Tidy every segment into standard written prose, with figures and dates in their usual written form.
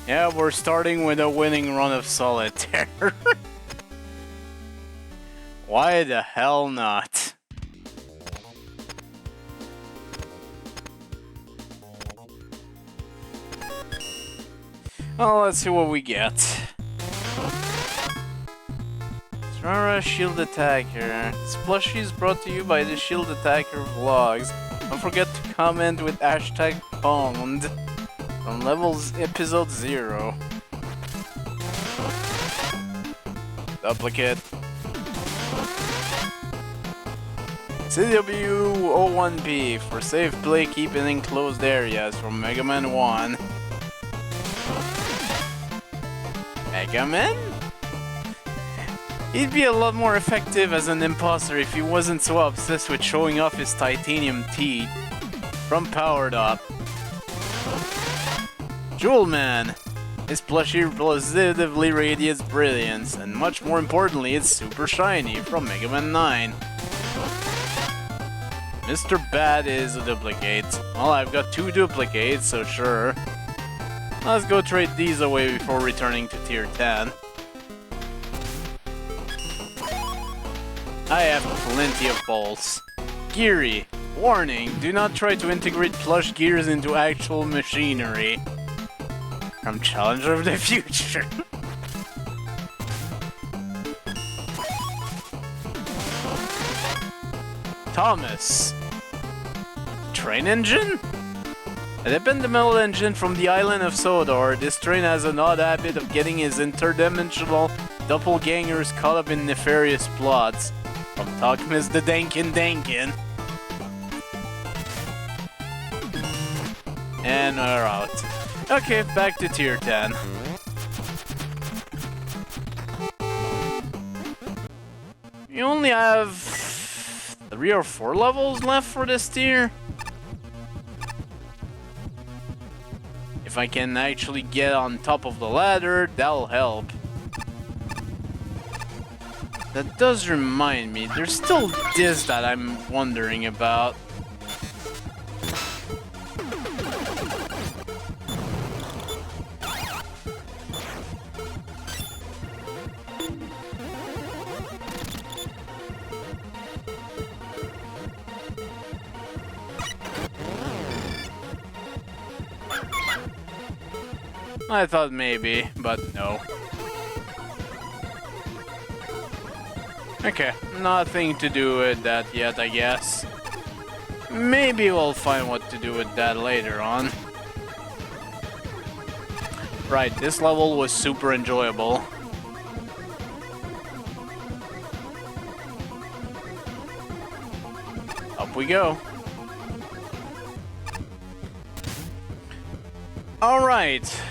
Yeah, we're starting with a winning run of solitaire. Why the hell not? Well, let's see what we get. Rara Shield Attacker. This plushie is brought to you by the Shield Attacker vlogs. Don't forget to comment with hashtag pwned from levels episode 0. Duplicate. CW01P for safe play keep in enclosed areas from Megaman 1. Megaman? He'd be a lot more effective as an imposter if he wasn't so obsessed with showing off his titanium teeth from Powered Up. Jewel Man. His plushie positively radiates brilliance, and much more importantly, it's super shiny from Mega Man 9. Mr. Bad is a duplicate. Well, I've got 2 duplicates, so sure. Let's go trade these away before returning to tier 10. I have plenty of bolts. Geary. Warning, do not try to integrate plush gears into actual machinery. From Challenger of the Future. Thomas. Train engine? A dependable engine from the island of Sodor, this train has an odd habit of getting his interdimensional doppelgangers caught up in nefarious plots. From Talkmas the Dankin Dankin. And we're out. Okay, back to tier 10. You only have 3 or 4 levels left for this tier. If I can actually get on top of the ladder, that'll help. That does remind me, there's still this that I'm wondering about. I thought maybe, but no. Okay, nothing to do with that yet, I guess. Maybe we'll find what to do with that later on. Right, this level was super enjoyable. Up we go. Alright.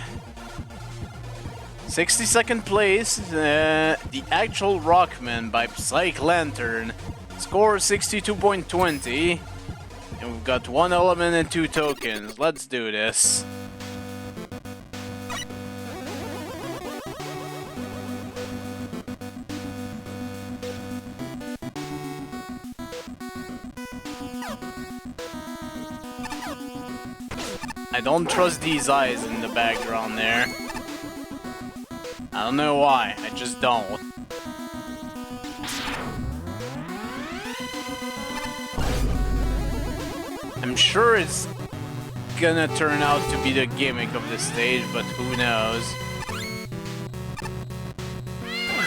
62nd place, the actual Rockman by Psych Lantern. Score 62.20. And we've got 1 element and 2 tokens. Let's do this. I don't trust these eyes in the background there. I don't know why, I just don't. I'm sure it's gonna turn out to be the gimmick of the stage, but who knows?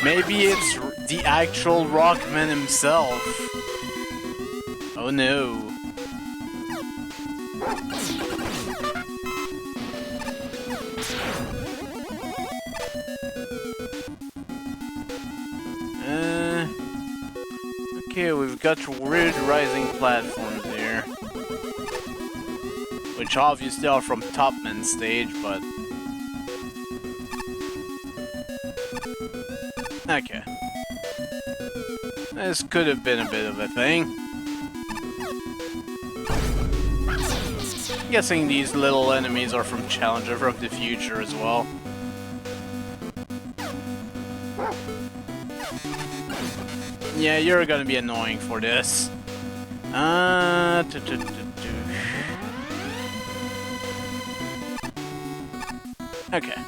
Maybe it's the actual Rockman himself. Oh no. Okay, we've got weird rising platforms here. Which obviously are from Topman stage, but... Okay. This could have been a bit of a thing. I'm guessing these little enemies are from Challenger of the Future as well. Yeah, you're gonna be annoying for this. Okay.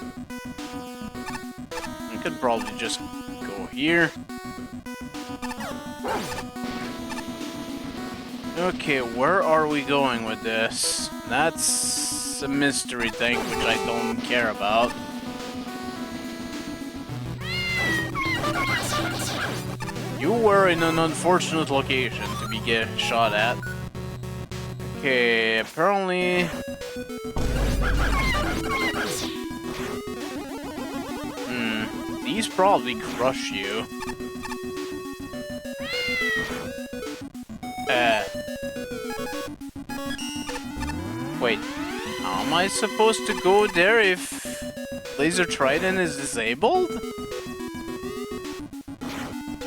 I could probably just go here. Okay, where are we going with this? That's a mystery thing which I don't care about. You were in an unfortunate location to be shot at. Okay, apparently... These probably crush you. Wait, how am I supposed to go there if Laser Trident is disabled?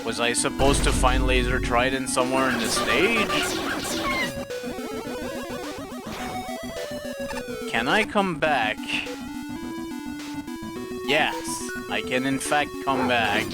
Was I supposed to find Laser Trident somewhere in the stage? Can I come back? Yes, I can in fact come back.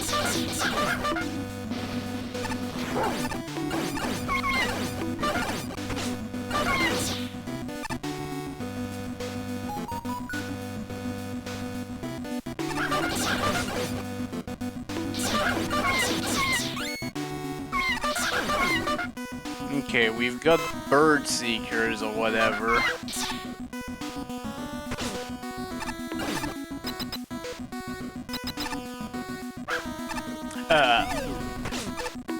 Okay, we've got bird seekers or whatever.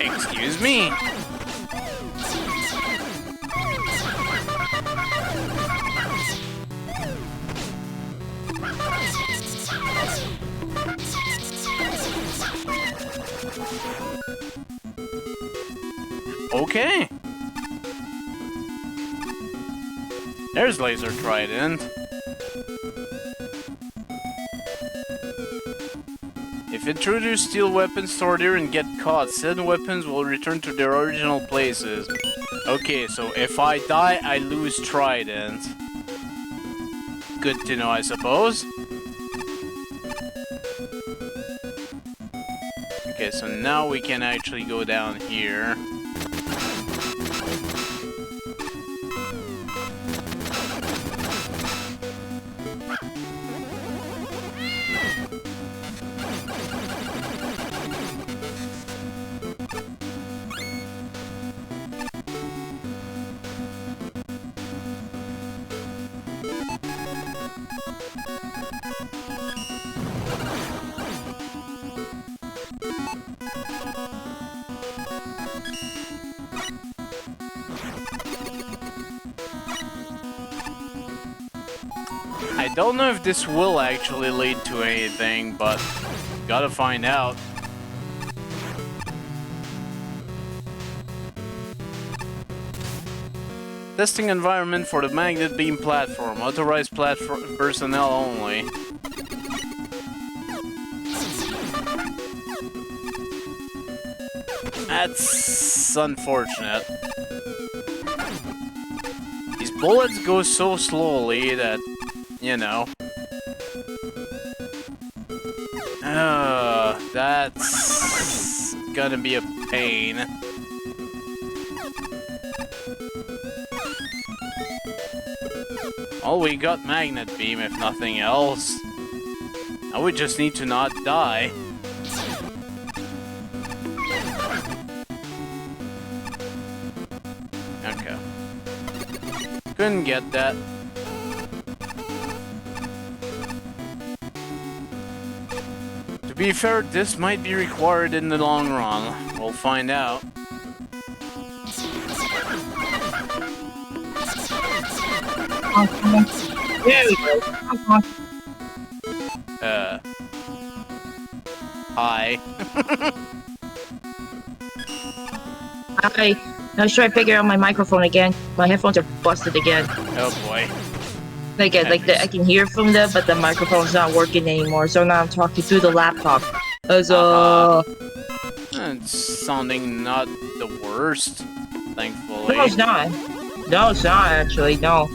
Excuse me? Okay. There's Laser Trident. If intruders steal weapons stored here and get caught, said weapons will return to their original places. Okay, so if I die, I lose Trident. Good to know, I suppose. Okay, so now we can actually go down here. I don't know if this will actually lead to anything, but gotta find out. Testing environment for the magnet beam platform. Authorized platform personnel only. That's unfortunate. These bullets go so slowly that, you know. That's gonna be a pain. Oh, we got magnet beam if nothing else. Now we just need to not die. Okay. Couldn't get that. To be fair, this might be required in the long run. We'll find out. There we go. Hi. Hi. Now let's try to figure out my microphone again. My headphones are busted again. Oh boy. I can hear from them, but the microphone's not working anymore. So now I'm talking through the laptop. It's sounding not the worst, thankfully. No, it's not. No, it's not actually. No.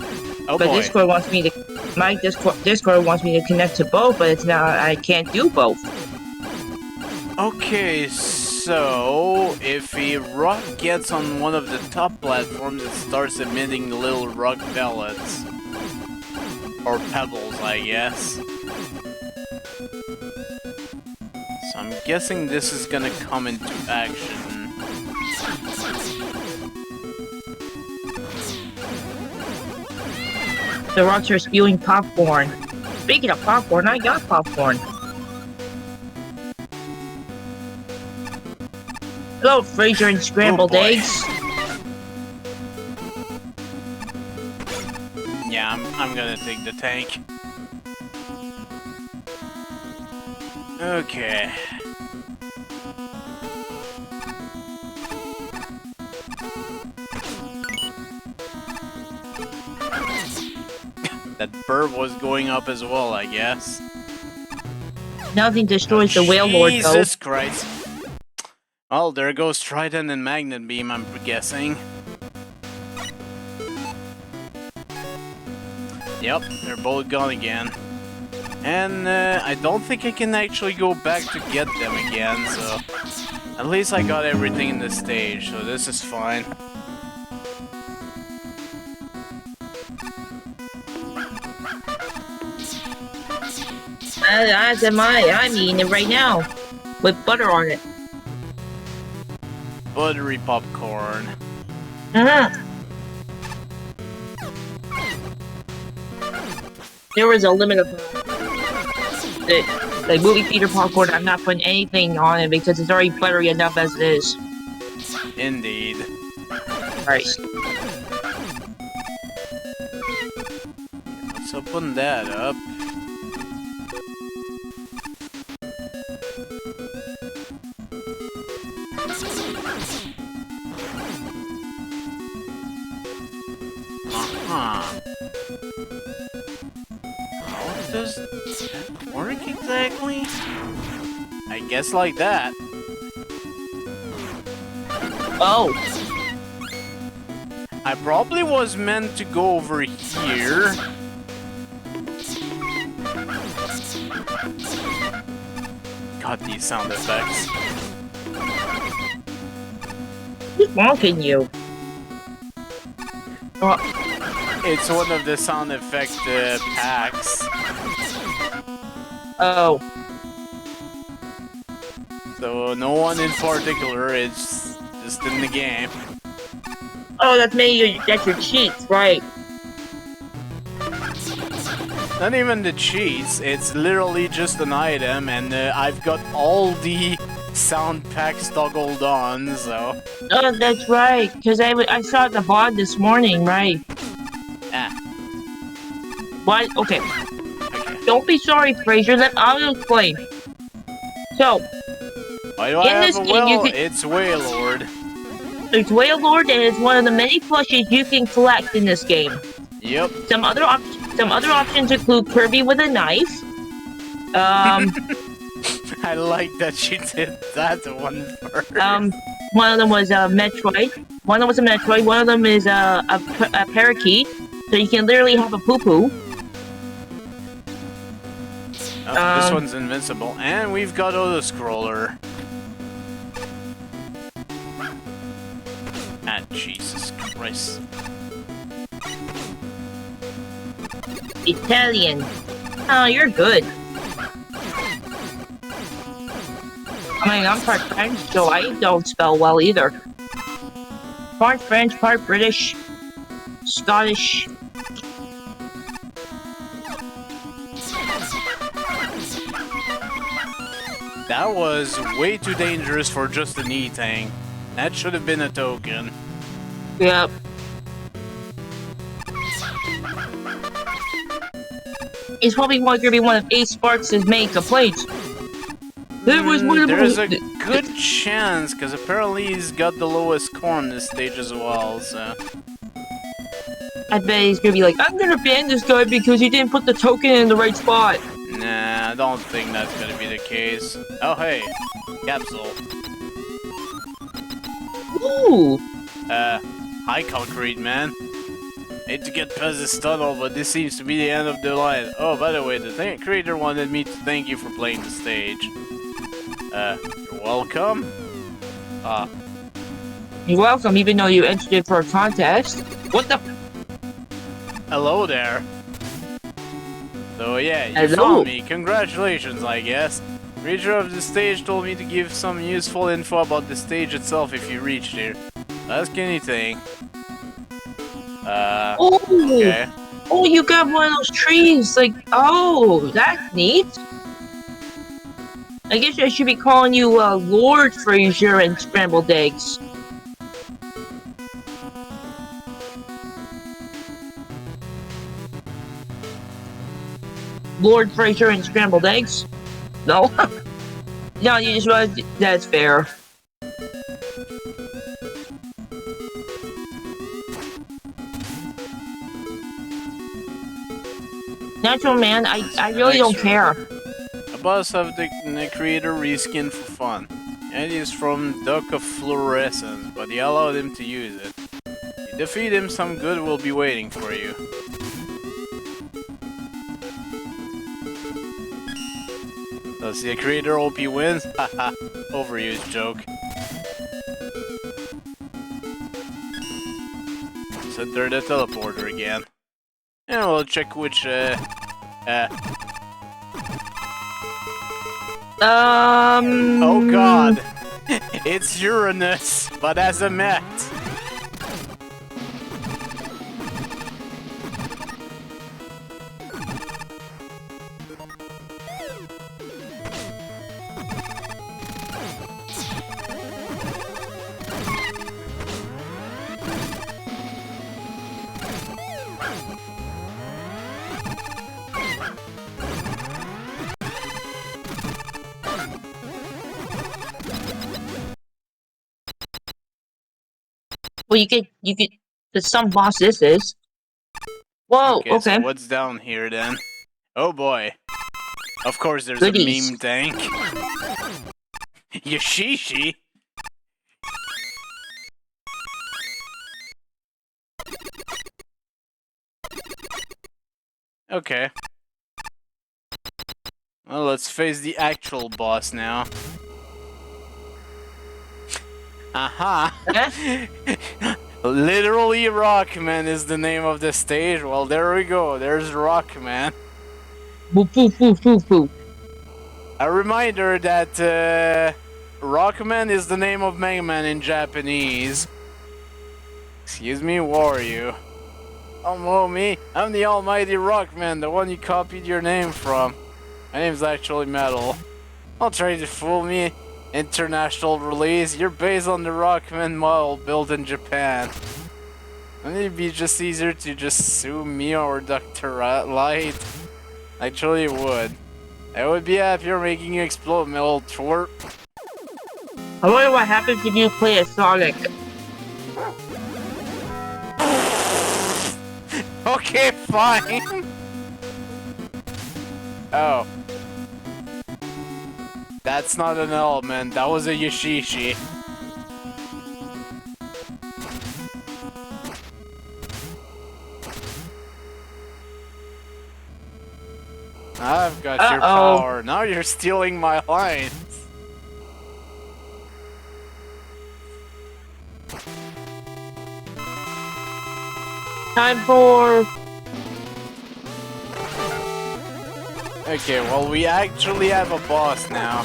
Oh but boy. Discord wants me to. Discord wants me to connect to both, but it's not. I can't do both. Okay, so if a rock gets on one of the top platforms, it starts emitting little rock pellets. Or pebbles, I guess. So I'm guessing this is gonna come into action. The rocks are spewing popcorn. Speaking of popcorn, I got popcorn. Hello, Fraser and scrambled eggs. Yeah, I'm gonna take the tank. Okay. That bird was going up as well, I guess. Nothing destroys the whale lord, though. Jesus Christ. Well, there goes Trident and Magnet Beam, I'm guessing. Yep, they're both gone again. And I don't think I can actually go back to get them again, so... At least I got everything in the stage, so this is fine. As am I. I'm eating it right now. With butter on it. Buttery popcorn. There was a limit of the movie theater popcorn. I'm not putting anything on it because it's already buttery enough as it is. Indeed. Right. Let's open that up. How does that work exactly? I guess like that. Oh. I probably was meant to go over here. God, these sound effects. Who's bonking you? It's one of the sound effect packs. Oh. So no one in particular, it's just in the game. Oh, that's your cheats, right? Not even the cheats, it's literally just an item, and I've got all the sound packs toggled on, so... Oh, that's right, because I saw the VOD this morning, right? Ah. What? Okay. Okay. Don't be sorry, Fraser, I'll explain. So, Why do I have this a game, you whale? can- It's Wailord. it's Whale Lord, and it's one of the many plushies you can collect in this game. Yep. Some other options include Kirby with a knife. I like that she did that one first. One of them was a Metroid. One of them was a Metroid. One of them is a parakeet. So you can literally have a poo-poo. Oh, this one's invincible. And we've got Auto-Scroller. Ah, Jesus Christ. Italian. Oh, you're good. I mean, I'm part French, so I don't spell well either. Part French, part British, Scottish. That was way too dangerous for just an E-Tank. That should have been a token. Yep. It's probably going to be one of Ace Sparks' main complaints. There's a good chance, because apparently he's got the lowest score on this stage as well, so... I bet he's going to be like, I'm going to ban this guy because he didn't put the token in the right spot. Nah, I don't think that's gonna be the case. Oh, hey. Capsule. Ooh. Hi, Concrete Man. Hate to get past this tunnel, but this seems to be the end of the line. Oh, by the way, the creator wanted me to thank you for playing the stage. You're welcome. You're welcome, even though you entered it for a contest. What the? Hello there. So yeah, you Hello. found me. Congratulations, I guess. Reader of the stage told me to give some useful info about the stage itself if you reached here. Ask anything. Oh, okay. oh, you got one of those trees. Like, oh, that's neat. I guess I should be calling you Lord Fraser and Scrambled Eggs. Lord Fraser and Scrambled Eggs? No? No, you just want to... That's fair. Natural man, I really don't care. A boss of the creator reskin for fun. And he's from Duck of Fluorescence, but he allowed him to use it. You defeat him, some good will be waiting for you. Does the creator hope he wins? Haha, overused joke. Let's enter the teleporter again. And we'll check which, Oh god! It's Uranus, but as a Met. Well, you get, the some boss this is. Whoa, okay. So what's down here then? Oh boy. Of course there's Goodies. a meme tank. Yashishi? Okay. Well, let's face the actual boss now. Aha! Literally Rockman is the name of the stage. Well, there we go. There's Rockman. Boop, boop, boop, boop, boop. A reminder that Rockman is the name of Megaman in Japanese. Excuse me, who are you? Oh, me. I'm the almighty Rockman, the one you copied your name from. My name's actually Metal. Don't try to fool me. International release. You're based on the Rockman model built in Japan. Wouldn't it be just easier to just sue me or Dr. Light? Actually, it would. I would be happier making you explode, my old twerp. I wonder what happens if you play as Sonic. Okay, fine. Oh. That's not an element, that was a Yashishi. I've got your power, now you're stealing my lines. Time for... Okay, well we actually have a boss now.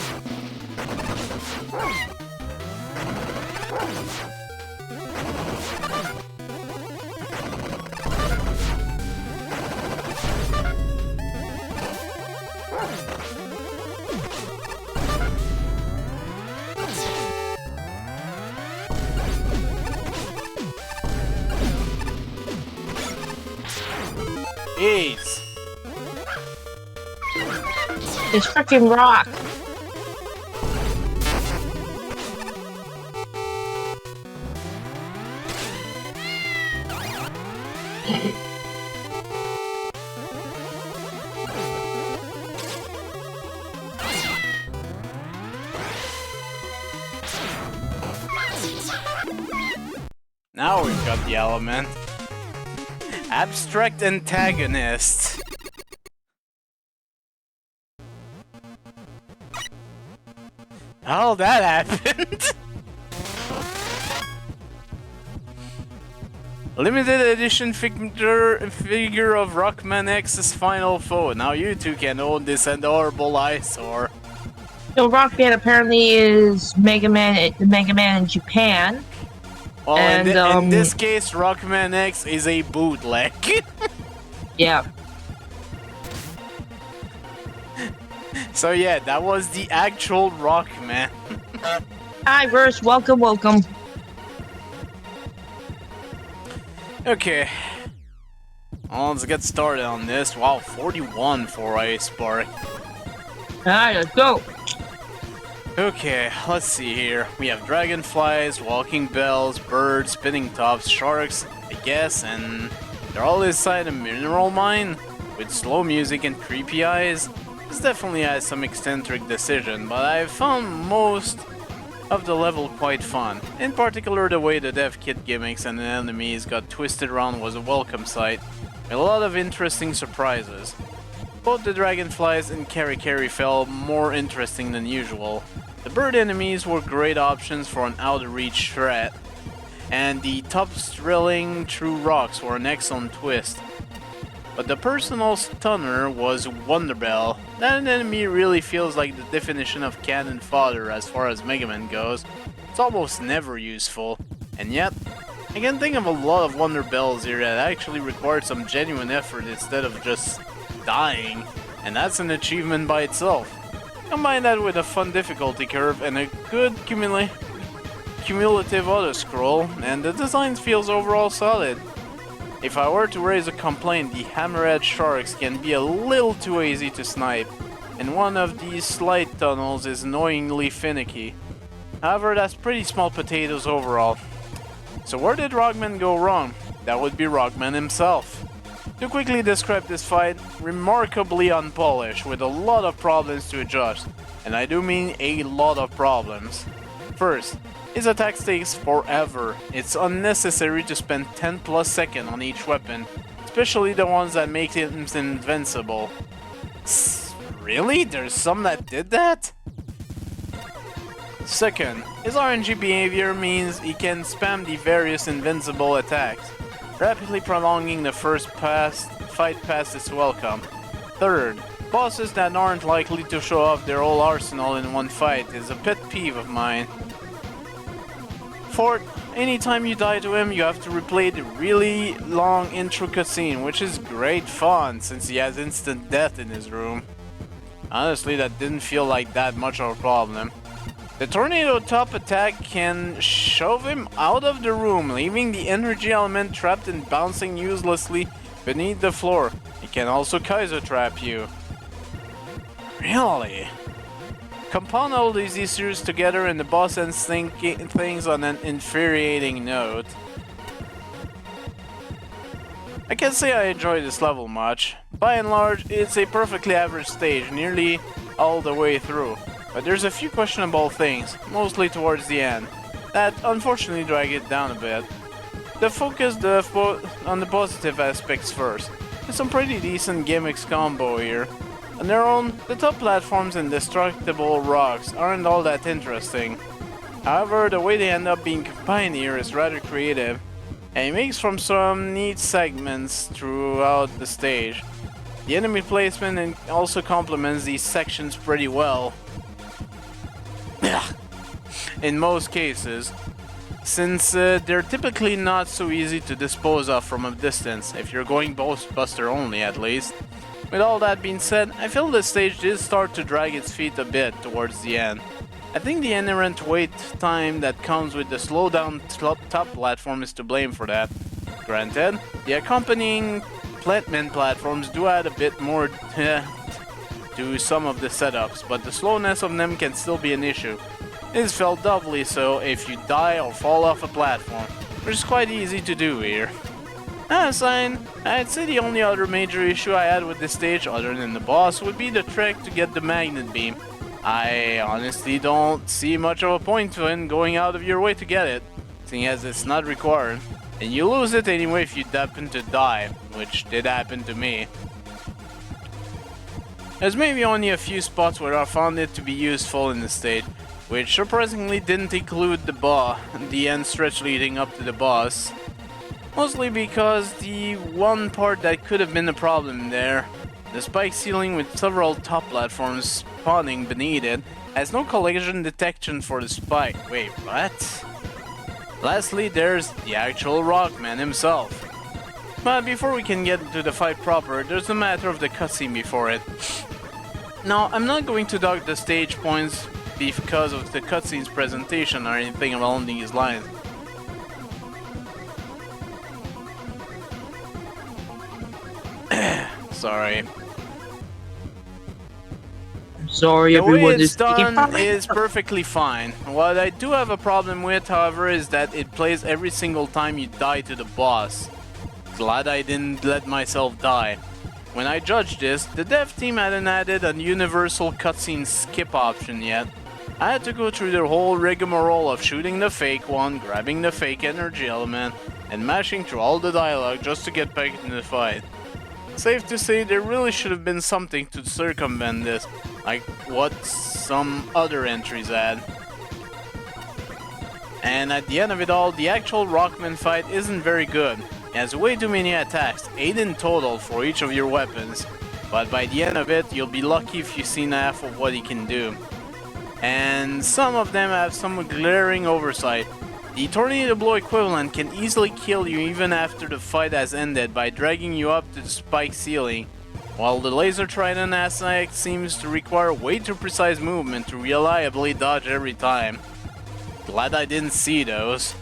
Jeez. It's freaking rock. Now we've got the element. Abstract antagonist. How that happened? Limited edition figure of Rockman X's final foe. Now you two can own this adorable eyesore. So Rockman apparently is Mega Man in Japan. Well, and in this case, Rockman X is a bootleg. Yeah. So yeah, that was the actual Rockman. Hi, Verse. Welcome. Okay. Well, let's get started on this. Wow, 41 for Ice Spark. Alright, let's go. Okay, let's see here. We have dragonflies, walking bells, birds, spinning tops, sharks, I guess, and they're all inside a mineral mine with slow music and creepy eyes. This definitely has some eccentric decision, but I found most of the level quite fun. In particular, the way the dev kit gimmicks and the enemies got twisted around was a welcome sight, with a lot of interesting surprises. Both the dragonflies and Kari felt more interesting than usual. The bird enemies were great options for an out-of-reach threat, and the tops drilling through rocks were an excellent twist. But the personal stunner was Wonderbell. That enemy really feels like the definition of cannon fodder as far as Megaman goes. It's almost never useful, and yet, I can think of a lot of Wonderbells here that actually required some genuine effort instead of just dying, and that's an achievement by itself. Combine that with a fun difficulty curve and a good cumulative auto-scroll, and the design feels overall solid. If I were to raise a complaint, the hammerhead sharks can be a little too easy to snipe, and one of these slide tunnels is annoyingly finicky. However, that's pretty small potatoes overall. So where did Rockman go wrong? That would be Rockman himself. To quickly describe this fight, remarkably unpolished, with a lot of problems to adjust, and I do mean a lot of problems. First, his attack takes forever. It's unnecessary to spend 10 plus seconds on each weapon, especially the ones that make him invincible. Really? There's some that did that? Second, his RNG behavior means he can spam the various invincible attacks, rapidly prolonging the first fight past its welcome. Third, bosses that aren't likely to show off their whole arsenal in one fight is a pet peeve of mine. Fourth, anytime you die to him, you have to replay the really long intro cutscene, which is great fun since he has instant death in his room. Honestly, that didn't feel like that much of a problem. The tornado top attack can shove him out of the room, leaving the energy element trapped and bouncing uselessly beneath the floor. It can also Kaiser trap you. Really? Compound all these issues together and the boss ends things on an infuriating note. I can't say I enjoy this level much. By and large, it's a perfectly average stage, nearly all the way through. But there's a few questionable things, mostly towards the end, that unfortunately drag it down a bit. To focus on the positive aspects first, there's some pretty decent gimmicks combo here. On their own, the top platforms and destructible rocks aren't all that interesting. However, the way they end up being combined here is rather creative, and it makes from some neat segments throughout the stage. The enemy placement also complements these sections pretty well. In most cases, since they're typically not so easy to dispose of from a distance, if you're going Ghostbuster only at least. With all that being said, I feel the stage did start to drag its feet a bit towards the end. I think the inherent wait time that comes with the slowdown top platform is to blame for that. Granted, the accompanying Plantman platforms do add a bit more to some of the setups, but the slowness of them can still be an issue. It is felt doubly so if you die or fall off a platform, which is quite easy to do here. Aside, I'd say the only other major issue I had with this stage, other than the boss, would be the trick to get the magnet beam. I honestly don't see much of a point in going out of your way to get it, seeing as it's not required, and you lose it anyway if you happen to die, which did happen to me. There's maybe only a few spots where I found it to be useful in the stage. which surprisingly didn't include the end stretch leading up to the boss. Mostly because the one part that could have been a problem there, the spike ceiling with several top platforms spawning beneath it, has no collision detection for the spike. Wait, what? Lastly, there's the actual Rockman himself. But before we can get into the fight proper, there's a matter of the cutscene before it. Now, I'm not going to dog the stage points because of the cutscene's presentation or anything along these lines. Sorry. Sorry, the way everyone it's is taking done is perfectly fine. What I do have a problem with, however, is that it plays every single time you die to the boss. Glad I didn't let myself die. When I judged this, the dev team hadn't added a universal cutscene skip option yet. I had to go through the whole rigmarole of shooting the fake one, grabbing the fake energy element, and mashing through all the dialogue just to get back in the fight. Safe to say there really should have been something to circumvent this, like what some other entries had. And at the end of it all, the actual Rockman fight isn't very good. It has way too many attacks, 8 in total for each of your weapons, but by the end of it, you'll be lucky if you've seen half of what he can do. And some of them have some glaring oversight. The Tornado Blow equivalent can easily kill you even after the fight has ended by dragging you up to the spike ceiling, while the Laser Trident aspect seems to require way too precise movement to reliably dodge every time. Glad I didn't see those.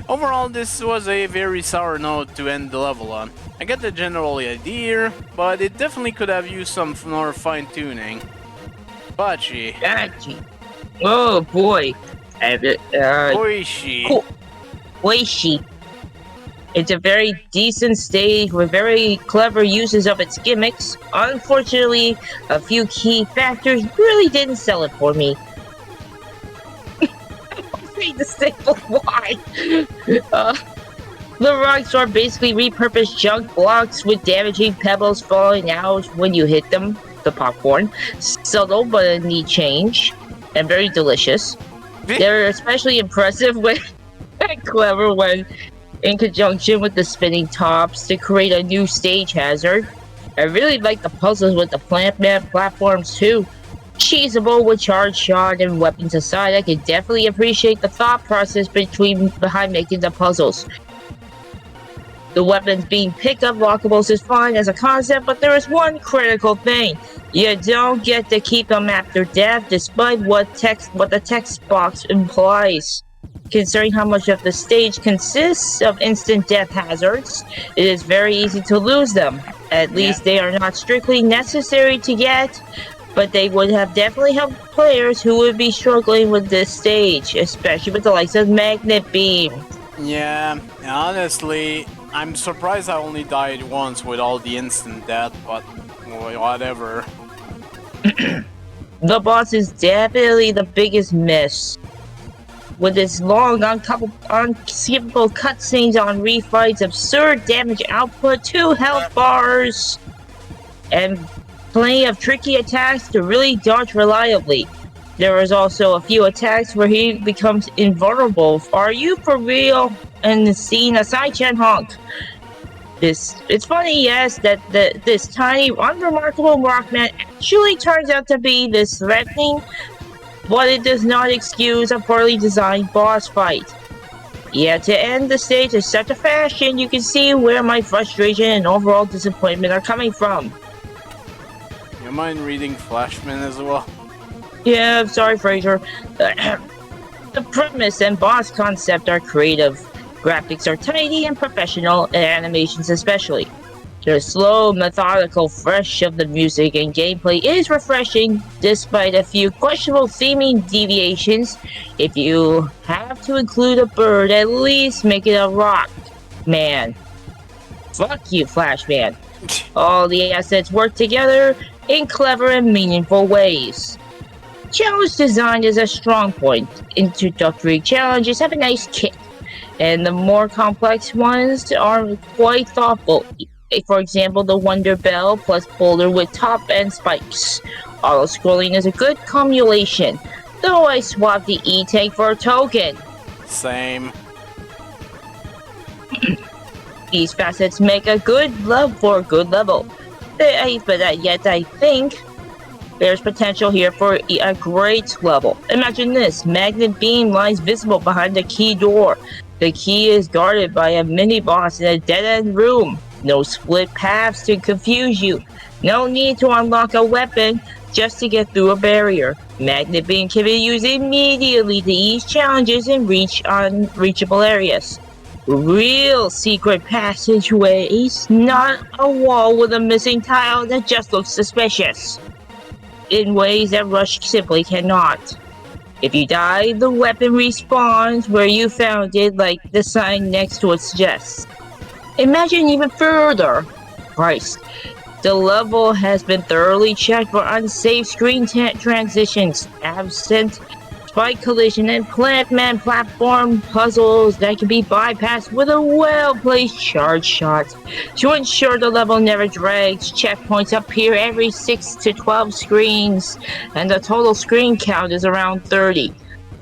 Overall, this was a very sour note to end the level on. I get the general idea, but it definitely could have used some more fine-tuning. Bachi. Bachi. Oh boy. Oishi. Cool. Oishi. It's a very decent stage with very clever uses of its gimmicks. Unfortunately, a few key factors really didn't sell it for me. The staple why. The rocks are basically repurposed junk blocks with damaging pebbles falling out when you hit them. The popcorn. Subtle but a neat change. And very delicious. They're especially impressive when and clever when in conjunction with the spinning tops to create a new stage hazard. I really like the puzzles with the plant map platforms too. Cheesable with charge shot and weapons aside, I can definitely appreciate the thought process behind making the puzzles. The weapons being pick-up lockables is fine as a concept, but there is one critical thing. You don't get to keep them after death, despite what the text box implies. Considering how much of the stage consists of instant death hazards, it is very easy to lose them. At least they are not strictly necessary to get, but they would have definitely helped players who would be struggling with this stage, especially with the likes of Magnet Beam. Yeah, honestly, I'm surprised I only died once with all the instant death, but whatever. The boss is definitely the biggest miss. With its long, unskippable cutscenes on refights, absurd damage output, 2 health bars, and plenty of tricky attacks to really dodge reliably. There is also a few attacks where he becomes invulnerable. Are you for real? And the scene aside, Chen Honk. It's funny, yes, that this tiny, unremarkable Rockman actually turns out to be this threatening, but it does not excuse a poorly designed boss fight. Yeah, to end the stage in such a fashion, you can see where my frustration and overall disappointment are coming from. You mind reading Flashman as well? Yeah, I'm sorry, Fraser. The premise and boss concept are creative. Graphics are tidy and professional, and animations especially. The slow, methodical fresh of the music and gameplay is refreshing, despite a few questionable theming deviations. If you have to include a bird, at least make it a rock, man. Fuck you, Flashman. All the assets work together in clever and meaningful ways. Challenge design is a strong point. Introductory challenges have a nice kick, and the more complex ones are quite thoughtful. For example, the Wonder Bell plus boulder with top and spikes. Auto-scrolling is a good cumulation. though I swapped the E-tank for a token. Same. These facets make a good love for a good level. Yet I think there's potential here for a great level. Imagine this. Magnet beam lies visible behind the key door. The key is guarded by a mini-boss in a dead-end room. No split paths to confuse you. No need to unlock a weapon just to get through a barrier. Magnet beam can be used immediately to ease challenges and reach unreachable areas. Real secret passageways, not a wall with a missing tile that just looks suspicious. In ways that Rush simply cannot. If you die, the weapon respawns where you found it, like the sign next to it suggests. Imagine even further. Christ. The level has been thoroughly checked for unsafe screen transitions, absent spike collision, and plant-man platform puzzles that can be bypassed with a well-placed charge shot. To ensure the level never drags, checkpoints appear every 6 to 12 screens, and the total screen count is around 30.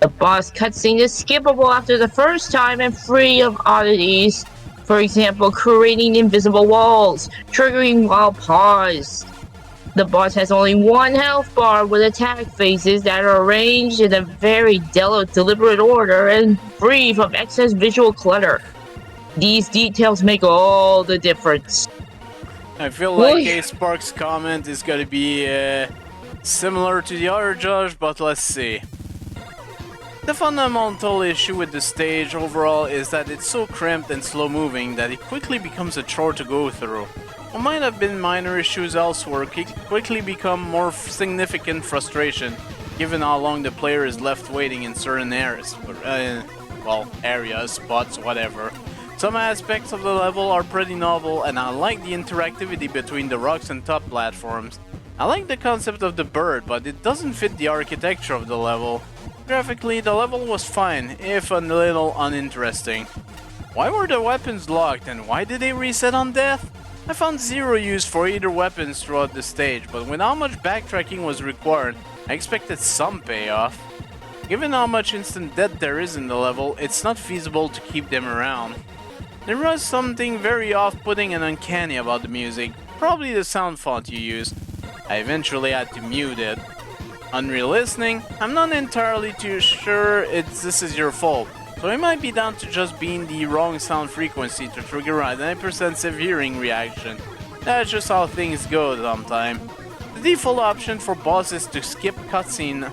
The boss cutscene is skippable after the first time and free of oddities. For example, creating invisible walls, triggering while paused. The boss has only one health bar with attack phases that are arranged in a very deliberate order and free from excess visual clutter. These details make all the difference. I feel like A-Spark's comment is gonna be similar to the other judge, but let's see. The fundamental issue with the stage overall is that it's so cramped and slow moving that it quickly becomes a chore to go through. What might have been minor issues elsewhere quickly become more significant frustration, given how long the player is left waiting in certain areas, areas, spots, whatever. Some aspects of the level are pretty novel, and I like the interactivity between the rocks and top platforms. I like the concept of the bird, but it doesn't fit the architecture of the level. Graphically, the level was fine, if a little uninteresting. Why were the weapons locked, and why did they reset on death? I found zero use for either weapons throughout the stage, but with how much backtracking was required, I expected some payoff. Given how much instant death there is in the level, it's not feasible to keep them around. There was something very off-putting and uncanny about the music, probably the sound font you used. I eventually had to mute it. On re-listening, I'm not entirely too sure this is your fault, so it might be down to just being the wrong sound frequency to trigger a 90% severe hearing reaction. That's just how things go sometimes. The default option for bosses is to skip cutscene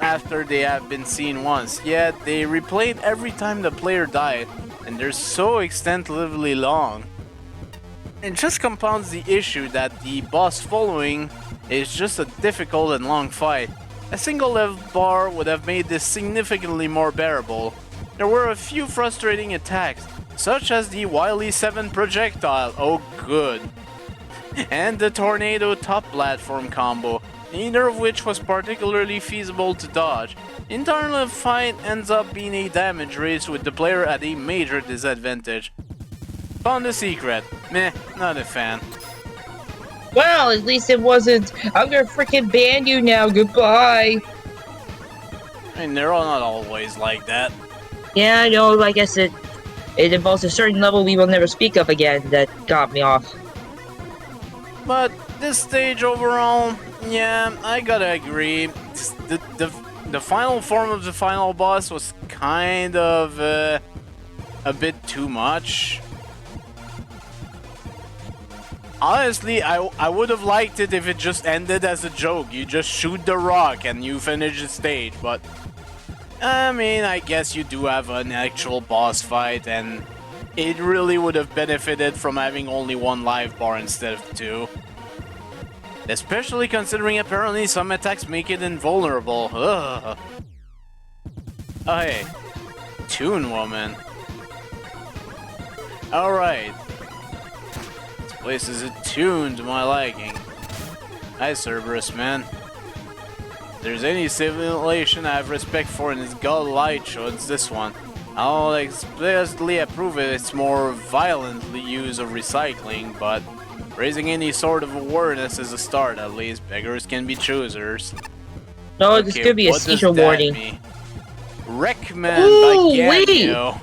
after they have been seen once, yet they replayed every time the player died, and they're so extensively long. It just compounds the issue that the boss following is just a difficult and long fight. A single level bar would have made this significantly more bearable. There were a few frustrating attacks, such as the Wily 7 projectile, oh good, and the Tornado top platform combo, neither of which was particularly feasible to dodge. The entire fight ends up being a damage race with the player at a major disadvantage. Found the secret. Meh, not a fan. Well, at least it wasn't, I'm gonna freaking ban you now, goodbye. I mean, they're all not always like that. Yeah, I know, I guess it involves a certain level we will never speak of again that got me off. But this stage overall, yeah, I gotta agree. The final form of the final boss was kind of a bit too much. Honestly, I would have liked it if it just ended as a joke. You just shoot the rock and you finish the stage, but I mean, I guess you do have an actual boss fight, and it really would have benefited from having only one life bar instead of two. Especially considering apparently some attacks make it invulnerable. Ugh. Oh hey, Toon Woman. Alright. Place is attuned to my liking. Hi Cerberus, man. If there's any civilization I have respect for in its god light show, it's this one. I'll explicitly approve its more violently use of recycling, but raising any sort of awareness is a start at least. Beggars can be choosers. No, this could be a what does seizure that warning. mean? Recommend Ooh, by wait. Ganyo.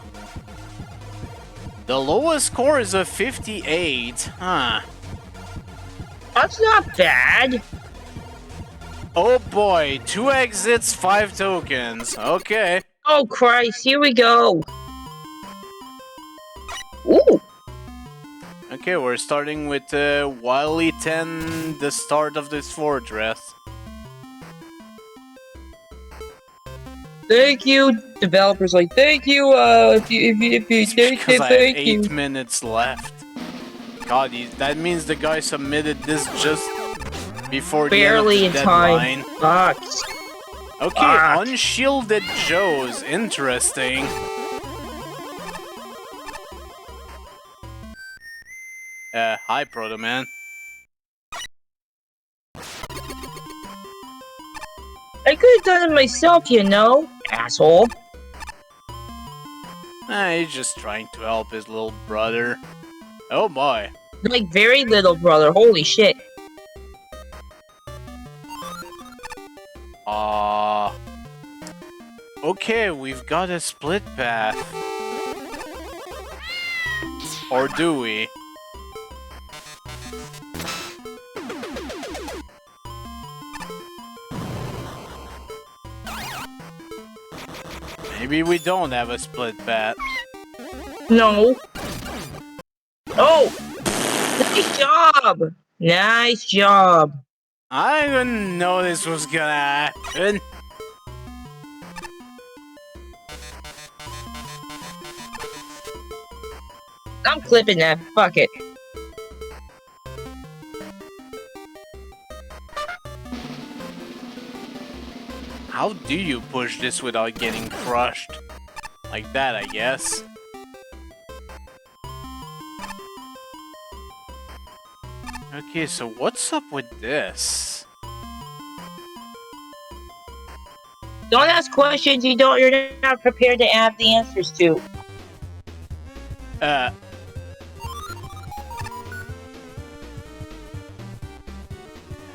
The lowest score is a 58. Huh. That's not bad. Oh boy, 2 exits, 5 tokens. Okay. Oh Christ, here we go. Ooh. Okay, we're starting with Wily 10, the start of this fortress. Thank you, developers. Like, thank you. If you thank Because I have thank 8 you. minutes left. God, that means the guy submitted this just before Barely the in end of the deadline. time. Fuck. Okay, Fuck. Unshielded Joes. Interesting. Hi, Proto Man. I could have done it myself, you know, asshole. He's just trying to help his little brother. Oh boy. Like, very little brother. Holy shit. Okay, we've got a split path. Or do we? Maybe we don't have a split path. No. Oh! Nice job! Nice job. I didn't know this was gonna happen. I'm clipping that. Fuck it. How do you push this without getting crushed? Like that, I guess. Okay, so what's up with this? Don't ask questions you're not prepared to have the answers to.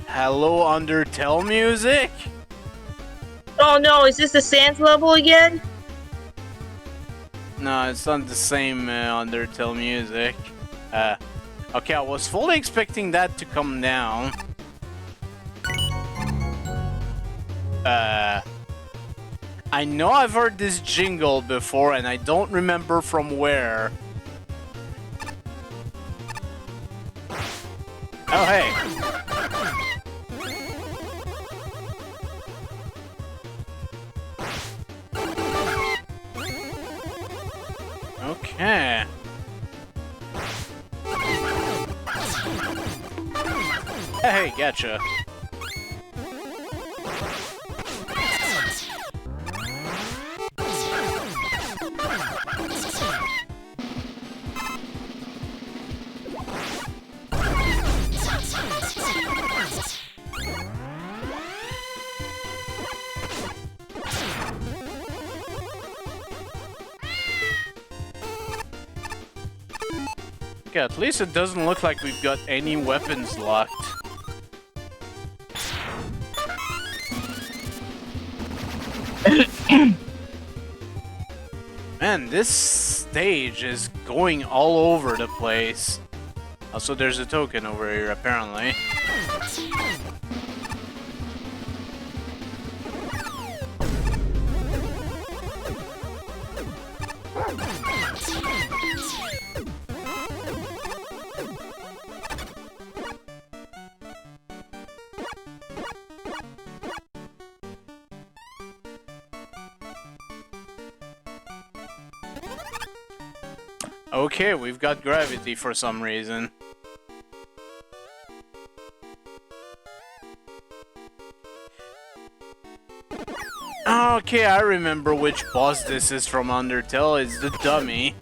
Hello, Undertale music? Oh no, is this the Sans level again? No, it's not the same Undertale music. Okay, I was fully expecting that to come down. I know I've heard this jingle before, and I don't remember from where. Oh, hey. Okay. Hey, gotcha. Okay, at least it doesn't look like we've got any weapons locked. Man, this stage is going all over the place. Also, there's a token over here, apparently. Okay, we've got gravity for some reason. Okay, I remember which boss this is from Undertale. It's the dummy.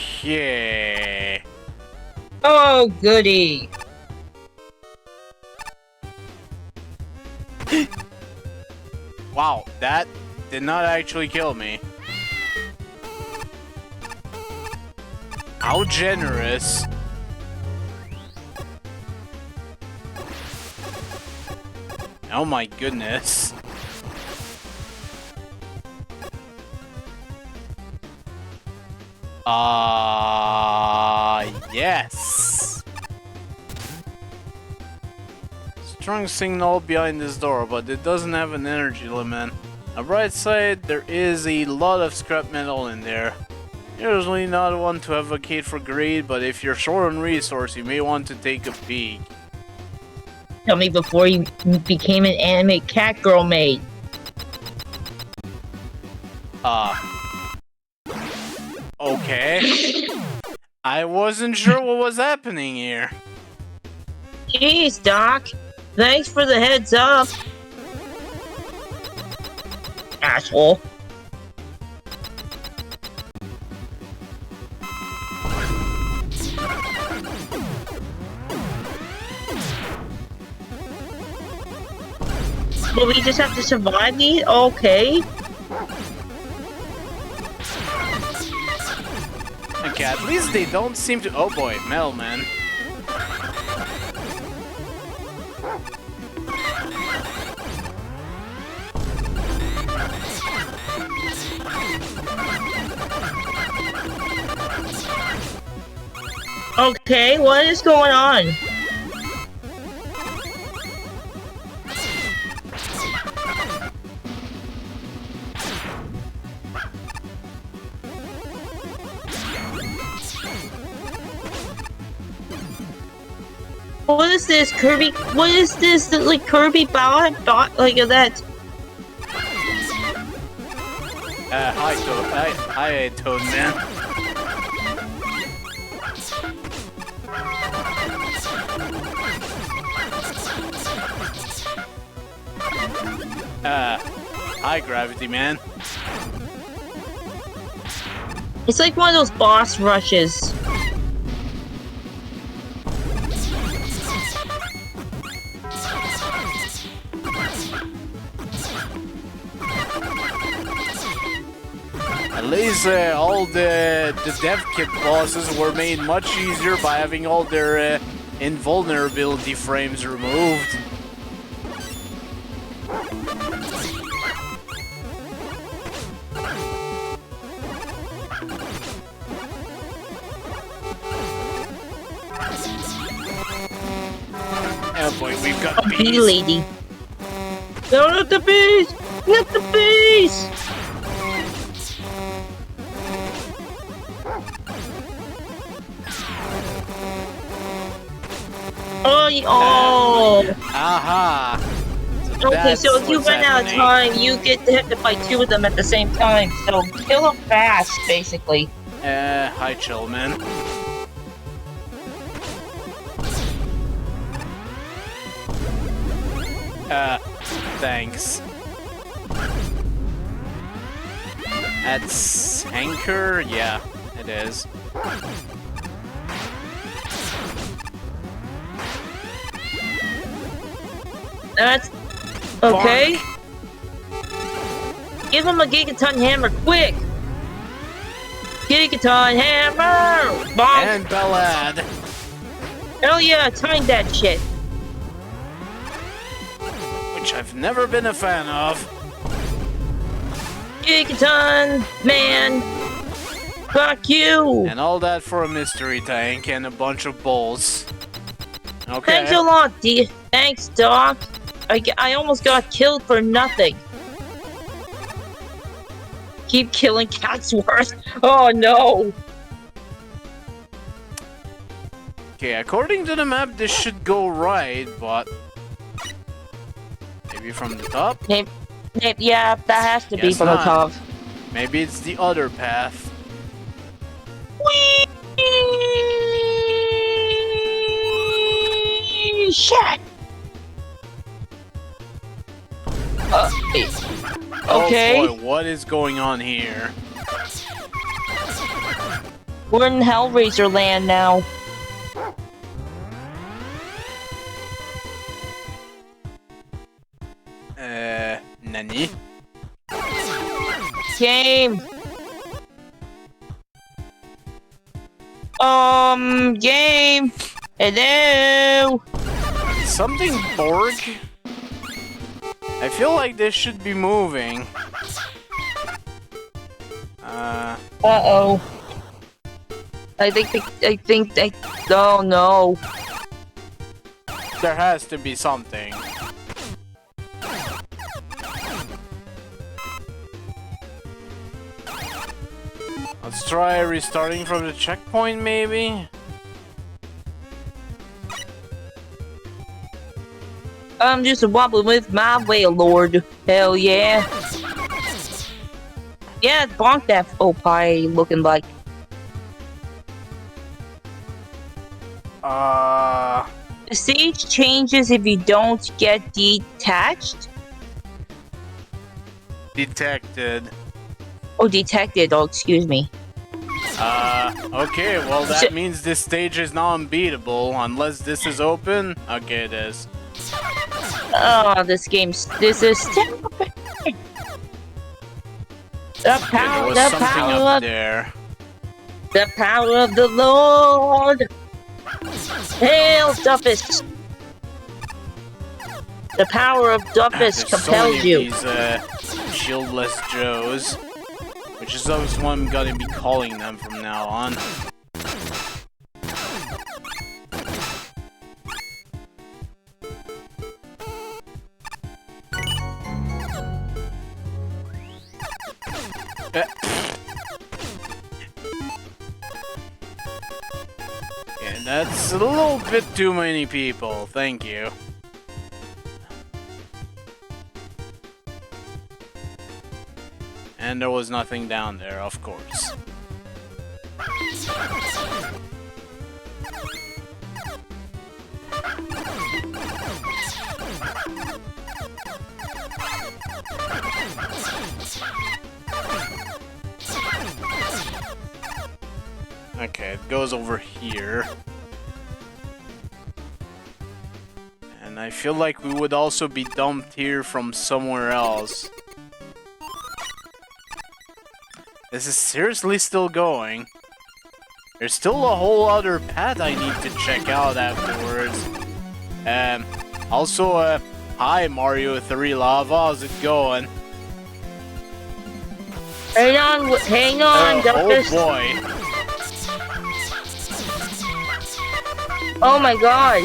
Okay. Oh, goody. Wow, that did not actually kill me. How generous. Oh my goodness. Yes. Strong signal behind this door, but it doesn't have an energy limit. On the right side, there is a lot of scrap metal in there. Usually not one to advocate for greed, but if you're short on resource, you may want to take a peek. Tell me before you became an anime cat girl maid. Okay. I wasn't sure what was happening here. Jeez, Doc. Thanks for the heads up. Asshole. Will we just have to survive these? Okay. Okay, at least they don't seem to. Oh boy, Metal Man. Okay, what is going on? What is this, Kirby? What is this? Like Kirby bot like that? Hi, Toad. Hi, Toad Man. Hi, Gravity Man. It's like one of those boss rushes. At least all the dev kit bosses were made much easier by having all their invulnerability frames removed. Oh boy, we've got A bees. bee lady. No, not the bees! Not the bees! Oh! Aha! Okay, so if you what's run out of happening. time, you get to have to fight two of them at the same time. So kill them fast, basically. Hi, Chillman. Thanks. That's Anchor? Yeah, it is. That's okay. Give him a gigaton hammer, quick! Gigaton hammer! Bonk! And Ballad. Hell yeah, time that shit. Which I've never been a fan of. Gigaton, man! Fuck you! And all that for a mystery tank and a bunch of bowls. Okay. Thanks a lot, D. Thanks, Doc. I almost got killed for nothing. Keep killing Catsworth. Oh no! Okay, according to the map, this should go right, but maybe from the top? Yeah, that has to be Guess from the not. top. Maybe it's the other path. Whee! Shit! Okay. Oh boy, what is going on here? We're in Hellraiser land now. Nani? Game. Game. Hello. Something Borg? I feel like this should be moving. Uh-oh. I think they... Oh, no. There has to be something. Let's try restarting from the checkpoint, maybe? I'm just wobbling with my whale lord. Hell yeah. Yeah, bonk that pie looking like. The stage changes if you don't get detached. Detected. Oh, detected. Oh, excuse me. Okay, well that means this stage is now unbeatable, unless this is open. Okay, it is. Oh, this is stupid. The power, there was something up there. The power of the Lord. Hail, Duffus. The power of Duffus compels you. These shieldless Joes, which is always what I'm gonna be calling them from now on. Yeah, that's a little bit too many people, thank you. And there was nothing down there, of course. Okay, it goes over here. And I feel like we would also be dumped here from somewhere else. This is seriously still going. There's still a whole other path I need to check out afterwards. Also, hi Mario 3 Lava, how's it going? Hang on, Duffus. Oh boy. Oh my god.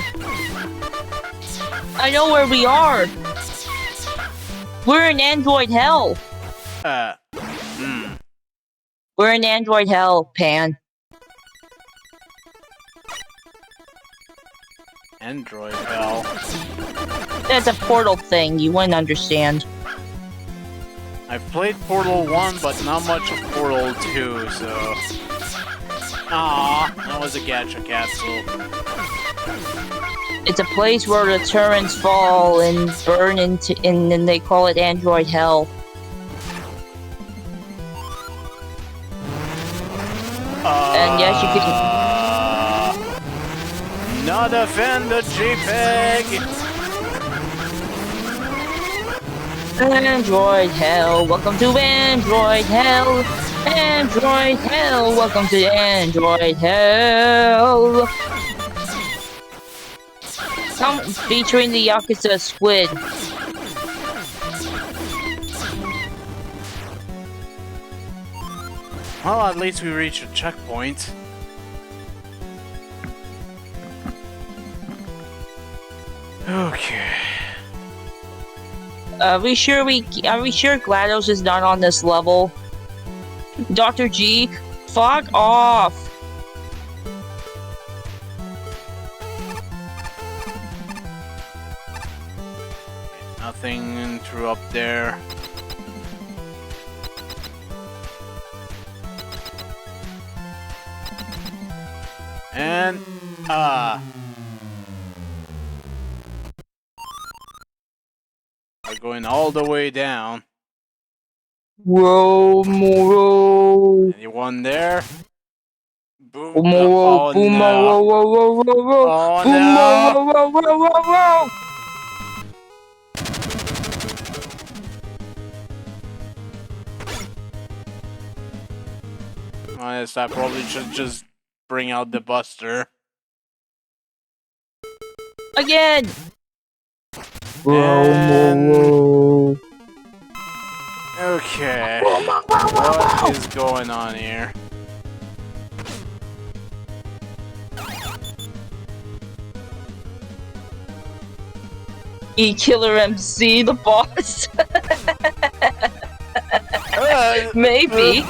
I know where we are. We're in Android Hell. We're in Android Hell, Pan. Android Hell. That's a Portal thing, you wouldn't understand. I've played Portal 1, but not much of Portal 2, so... Aww, that was a gacha capsule. It's a place where the turrets fall and burn into, and then they call it Android Hell. And yes, you can... Not offend the JPEG! Android Hell, welcome to Android Hell! Android Hell, welcome to Android Hell! Featuring the Yakuza Squid. Well, at least we reached a checkpoint. Okay. Are we sure GLaDOS is not on this level? Dr. G, fuck off! Nothing through up there. And we're going all the way down. Whoa, Moro! Anyone there? Boom! Moro, Oh boom, no! whoa, whoa, whoa, whoa, whoa! Oh Boom, no! whoa, whoa, whoa, whoa, whoa! I guess I probably should just bring out the Buster. Again! And is going on here? Killer MC, the boss. Maybe.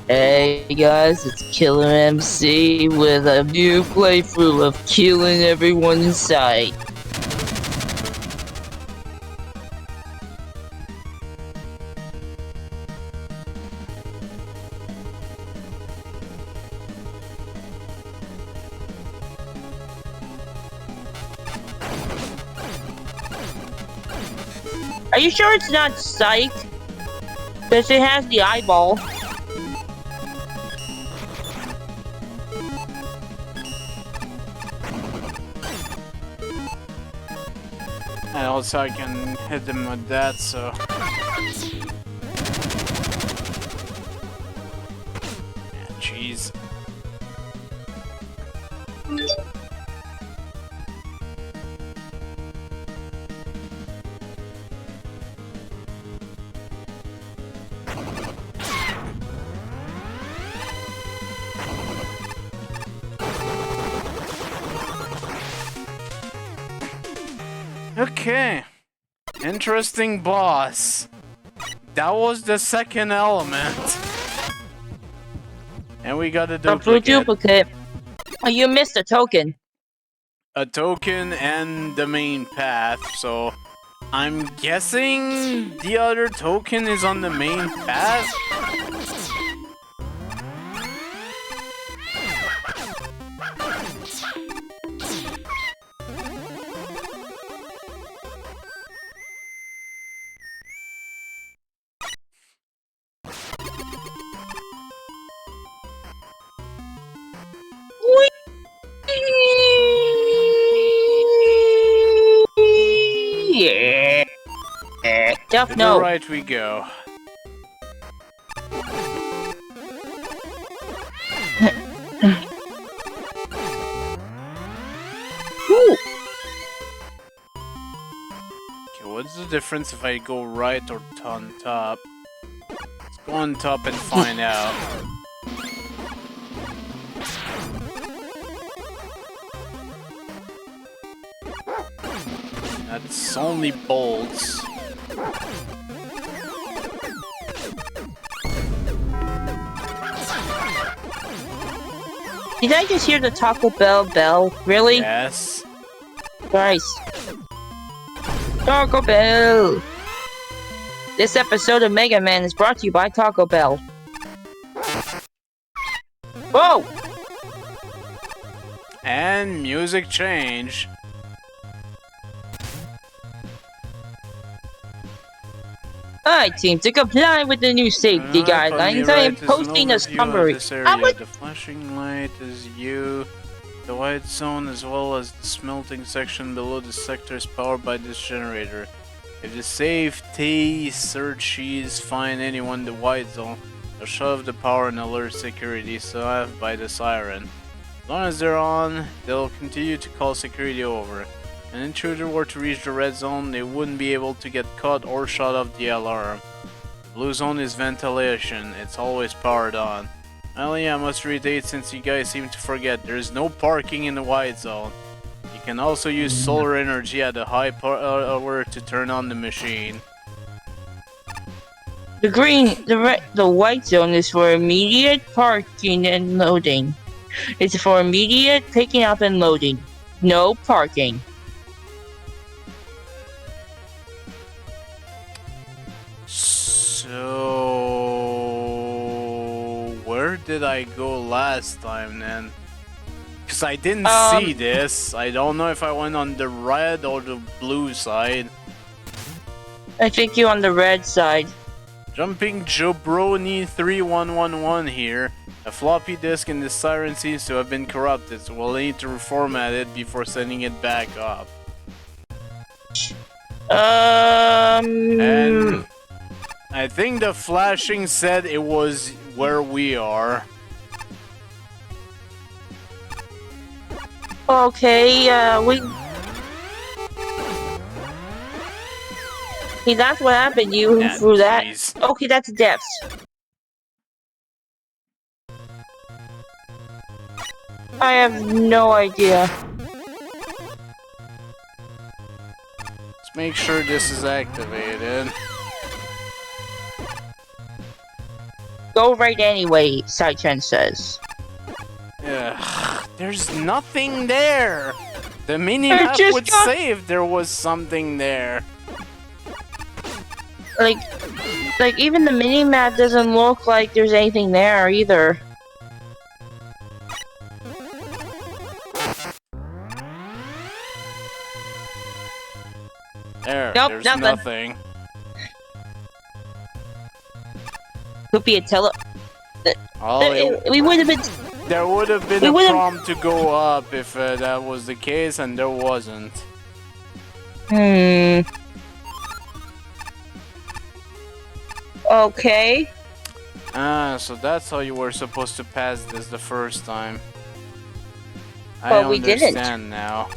Hey guys, it's Killer MC with a new playthrough of killing everyone in sight. Are you sure it's not Psych? Because it has the eyeball. And also I can hit them with that, so... Yeah, jeez. Okay. Interesting boss. That was the second element. And we got a duplicate. Oh, you missed a token. A token and the main path, so I'm guessing the other token is on the main path? Yeah. Duff, To no. the right we go. Ooh. Okay, what's the difference if I go right or on top? Let's go on top and find out. That's only bolts. Did I just hear the Taco Bell bell? Really? Yes. Christ. Taco Bell! This episode of Megaman is brought to you by Taco Bell. Whoa! And music change. I seem to comply with the new safety guidelines. I am posting a summary. The flashing light is you. The white zone as well as the smelting section below the sector is powered by this generator. If the safety searches find anyone in the white zone, they'll shut off the power and alert security staff by the siren. As long as they're on, they'll continue to call security over. If an intruder were to reach the red zone, they wouldn't be able to get caught or shut off the alarm. The blue zone is ventilation, it's always powered on. Well, yeah, I must reiterate since you guys seem to forget, there's no parking in the white zone. You can also use solar energy at a high power to turn on the machine. The white zone is for immediate parking and loading. It's for immediate picking up and loading. No parking. So... where did I go last time then? Because I didn't see this. I don't know if I went on the red or the blue side. I think you're on the red side. Jumping Jobroni 3111 here. A floppy disk in the siren seems to have been corrupted, so we'll need to reformat it before sending it back up. And I think the flashing said it was where we are. Okay, See, that's what happened. You Yeah, threw that. jeez. Okay, that's depths. I have no idea. Let's make sure this is activated. Go right anyway, Saichen says. Ugh, there's nothing there! The minimap just would got- say if there was something there. Like even the mini-map doesn't look like there's anything there either. There, Nope, there's nothing. nothing. Could be a we would have been. There would have been We a would've- prompt to go up if that was the case, and there wasn't. Okay. Ah, so that's how you were supposed to pass this the first time. I But we didn't. understand now.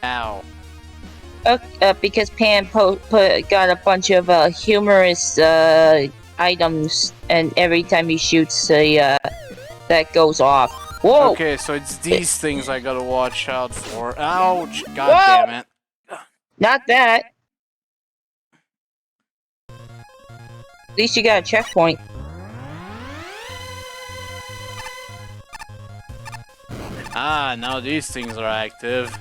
Ow. Because Pan got a bunch of humorous items, and every time he shoots, that goes off. Whoa! Okay, so it's these things I gotta watch out for. Ouch! God Whoa! damn it. Not that. At least you got a checkpoint. Ah, now these things are active.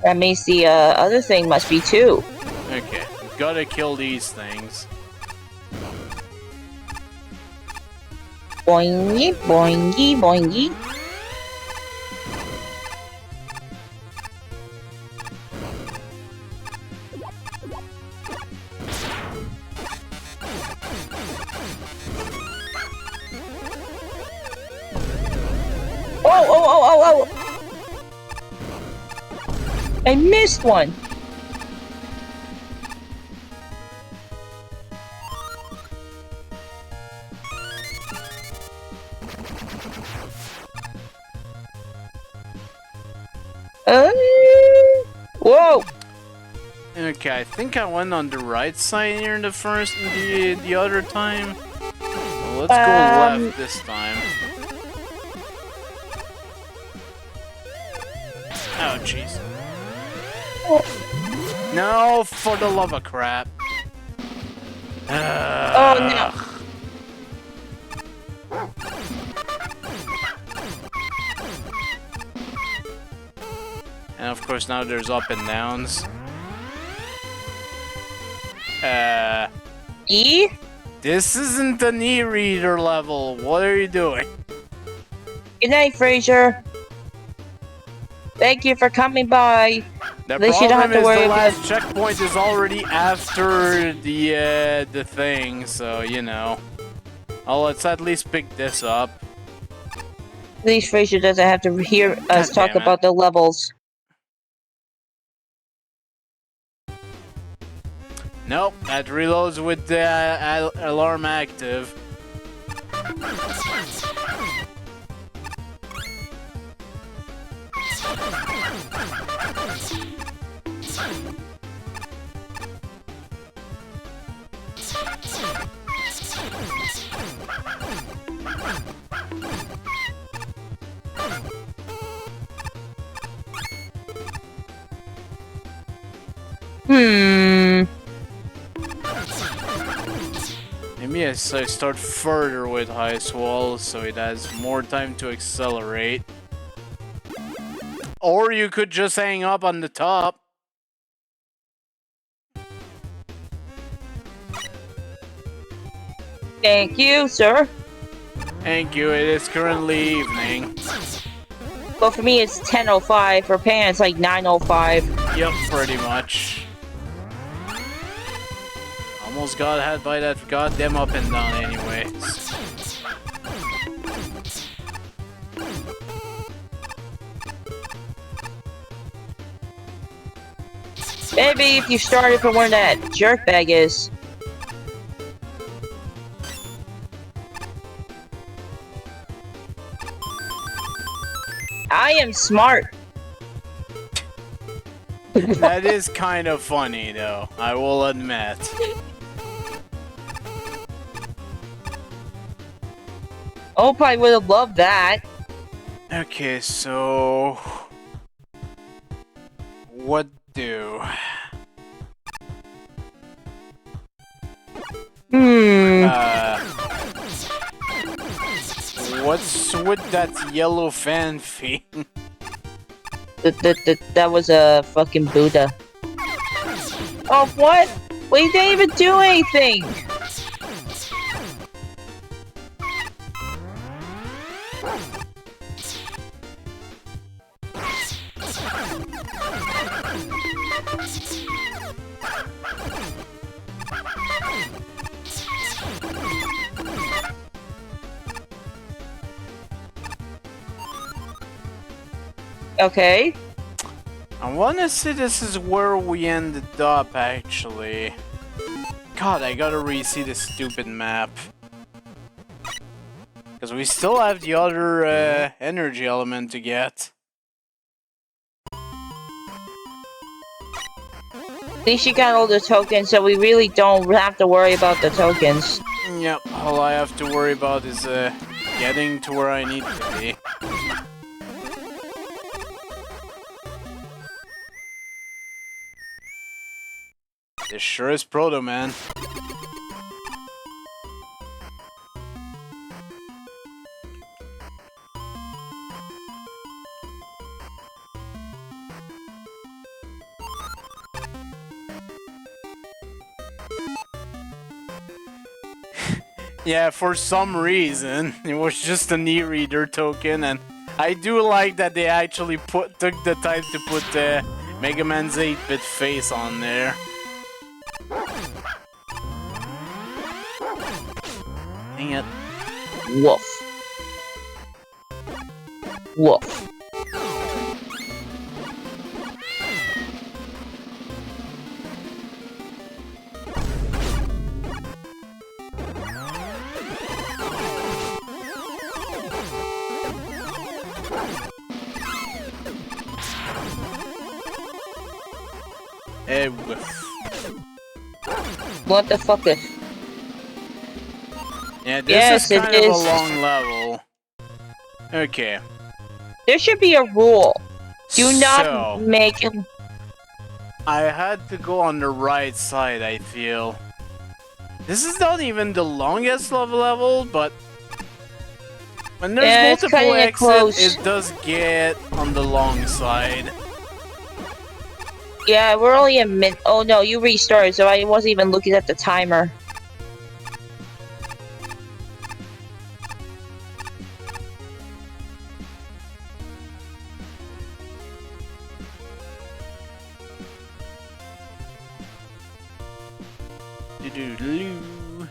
That means the other thing must be too. Okay, gotta kill these things. Boingy, boingy, boingy. Oh! I missed one. Whoa! Okay, I think I went on the right side here in the first, the other time. Well, let's go left this time. Oh, jeez. No, for the love of crap. Oh no. And of course now there's up and downs. E? This isn't an e-reader level. What are you doing? Good night, Fraser. Thank you for coming by. The At least you don't have problem to is worry the about- last checkpoint is already after the thing, so you know. Oh, let's at least pick this up. At least Fraser doesn't have to hear us God talk damn it. about the levels. Nope, that reloads with the alarm active. Maybe I start further with Ice Wall so it has more time to accelerate. Or you could just hang up on the top. Thank you, sir. Thank you, it is currently evening. But for me, it's 10:05. For Pan, it's like 9:05. Yep, pretty much. Almost got hit by that goddamn up and down anyway. Maybe if you started from where that jerkbag is. I am smart. That is kind of funny, though, I will admit. Oh, I would have loved that. Okay, so... What do? What's with that yellow fan thing? That was a fucking Buddha. Oh, what? We didn't even do anything! Okay. I wanna say this is where we ended up, actually. God, I gotta re-see this stupid map. Because we still have the other energy element to get. At least you got all the tokens, so we really don't have to worry about the tokens. Yep, all I have to worry about is getting to where I need to be. This sure is Proto Man. Yeah, for some reason, it was just an e-reader token, and I do like that they actually took the time to put Mega Man's 8-bit face on there. Dang it. Woof. Woof. What the fuck is... Yeah, this is kind of a long level. Okay. There should be a rule. Do not make... I had to go on the right side, I feel. This is not even the longest level, but... when there's multiple exits, it does get on the long side. Yeah, we're only a minute. Oh no, you restarted, so I wasn't even looking at the timer. Do-do-do-loo.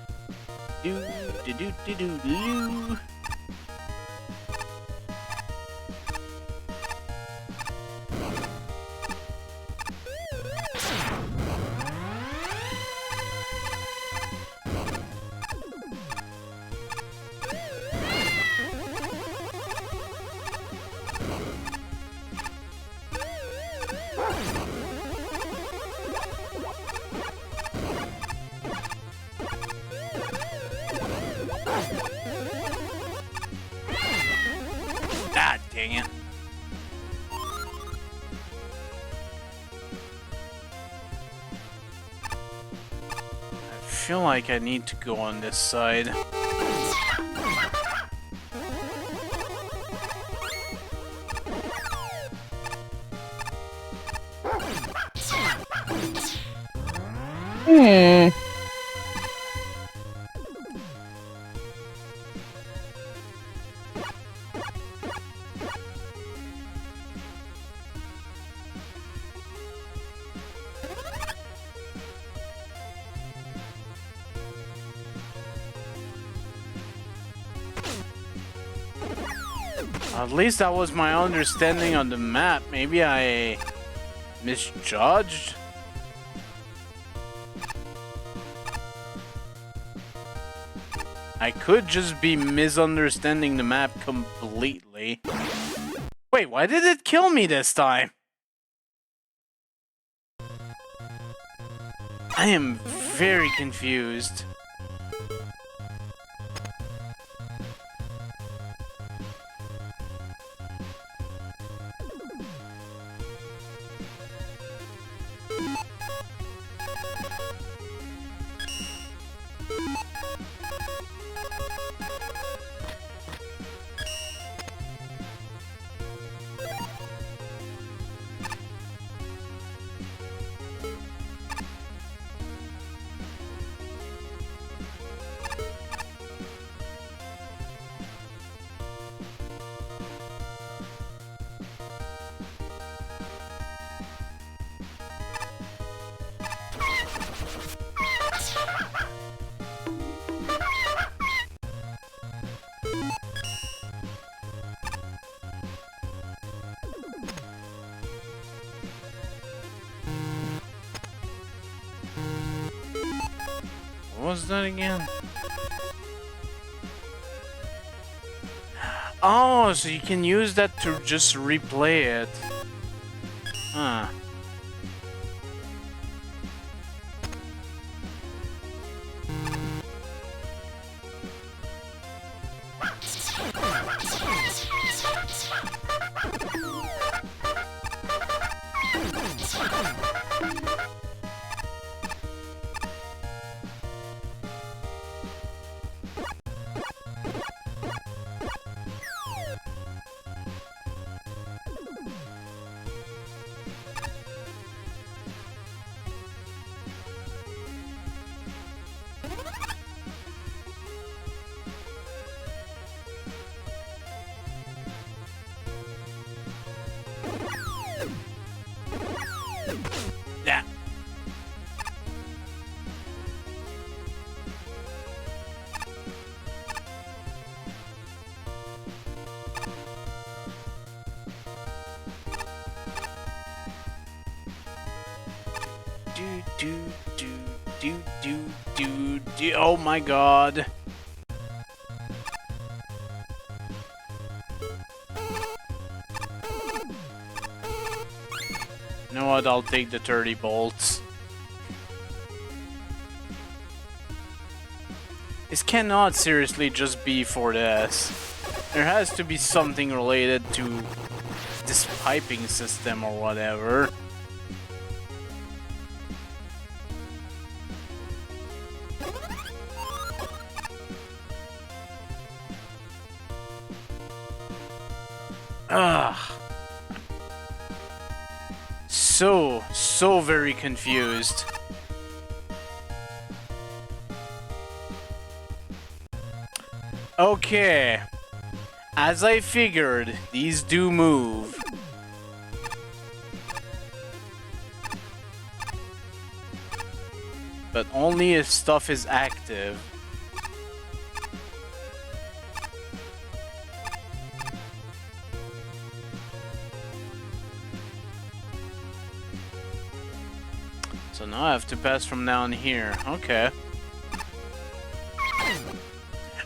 Do-do-do-do-do-loo. Ah, dang it. I feel like I need to go on this side. At least that was my understanding on the map. Maybe I misjudged? I could just be misunderstanding the map completely. Wait, why did it kill me this time? I am very confused. What was that again? Oh, so you can use that to just replay it. Huh. Yeah. Do. Oh my god. You know what? I'll take the 30 bolts. This cannot seriously just be for this. There has to be something related to this piping system or whatever. Ugh. So very confused. Okay. As I figured, these do move. But only if stuff is active. So now I have to pass from down here. Okay.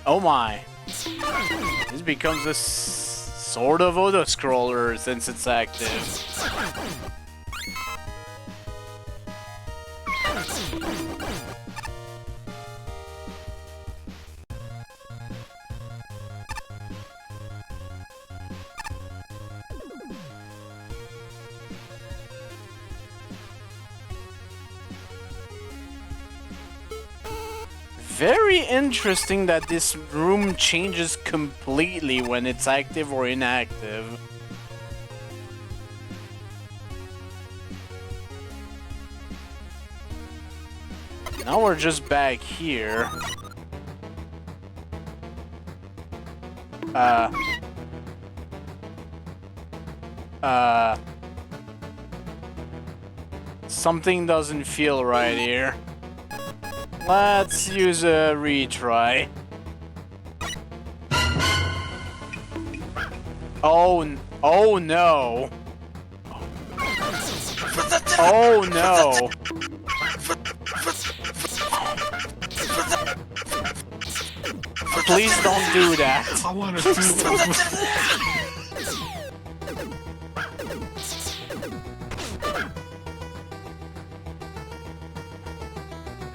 Oh my. This becomes a sort of auto-scroller since it's active. Very interesting that this room changes completely when it's active or inactive. Now we're just back here. Something doesn't feel right here. Let's use a retry. Oh no. Oh no. Please don't do that. I want to do it.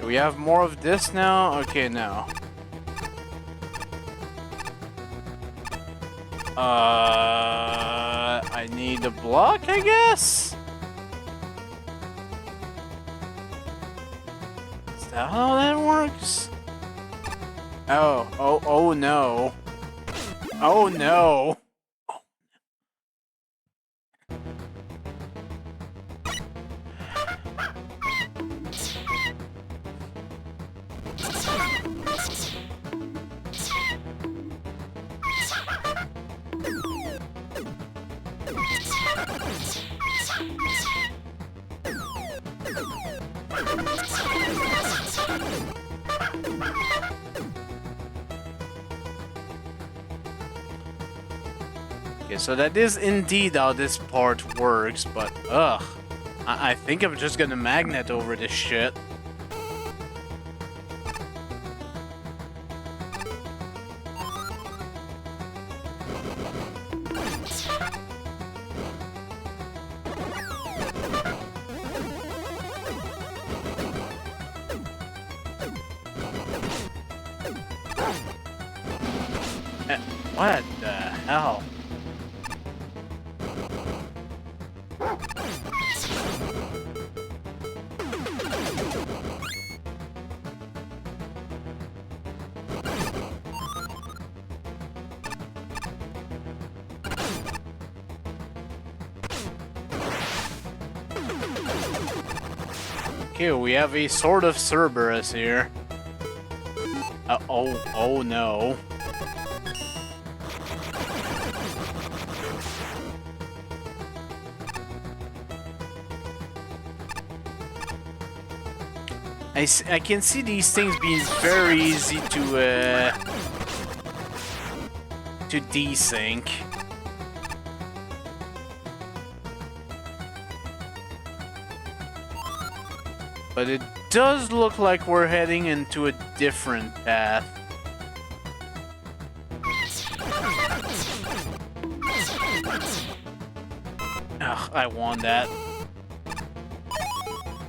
Do we have more of this now? Okay, no. I need a block, I guess? Is that how that works? Oh no. Oh no. Okay, so that is indeed how this part works, but ugh. I think I'm just gonna magnet over this shit. What the hell? Okay, we have a sort of Cerberus here. Oh no. I can see these things being very easy to desync. But it does look like we're heading into a different path. Ugh, I want that.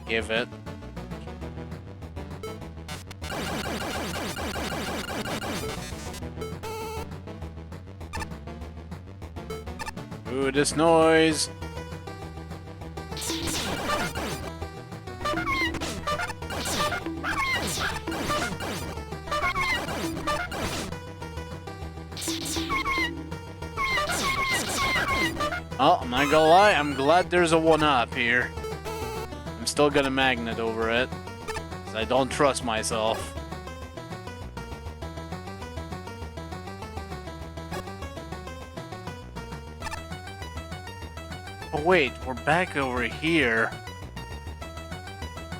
Give it. Ooh, this noise. Oh, I'm not gonna lie, I'm glad there's a 1-up here. I'm still gonna magnet over it, because I don't trust myself. Oh wait, we're back over here.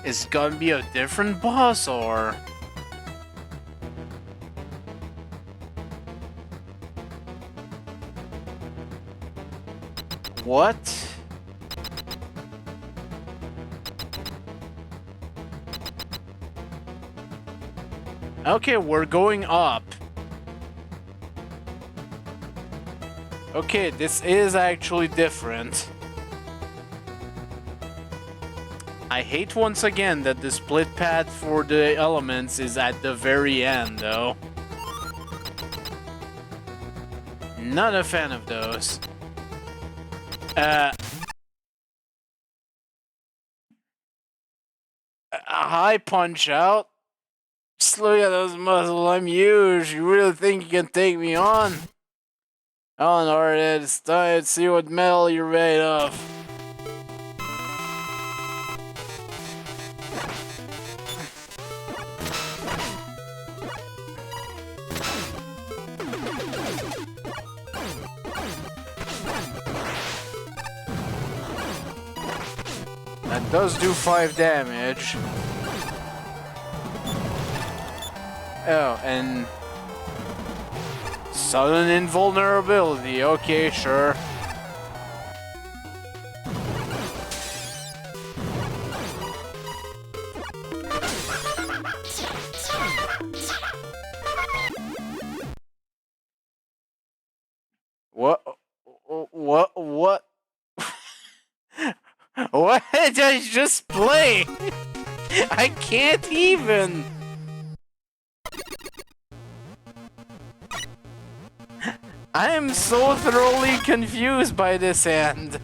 Is it gonna be a different boss, or...? What? Okay, we're going up. Okay, this is actually different. I hate once again that the split path for the elements is at the very end, though. Not a fan of those. A high punch out. Just look at those muscles. I'm huge. You really think you can take me on? Oh, no, it's time to see what metal you're made of. That does do 5 damage. Oh, and... sudden invulnerability. Okay, sure. What? What? What did I just play? I can't even! I am so thoroughly confused by this end.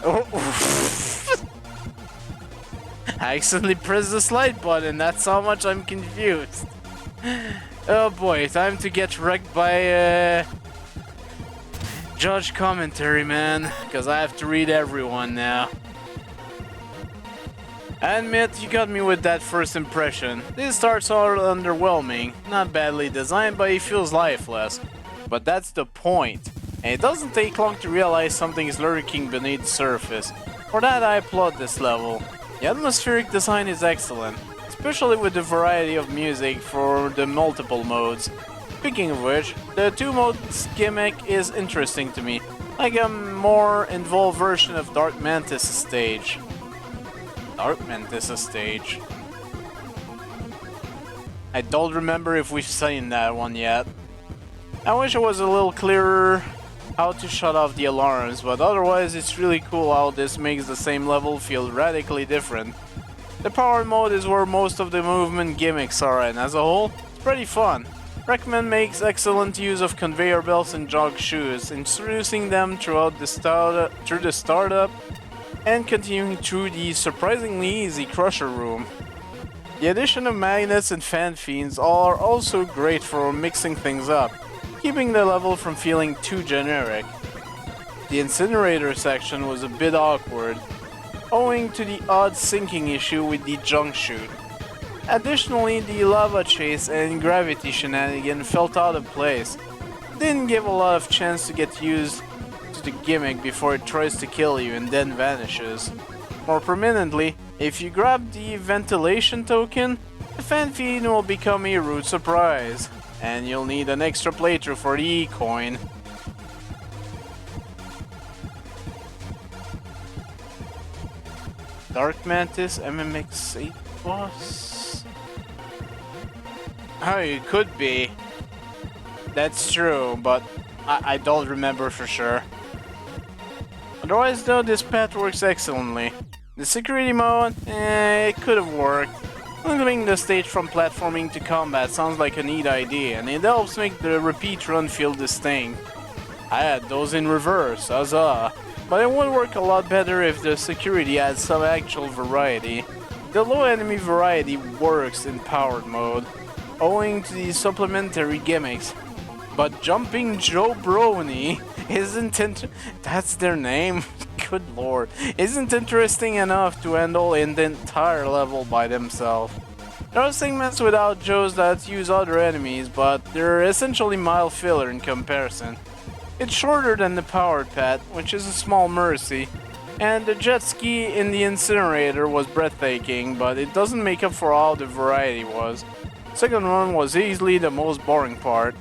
Oh. I accidentally pressed the slide button, that's how much I'm confused. Oh boy, time to get wrecked by judge commentary, man, because I have to read everyone now. I admit, you got me with that first impression. This starts all underwhelming, not badly designed, but it feels lifeless. But that's the point, and it doesn't take long to realize something is lurking beneath the surface. For that I applaud this level. The atmospheric design is excellent, especially with the variety of music for the multiple modes. Speaking of which, the 2 modes gimmick is interesting to me, like a more involved version of Dark Mantis' stage. Dark Mantis' stage? I don't remember if we've seen that one yet. I wish it was a little clearer how to shut off the alarms, but otherwise it's really cool how this makes the same level feel radically different. The power mode is where most of the movement gimmicks are, and as a whole, it's pretty fun. Megaman makes excellent use of conveyor belts and jog shoes, introducing them throughout the startup and continuing through the surprisingly easy crusher room. The addition of magnets and fan fiends are also great for mixing things up, keeping the level from feeling too generic. The incinerator section was a bit awkward, owing to the odd sinking issue with the junk chute. Additionally, the lava chase and gravity shenanigan felt out of place. Didn't give a lot of chance to get used to the gimmick before it tries to kill you and then vanishes. More prominently, if you grab the ventilation token, the fan fiend will become a rude surprise, and you'll need an extra playthrough for the E-coin. Dark Mantis MMX8 boss? Oh, it could be. That's true, but I don't remember for sure. Otherwise though, this path works excellently. The security mode, it could have worked. Limiting the stage from platforming to combat sounds like a neat idea, and it helps make the repeat run feel distinct. I had those in reverse, huzzah. But it would work a lot better if the security had some actual variety. The low enemy variety works in powered mode, owing to the supplementary gimmicks. But Jumping Joe Brony that's their name? Good lord. Isn't interesting enough to handle in the entire level by themselves. There are segments without Joes that use other enemies, but they're essentially mild filler in comparison. It's shorter than the powered path, which is a small mercy, and the jet ski in the incinerator was breathtaking, but it doesn't make up for all the variety was. Second one was easily the most boring part.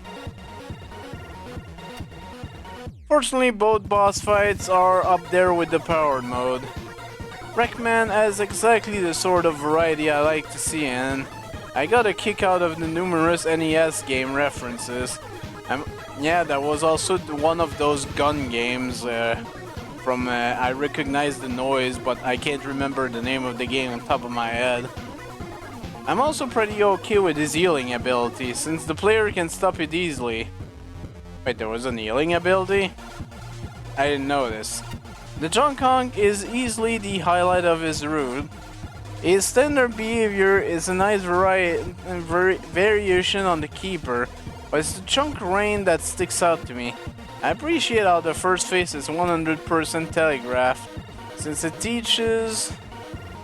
Fortunately, both boss fights are up there with the powered mode. Megaman has exactly the sort of variety I like to see, and I got a kick out of the numerous NES game references. Yeah, that was also one of those gun games I recognize the noise, but I can't remember the name of the game on top of my head. I'm also pretty okay with his healing ability, since the player can stop it easily. Wait, there was an healing ability? I didn't notice. The Junk Kong is easily the highlight of his route. His standard behavior is a nice variation on the Keeper, but it's the Chunk Rain that sticks out to me. I appreciate how the first phase is 100% telegraphed, since it teaches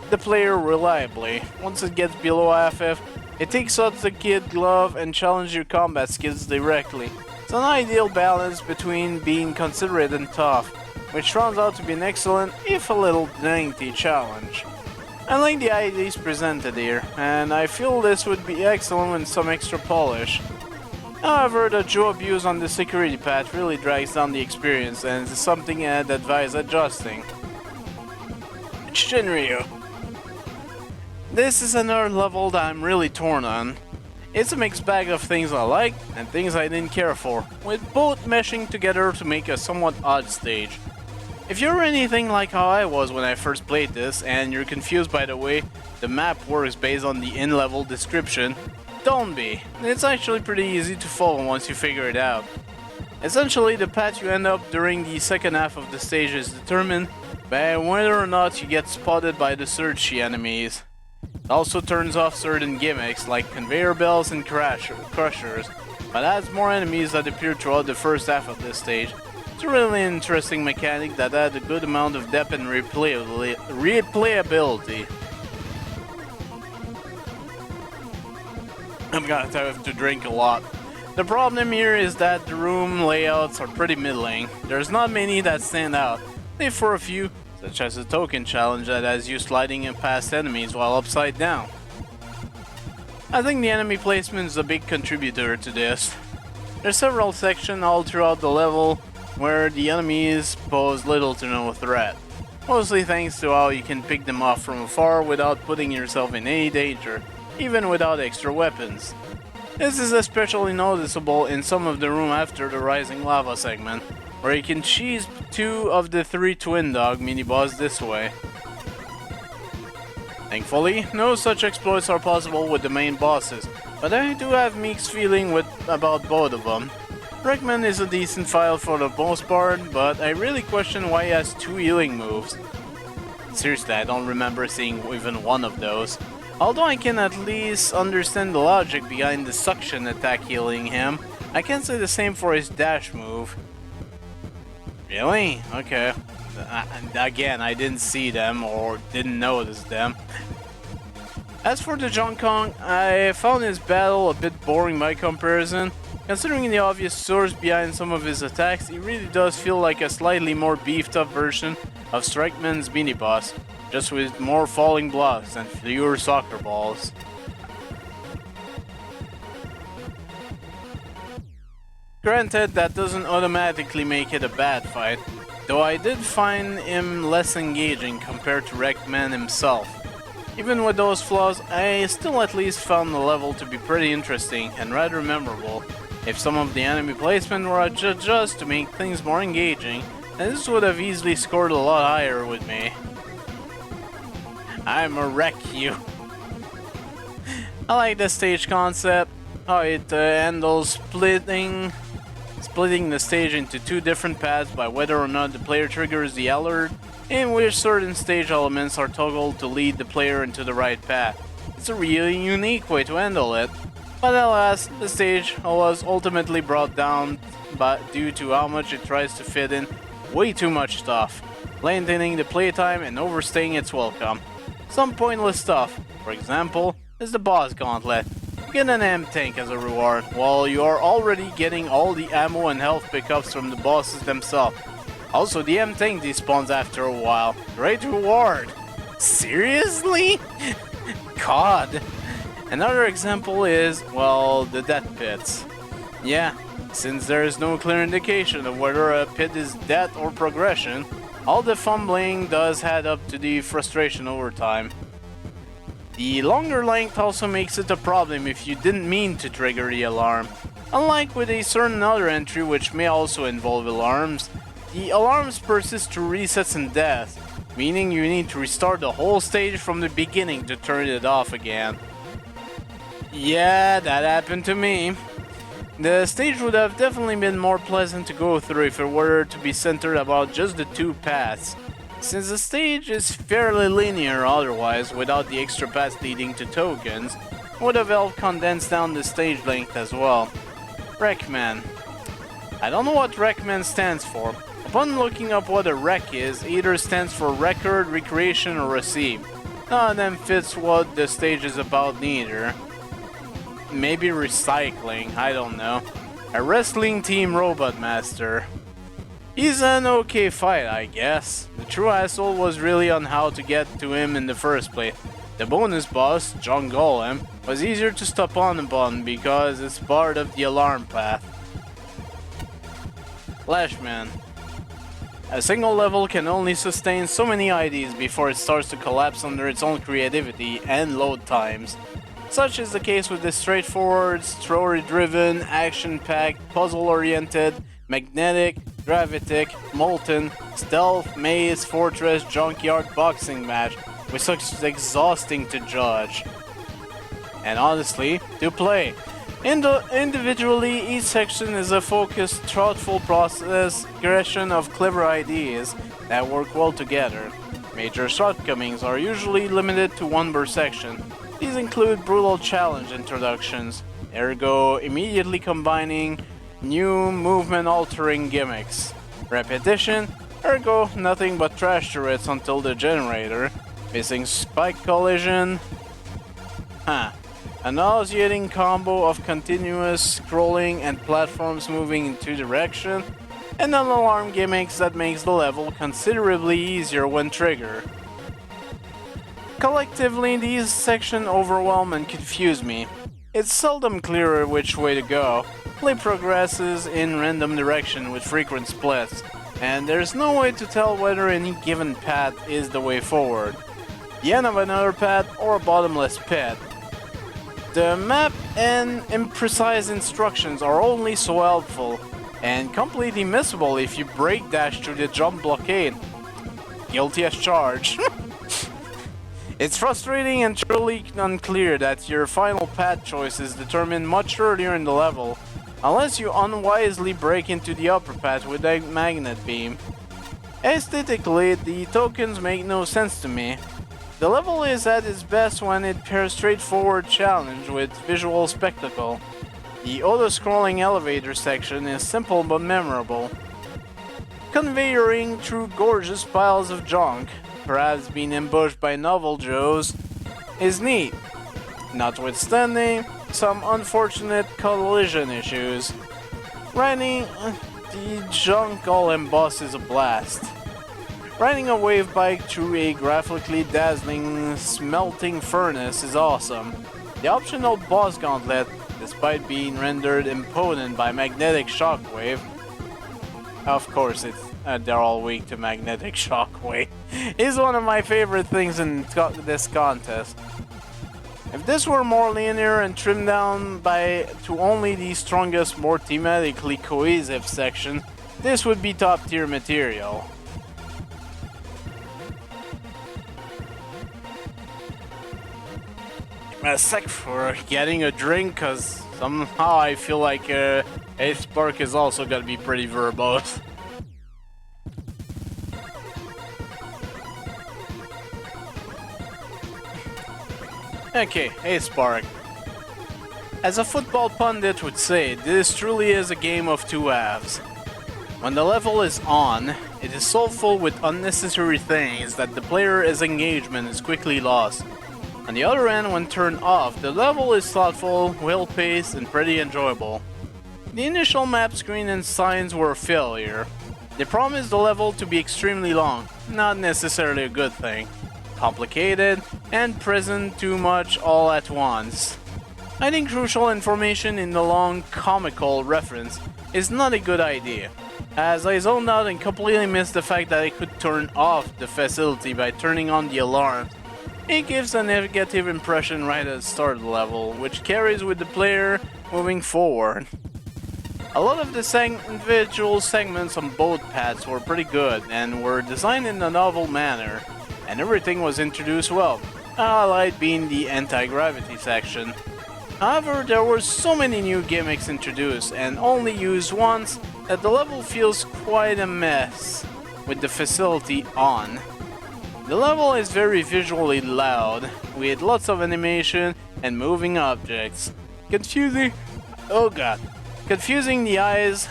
the player reliably. Once it gets below FF, it takes out the Kid Glove and challenges your combat skills directly. It's an ideal balance between being considerate and tough, which turns out to be an excellent, if a little lengthy, challenge. I like the ideas presented here, and I feel this would be excellent with some extra polish. However, the Joe abuse on the security path really drags down the experience, and is something I'd advise adjusting. Shinryu. This is another level that I'm really torn on. It's a mixed bag of things I liked and things I didn't care for, with both meshing together to make a somewhat odd stage. If you're anything like how I was when I first played this, and you're confused by the way the map works based on the in-level description, don't be. It's actually pretty easy to follow once you figure it out. Essentially, the path you end up during the second half of the stage is determined by whether or not you get spotted by the searchy enemies. It also turns off certain gimmicks like conveyor belts and crushers, but adds more enemies that appear throughout the first half of this stage. It's a really interesting mechanic that adds a good amount of depth and replayability. I'm gonna have to drink a lot. The problem here is that the room layouts are pretty middling. There's not many that stand out, save for a few, such as the token challenge that has you sliding past enemies while upside down. I think the enemy placement is a big contributor to this. There's several sections all throughout the level where the enemies pose little to no threat, mostly thanks to how you can pick them off from afar without putting yourself in any danger, even without extra weapons. This is especially noticeable in some of the room after the rising lava segment, where you can cheese 2 of the 3 twin dog mini-boss this way. Thankfully, no such exploits are possible with the main bosses, but I do have mixed feeling about both of them. Megaman is a decent file for the most part, but I really question why he has 2 healing moves. Seriously, I don't remember seeing even one of those. Although I can at least understand the logic behind the suction attack healing him, I can't say the same for his dash move. Really? Okay. Again, I didn't see them or didn't notice them. As for the John Kong, I found his battle a bit boring by comparison. Considering the obvious source behind some of his attacks, he really does feel like a slightly more beefed up version of Strikeman's mini-boss, just with more falling blocks and fewer soccer balls. Granted, that doesn't automatically make it a bad fight, though I did find him less engaging compared to Megaman himself. Even with those flaws, I still at least found the level to be pretty interesting and rather memorable. If some of the enemy placement were adjusted to make things more engaging, then this would have easily scored a lot higher with me. I'ma wreck you. I like the stage concept, how it handles splitting the stage into 2 different paths by whether or not the player triggers the alert, in which certain stage elements are toggled to lead the player into the right path. It's a really unique way to handle it. But alas, the stage was ultimately brought down due to how much it tries to fit in way too much stuff, lengthening the playtime and overstaying its welcome. Some pointless stuff, for example, is the boss gauntlet. You get an M-Tank as a reward, while you are already getting all the ammo and health pickups from the bosses themselves. Also, the M-Tank despawns after a while. Great reward! Seriously? God! Another example is, well, the death pits. Yeah, since there is no clear indication of whether a pit is death or progression, all the fumbling does add up to the frustration over time. The longer length also makes it a problem if you didn't mean to trigger the alarm. Unlike with a certain other entry which may also involve alarms, the alarms persist through resets and death, meaning you need to restart the whole stage from the beginning to turn it off again. Yeah, that happened to me. The stage would have definitely been more pleasant to go through if it were to be centered about just the 2 paths, since the stage is fairly linear otherwise without the extra paths leading to tokens. It would have helped condense down the stage length as well. Megaman. I don't know what Megaman stands for. Upon looking up what a rec is, it either stands for record, recreation, or receive. None of them fits what the stage is about neither. Maybe recycling, I don't know. A wrestling team robot master. He's an okay fight, I guess. The true asshole was really on how to get to him in the first place. The bonus boss, John Golem, was easier to stop on upon because it's part of the alarm path. Flashman. A single level can only sustain so many IDs before it starts to collapse under its own creativity and load times. Such is the case with the straightforward, story-driven, action-packed, puzzle-oriented, magnetic, gravitic, molten, stealth, maze, fortress, junkyard boxing match, which such exhausting to judge. And honestly, to play. Individually, each section is a focused, thoughtful progression of clever ideas that work well together. Major shortcomings are usually limited to one per section. These include brutal challenge introductions, ergo immediately combining new movement-altering gimmicks. Repetition, ergo nothing but trash turrets until the generator. Missing spike collision. A nauseating combo of continuous scrolling and platforms moving in two directions, and an alarm gimmicks that makes the level considerably easier when triggered. Collectively, these sections overwhelm and confuse me. It's seldom clear which way to go. Play progresses in random direction with frequent splits, and there's no way to tell whether any given path is the way forward, the end of another path, or a bottomless pit. The map and imprecise instructions are only so helpful, and completely missable if you break dash through the jump blockade. Guilty as charged. It's frustrating and truly unclear that your final path choice is determined much earlier in the level, unless you unwisely break into the upper path with a magnet beam. Aesthetically, the tokens make no sense to me. The level is at its best when it pairs straightforward challenge with visual spectacle. The auto-scrolling elevator section is simple but memorable. Conveyoring through gorgeous piles of junk, perhaps being ambushed by novel Joes, is neat, notwithstanding some unfortunate collision issues. Riding the junk golem boss is a blast. Riding a wave bike through a graphically dazzling smelting furnace is awesome. The optional boss gauntlet, despite being rendered impotent by magnetic shockwave, of course they're all weak to magnetic shockwave, is one of my favorite things in this contest. If this were more linear and trimmed down to only the strongest, more thematically cohesive section, this would be top tier material. A sec for getting a drink, cause somehow I feel like Ace Spark is also gonna be pretty verbose. Okay, Ace Spark. As a football pundit would say, this truly is a game of two halves. When the level is on, it is so full with unnecessary things that the player's engagement is quickly lost. On the other end, when turned off, the level is thoughtful, well-paced, and pretty enjoyable. The initial map screen and signs were a failure. They promised the level to be extremely long, not necessarily a good thing. Complicated, and present too much all at once. Hiding crucial information in the long, comical reference is not a good idea, as I zoned out and completely missed the fact that I could turn off the facility by turning on the alarms. It gives a negative impression right at the start of the level, which carries with the player moving forward. A lot of the individual segments on both paths were pretty good and were designed in a novel manner, and everything was introduced well, a highlight being the anti-gravity section. However, there were so many new gimmicks introduced and only used once that the level feels quite a mess with the facility on. The level is very visually loud, with lots of animation and moving objects. Confusing the eyes.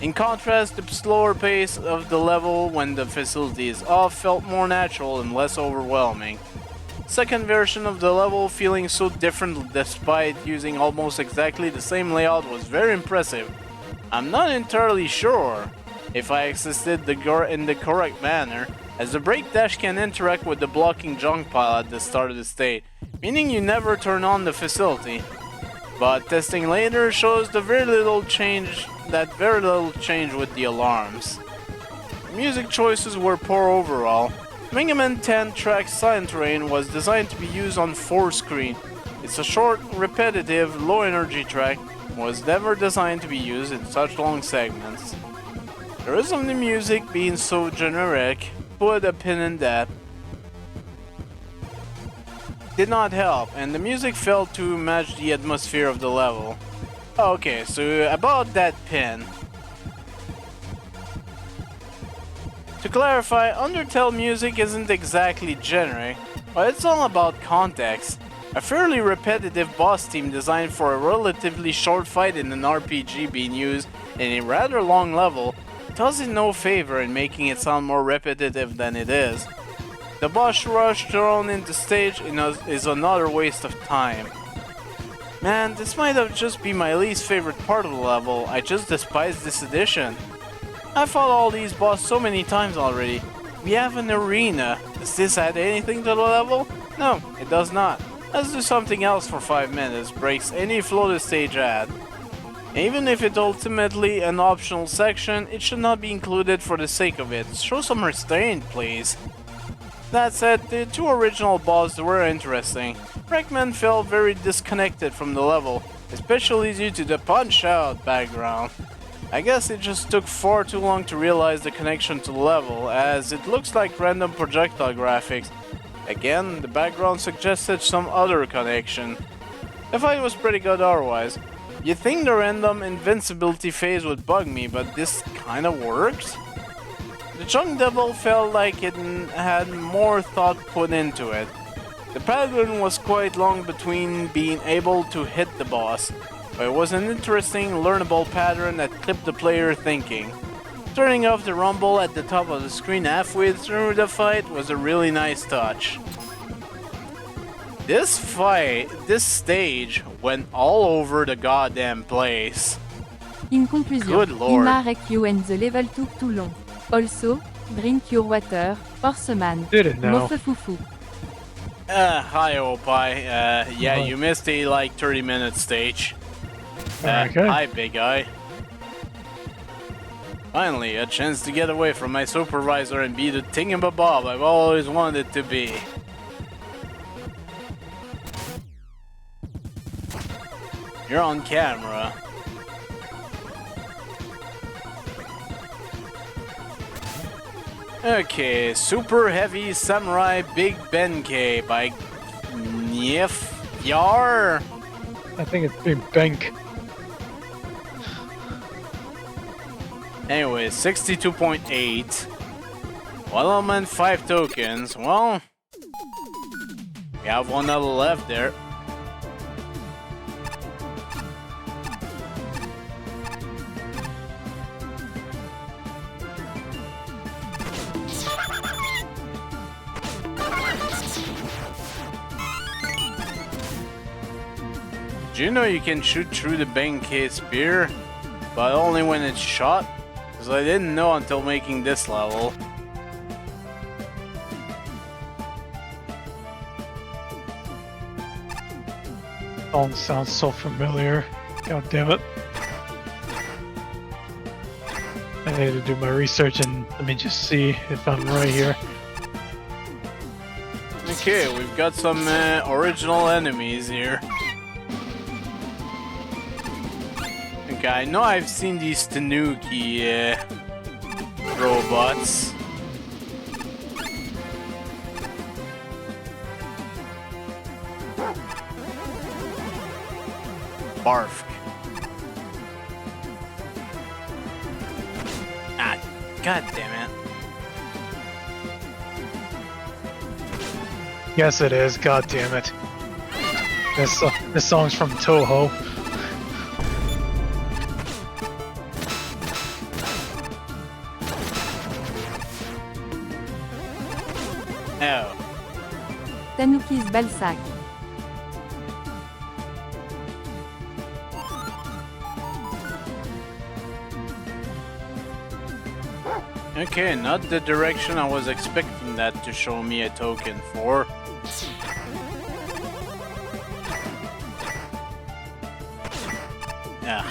In contrast, the slower pace of the level when the facility is off felt more natural and less overwhelming. Second version of the level feeling so different despite using almost exactly the same layout was very impressive. I'm not entirely sure if I accessed in the correct manner, as the break dash can interact with the blocking junk pile at the start of the state, meaning you never turn on the facility. But testing later shows very little change with the alarms. Music choices were poor overall. Megaman 10 track Silent Rain was designed to be used on 4 screen. It's a short, repetitive, low-energy track, was never designed to be used in such long segments. The rhythm of the music being so generic, put a pin in that, did not help, and the music failed to match the atmosphere of the level. Okay, so about that pin. To clarify, Undertale music isn't exactly generic, but it's all about context. A fairly repetitive boss theme designed for a relatively short fight in an RPG being used in a rather long level does it no favor in making it sound more repetitive than it is. The boss rush thrown into stage is another waste of time. Man, this might have just been my least favorite part of the level. I just despise this edition. I fought all these bosses so many times already. We have an arena. Does this add anything to the level? No, it does not. Let's do something else for 5 minutes, breaks any flow the stage had. Even if it's ultimately an optional section, it should not be included for the sake of it. Show some restraint, please. That said, the 2 original bosses were interesting. Megaman felt very disconnected from the level, especially due to the punch-out background. I guess it just took far too long to realize the connection to the level, as it looks like random projectile graphics. Again, the background suggested some other connection. The fight was pretty good otherwise. You'd think the random invincibility phase would bug me, but this kinda worked. The Junk Devil felt like it had more thought put into it. The pattern was quite long between being able to hit the boss, but it was an interesting, learnable pattern that kept the player thinking. Turning off the rumble at the top of the screen halfway through the fight was a really nice touch. This stage went all over the goddamn place. In conclusion, Good lord. Imarek you and the level took too long. Also, drink your water, horseman. Didn't know. Mofefufu. Hi Opie. Yeah, you missed a like 30-minute stage. Okay. Hi big guy. Finally, a chance to get away from my supervisor and be the thingamabob I've always wanted to be. You're on camera. Okay, Super Heavy Samurai Big Benkei by Nief Yar. I think it's Big Bank. Anyway, 62.8. Well, I'm in 5 tokens. Well, we have one other left there. Do you know you can shoot through the Benkei spear, but only when it's shot? Because I didn't know until making this level. Song sounds so familiar. God damn it. I need to do my research and let me just see if I'm right here. Okay, we've got some original enemies here. Okay, I know I've seen these Tanuki robots. Barf. Ah, god damn it. Yes, it is. God damn it. This song's from Toho. Oh. Tanuki's Balsac. Okay, not the direction I was expecting that to show me a token for. Yeah.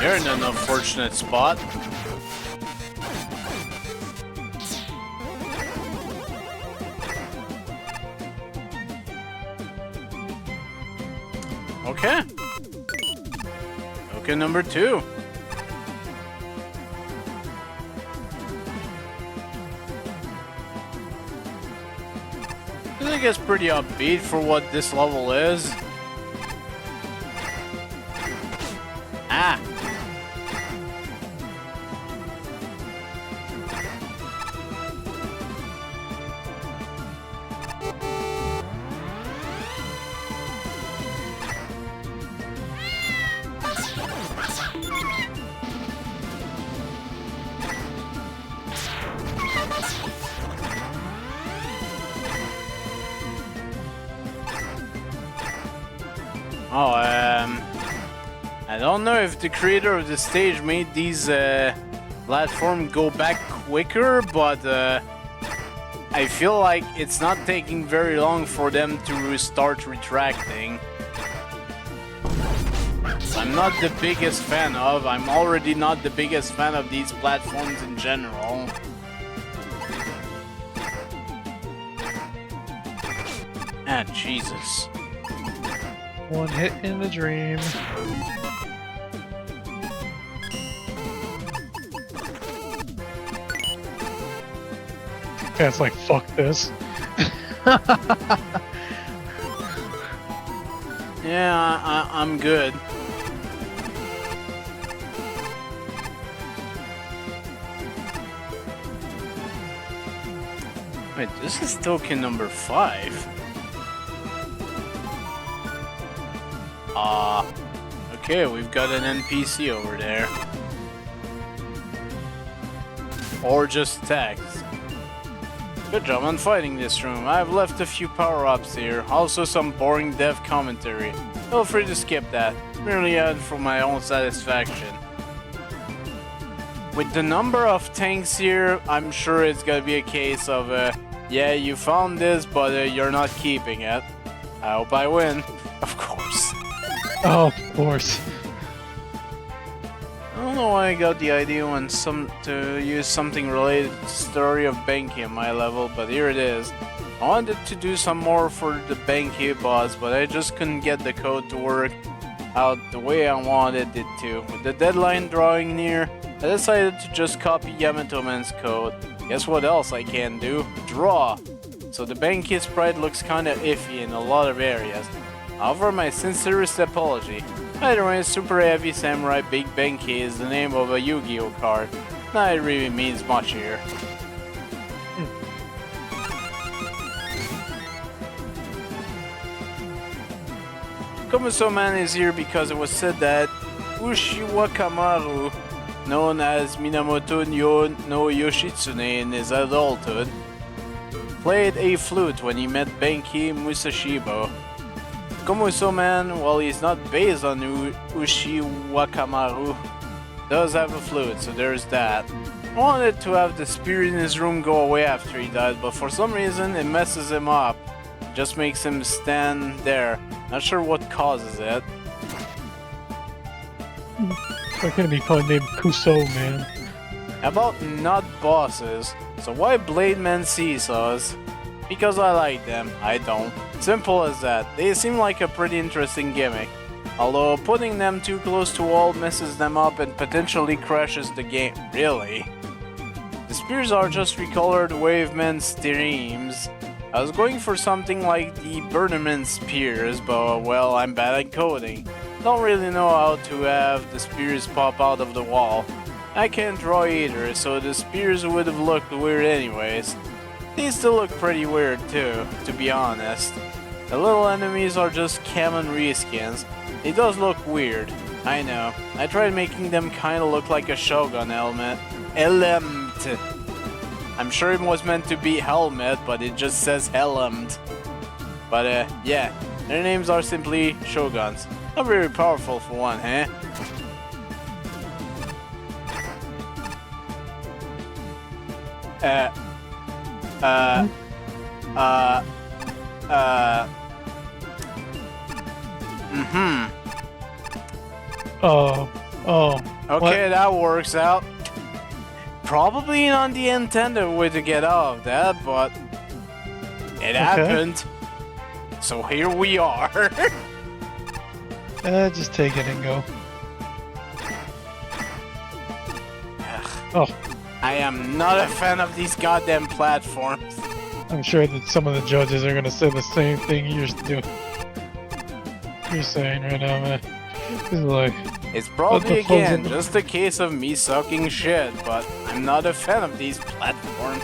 You're in an unfortunate spot. Okay. Okay, number 2. I think it's pretty upbeat for what this level is. Ah! Oh, I don't know if the creator of the stage made these platforms go back quicker, but I feel like it's not taking very long for them to start retracting. I'm not the biggest fan of. I'm already not the biggest fan of these platforms in general. Ah, Jesus. One hit in the dream. Yeah, it's like, fuck this. Yeah, I'm good. Wait, this is token number 5. Okay, we've got an NPC over there. Or just text. Good job on fighting this room. I've left a few power-ups here. Also some boring dev commentary. Feel free to skip that. It's merely added for my own satisfaction. With the number of tanks here, I'm sure it's gonna be a case of, yeah, you found this, but you're not keeping it. I hope I win. Of course. Oh, of course. I don't know why I got the idea to use something related to the story of Banky on my level, but here it is. I wanted to do some more for the Banky boss, but I just couldn't get the code to work out the way I wanted it to. With the deadline drawing near, I decided to just copy Yamato Man's code. Guess what else I can do? Draw! So the Banky sprite looks kinda iffy in a lot of areas. I offer my sincerest apology. Either way, Super Heavy Samurai Big Banky is the name of a Yu-Gi-Oh card. Not it really means much here. Komuso Man is here because it was said that Ushiwakamaru, known as Minamoto no Yoshitsune in his adulthood, played a flute when he met Banky Musashibo. Komuso Man, while he's not based on Ushiwakamaru, does have a flute, so there's that. I wanted to have the spirit in his room go away after he died, but for some reason it messes him up. It just makes him stand there. Not sure what causes it. Why can't it be called named Kuso, man? How about not bosses? So why Blade Men seesaws? Because I like them, I don't. Simple as that. They seem like a pretty interesting gimmick. Although putting them too close to wall messes them up and potentially crashes the game. Really? The spears are just recolored Waveman streams. I was going for something like the Burnerman spears, but well, I'm bad at coding. Don't really know how to have the spears pop out of the wall. I can't draw either, so the spears would have looked weird anyways. These still look pretty weird too, to be honest. The little enemies are just Kamen reskins. It does look weird, I know. I tried making them kinda look like a Shogun helmet. I'm sure it was meant to be helmet, but it just says helmet. But yeah, their names are simply Shoguns. Not very powerful for one, huh? Oh. Okay, that works out. Probably not the intended way to get out of that, but it happened. So here we are. Just take it and go. Oh, I am not a fan of these goddamn platforms. I'm sure that some of the judges are gonna say the same thing you're saying right now, man. This is like... It's probably What the fuck's again in- just a case of me sucking shit, but I'm not a fan of these platforms.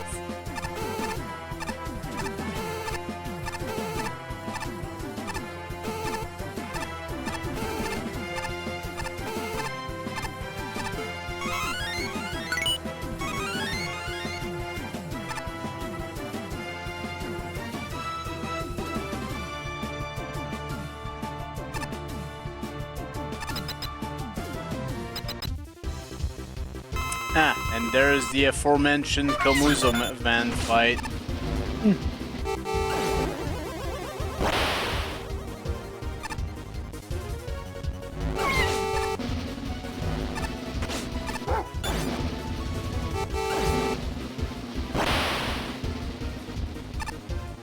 Ah, and there's the aforementioned Komuzo van fight.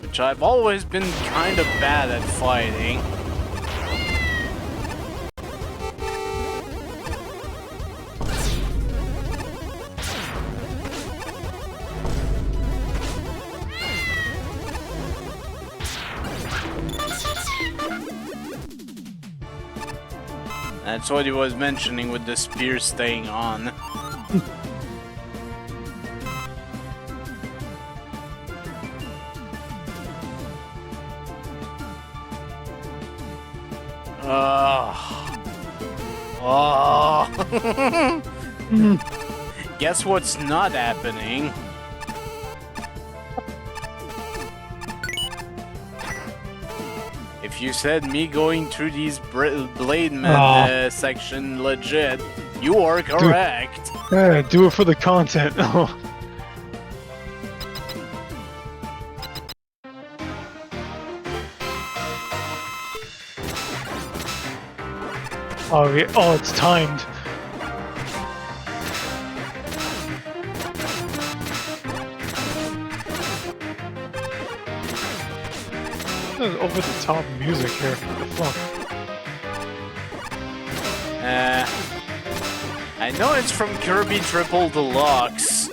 Which I've always been kind of bad at fighting. That's what he was mentioning with the spear staying on. Oh. Guess what's not happening? If you said me going through these Blademan section legit, you are correct. Yeah, do it for the content. Oh, yeah. Oh, it's timed. This is over the top music here. What the fuck? I know it's from Kirby Triple Deluxe.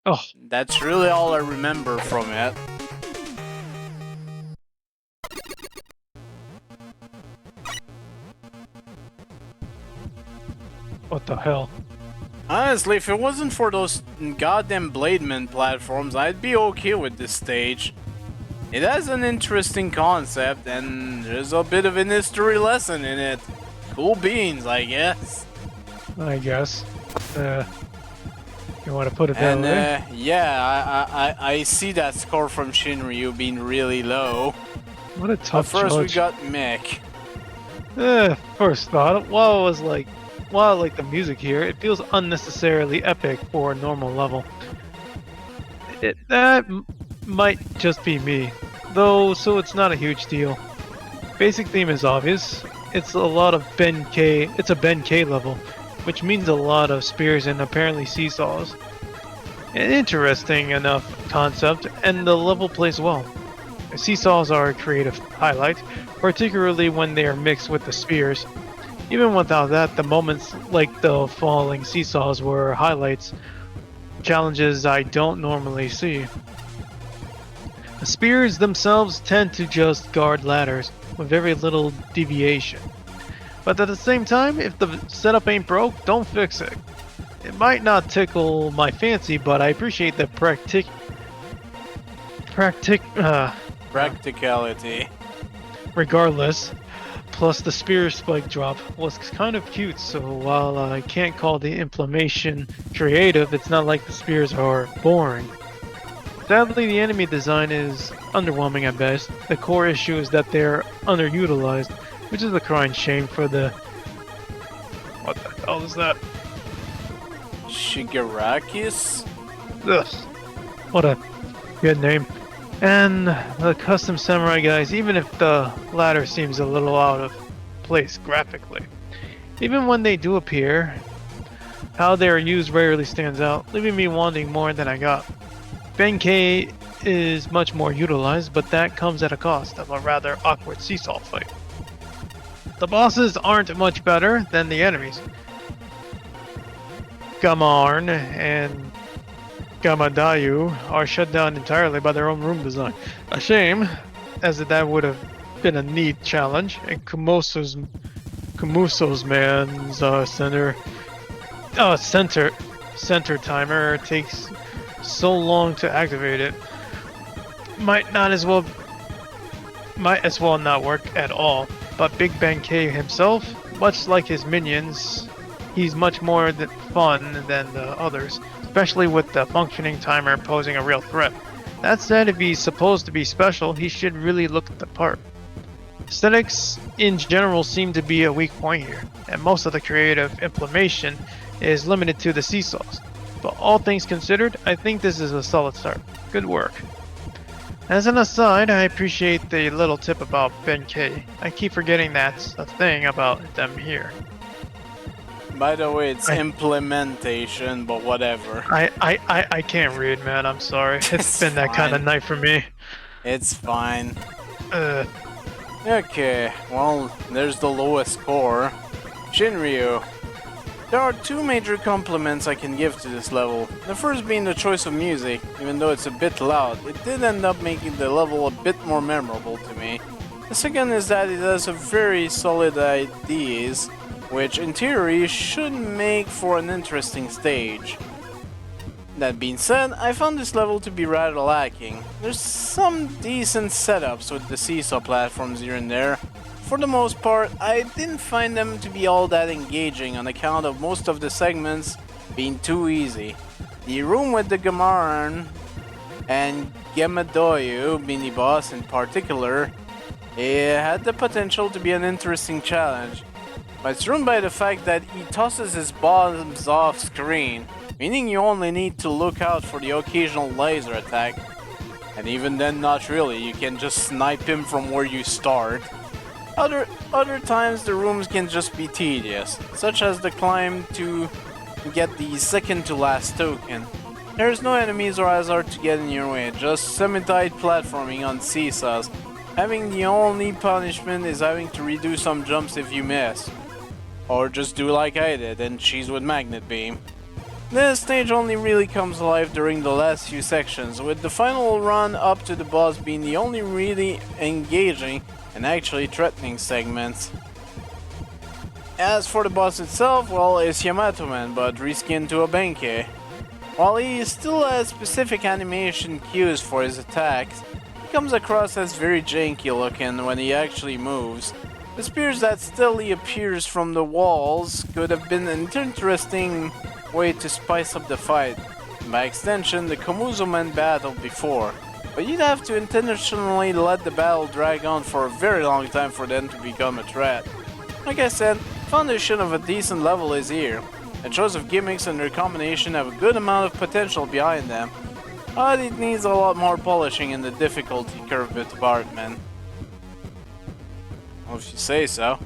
Oh, That's really all I remember from it. what the hell? Honestly, if it wasn't for those goddamn Blademan platforms, I'd be okay with this stage. It has an interesting concept, and there's a bit of an history lesson in it. Cool beans, I guess. I guess. You want to put it that And way? yeah, I see that score from Shinryu being really low. What a But tough first we judge. got Mech. First thought, while I like the music here, it feels unnecessarily epic for a normal level. That might just be me, though, so it's not a huge deal. Basic theme is obvious. It's a lot of Ben K. It's a Ben K level, which means a lot of spears and apparently seesaws. An interesting enough concept, and the level plays well. Seesaws are a creative highlight, particularly when they are mixed with the spears. Even without that, the moments like the falling seesaws were highlights, challenges I don't normally see. The spears themselves tend to just guard ladders, with very little deviation. But at the same time, if the setup ain't broke, don't fix it. It might not tickle my fancy, but I appreciate the Practicality. regardless. Plus, the spear spike drop was kind of cute, so while I can't call the implementation creative, it's not like the spears are boring. Sadly, the enemy design is underwhelming at best. The core issue is that they're underutilized, which is a crying shame for the... What the hell is that? Shigerakis? Ugh. What a good name. And the custom samurai guys, even if the latter seems a little out of place graphically, Even when they do appear, how they are used rarely stands out, leaving me wanting more than I got. Benkei is much more utilized, but that comes at a cost of a rather awkward seesaw fight. The bosses aren't much better than the enemies. Gamarn and Gamadayu are shut down entirely by their own room design. A shame, as that would have been a neat challenge, and Kumuso's man's center timer takes so long to activate it. Might as well not work at all. But Big Benkei himself, much like his minions, he's much more fun than the others, especially with the functioning timer posing a real threat. That said, if he's supposed to be special, he should really look the part. Aesthetics in general seem to be a weak point here, and most of the creative implementation is limited to the seesaws. But all things considered, I think this is a solid start. Good work. As an aside, I appreciate the little tip about Benkei. I keep forgetting that's a thing about them here. By the way, it's implementation, but whatever. I can't read, man. I'm sorry. It's been that kind of night for me. It's fine. Okay, well, there's the lowest score. Shinryu. There are two major compliments I can give to this level. The first being the choice of music. Even though it's a bit loud, it did end up making the level a bit more memorable to me. The second is that it has a very solid ideas, which in theory should make for an interesting stage. That being said, I found this level to be rather lacking. There's some decent setups with the seesaw platforms here and there. For the most part, I didn't find them to be all that engaging on account of most of the segments being too easy. The room with the Gamarn and Gemadoyu mini boss in particular, it had the potential to be an interesting challenge, but it's ruined by the fact that he tosses his bombs off screen, meaning you only need to look out for the occasional laser attack, and even then not really, you can just snipe him from where you start. Other times the rooms can just be tedious, such as the climb to get the second to last token. There's no enemies or hazard to get in your way, just semi-tight platforming on seesaws. Having the only punishment is having to redo some jumps if you miss. Or just do like I did and cheese with Magnet Beam. This stage only really comes alive during the last few sections, with the final run up to the boss being the only really engaging and actually threatening segments. As for the boss itself, well, it's Yamato Man, but reskinned to a Benkei. While he still has specific animation cues for his attacks, he comes across as very janky looking when he actually moves. The spears that steadily appears from the walls could have been an interesting way to spice up the fight, and by extension the Komuzo-man battle before, but you'd have to intentionally let the battle drag on for a very long time for them to become a threat. Like I said, foundation of a decent level is here. The choice of gimmicks and their combination have a good amount of potential behind them, but it needs a lot more polishing in the difficulty curve department. Well, if you say so.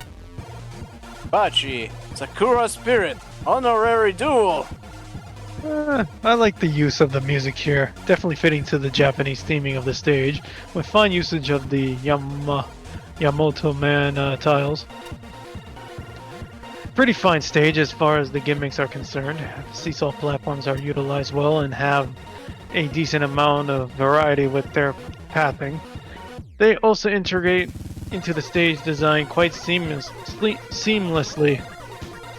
Bachi, Sakura Spirit, Honorary Duel! I like the use of the music here, definitely fitting to the Japanese theming of the stage, with fine usage of the Yamato Man tiles. Pretty fine stage as far as the gimmicks are concerned. The seesaw platforms are utilized well and have a decent amount of variety with their pathing. They also integrate into the stage design quite seamlessly.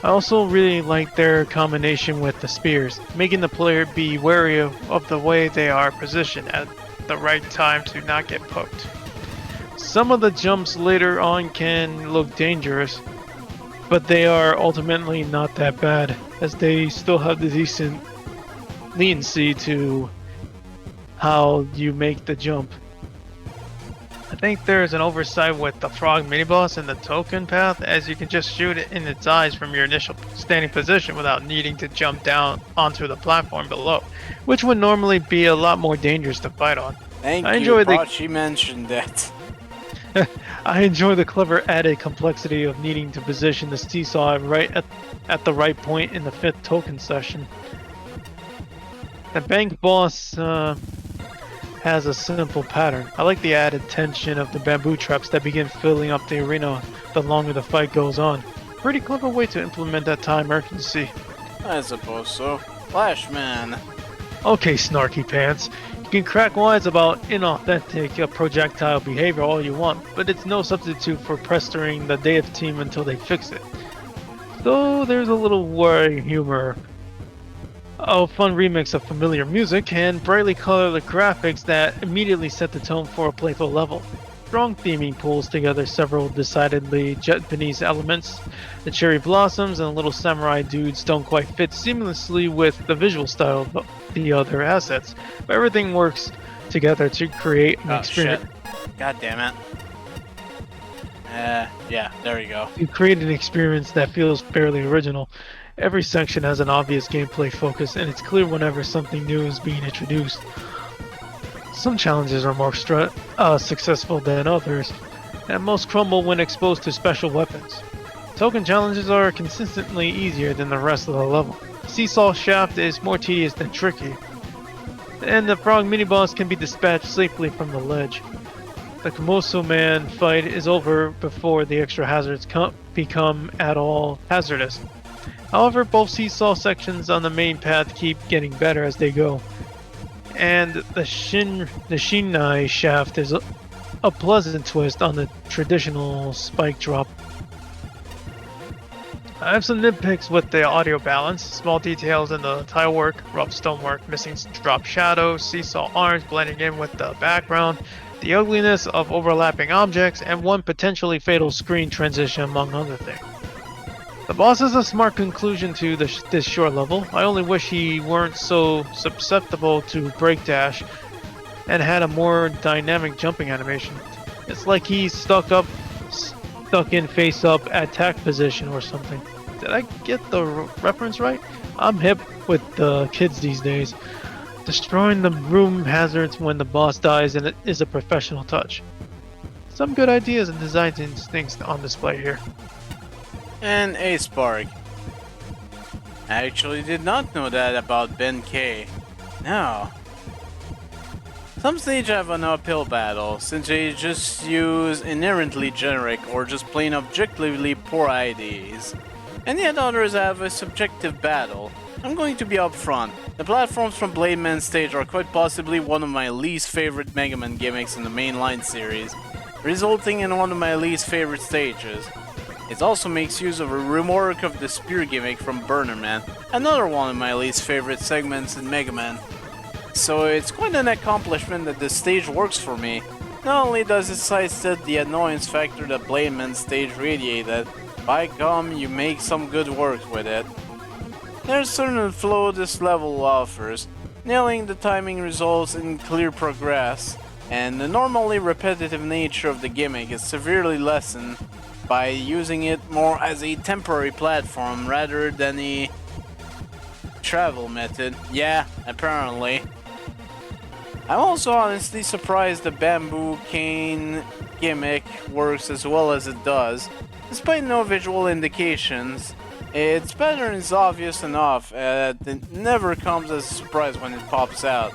I also really like their combination with the spears, making the player be wary of the way they are positioned at the right time to not get poked. Some of the jumps later on can look dangerous, but they are ultimately not that bad, as they still have the decent leniency to how you make the jump. I think there's an oversight with the frog mini-boss and the token path, as you can just shoot it in its eyes from your initial standing position without needing to jump down onto the platform below, which would normally be a lot more dangerous to fight on. Thank you, Bachi mentioned that. I enjoy the clever added complexity of needing to position the seesaw at the right point in the 5th token session. The bank boss has a simple pattern. I like the added tension of the bamboo traps that begin filling up the arena the longer the fight goes on. Pretty clever way to implement that time urgency. I suppose so. Flashman. Okay, snarky pants. You can crack wise about inauthentic projectile behavior all you want, but it's no substitute for pestering the dev team until they fix it. So there's a little worry humor, a fun remix of familiar music, and brightly colored graphics that immediately set the tone for a playful level. Strong theming pulls together several decidedly Japanese elements. The cherry blossoms and little samurai dudes don't quite fit seamlessly with the visual style of the other assets, but everything works together to create an experience. Shit. God damn it. Yeah, there you go. To create an experience that feels fairly original. Every section has an obvious gameplay focus, and it's clear whenever something new is being introduced. Some challenges are more successful than others, and most crumble when exposed to special weapons. Token challenges are consistently easier than the rest of the level. Seesaw Shaft is more tedious than tricky, and the frog mini-boss can be dispatched safely from the ledge. The Komoso Man fight is over before the extra hazards become at all hazardous. However, both seesaw sections on the main path keep getting better as they go. And the Shinai shaft is a pleasant twist on the traditional spike drop. I have some nitpicks with the audio balance, small details in the tile work, rough stonework, missing drop shadows, seesaw arms blending in with the background, the ugliness of overlapping objects, and one potentially fatal screen transition among other things. The boss is a smart conclusion to this short level. I only wish he weren't so susceptible to break dash and had a more dynamic jumping animation. It's like he's stuck in face up attack position or something. Did I get the reference right? I'm hip with the kids these days. Destroying the room hazards when the boss dies and it is a professional touch. Some good ideas and design instincts on display here. And a spark. I actually did not know that about Ben K. No. Some stages have an uphill battle, since they just use inherently generic or just plain objectively poor IDs. And yet others have a subjective battle. I'm going to be upfront. The platforms from Blade Man stage are quite possibly one of my least favorite Megaman gimmicks in the mainline series, resulting in one of my least favorite stages. It also makes use of a rework of the spear gimmick from Burner Man, another one of my least favorite segments in Mega Man. So it's quite an accomplishment that this stage works for me. Not only does it sidestep the annoyance factor that Blade Man stage radiated, by gum, you make some good work with it. There's certain flow this level offers, nailing the timing results in clear progress, and the normally repetitive nature of the gimmick is severely lessened by using it more as a temporary platform rather than a travel method. Yeah, apparently. I'm also honestly surprised the bamboo cane gimmick works as well as it does. Despite no visual indications, its pattern is obvious enough that it never comes as a surprise when it pops out.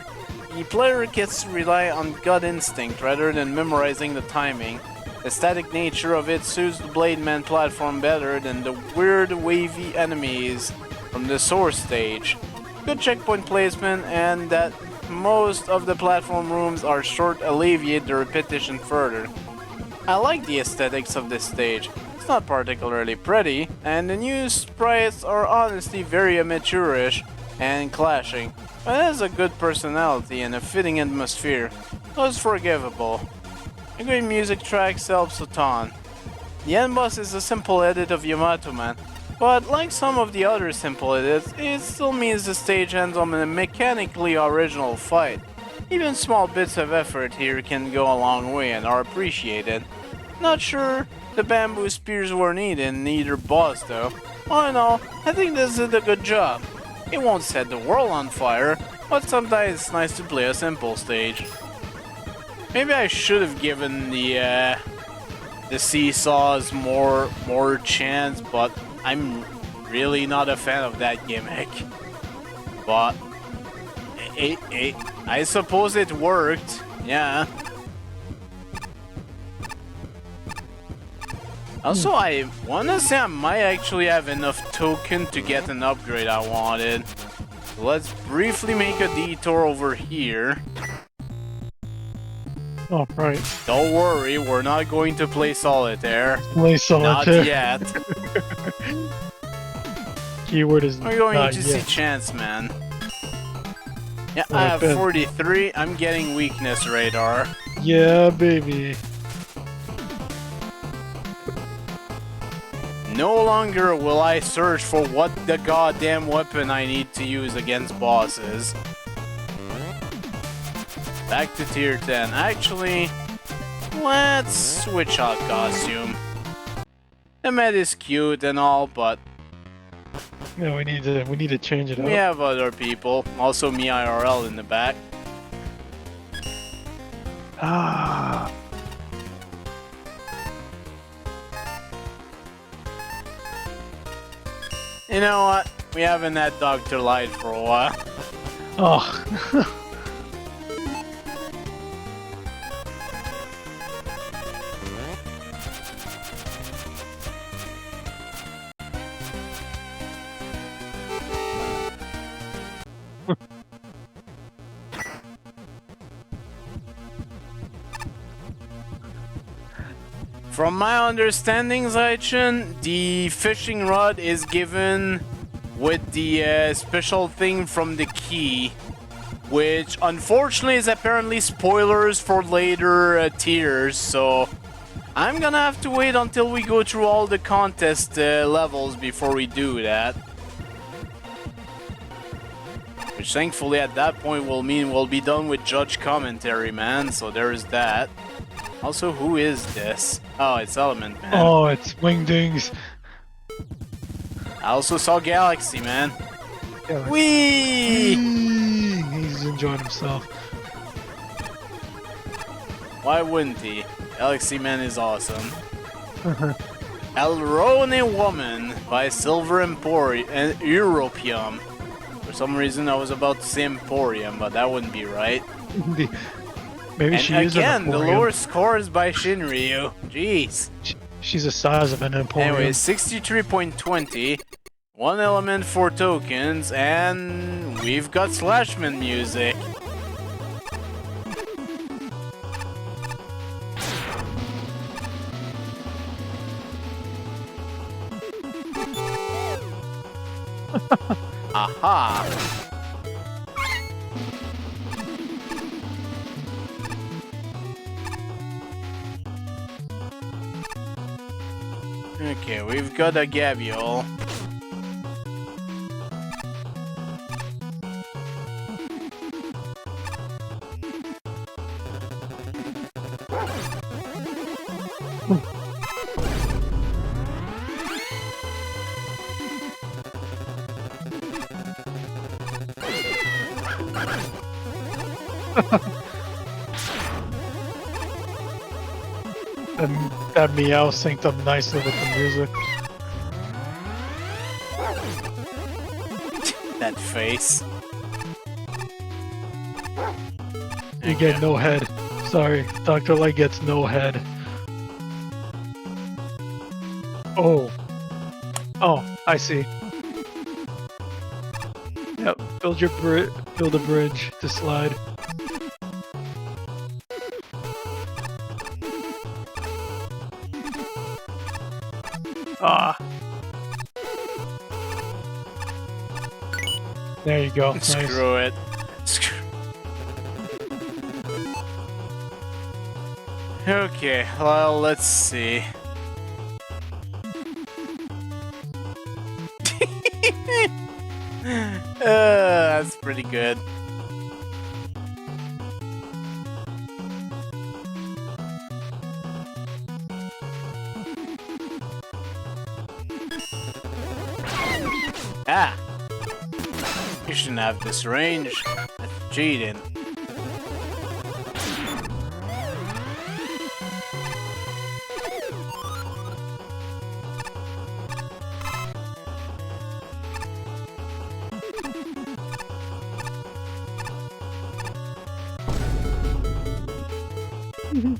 The player gets to rely on gut instinct rather than memorizing the timing. The static nature of it suits the Blade Man platform better than the weird wavy enemies from the source stage. Good checkpoint placement and that most of the platform rooms are short alleviate the repetition further. I like the aesthetics of this stage. It's not particularly pretty, and the new sprites are honestly very amateurish and clashing, but it has a good personality and a fitting atmosphere, so it's forgivable. A great music track helps a ton. The end boss is a simple edit of Yamato Man, but like some of the other simple edits, it still means the stage ends on a mechanically original fight. Even small bits of effort here can go a long way and are appreciated. Not sure the bamboo spears were needed in either boss though. All in all, I think this did a good job. It won't set the world on fire, but sometimes it's nice to play a simple stage. Maybe I should have given the the seesaw's more chance, but I'm really not a fan of that gimmick. But I suppose it worked. Yeah. Also, I wanna say I might actually have enough token to get an upgrade I wanted. So let's briefly make a detour over here. Oh, right. Don't worry, we're not going to play solitaire. Play solitaire. Not yet. Keyword is We're going not to yet. see chance, man. Yeah, I Right, have Ben. 43. I'm getting weakness radar. Yeah, baby. No longer will I search for what the goddamn weapon I need to use against bosses. Back to tier 10. Actually, let's switch out costume. The med is cute and all, but Yeah, we need to change it up. we have other people. Also me IRL in the back. Ah. You know what? We haven't had Dr. Light for a while. Oh. From my understanding, Zaichin, the fishing rod is given with the special thing from the key, which unfortunately is apparently spoilers for later tiers, so I'm gonna have to wait until we go through all the contest levels before we do that. Which thankfully at that point will mean we'll be done with judge commentary, man, so there's that. Also, who is this? Oh, it's Element Man. Oh, it's Wingdings. I also saw Galaxy Man. Yeah, Whee! He's enjoying himself. Why wouldn't he? Galaxy Man is awesome. Elrone Woman by Silver Europeum. For some reason I was about to say Emporium, but that wouldn't be right. Maybe And she is an again, the Emporium. lower score is by Shinryu. Jeez. She's the size of an Emporium. Anyway, 63.20. 1 element, 4 tokens, and we've got Slashman music. Aha! Okay, we've got a Gaviol. And that meow synced up nicely with the music. That face. You get no head. Sorry, Dr. Light gets no head. Oh. Oh, I see. Yep, build a bridge to slide. Ah. There you go. Nice. Screw it. Okay, well, let's see. That's pretty good. Ah! You shouldn't have this range. That's cheating. That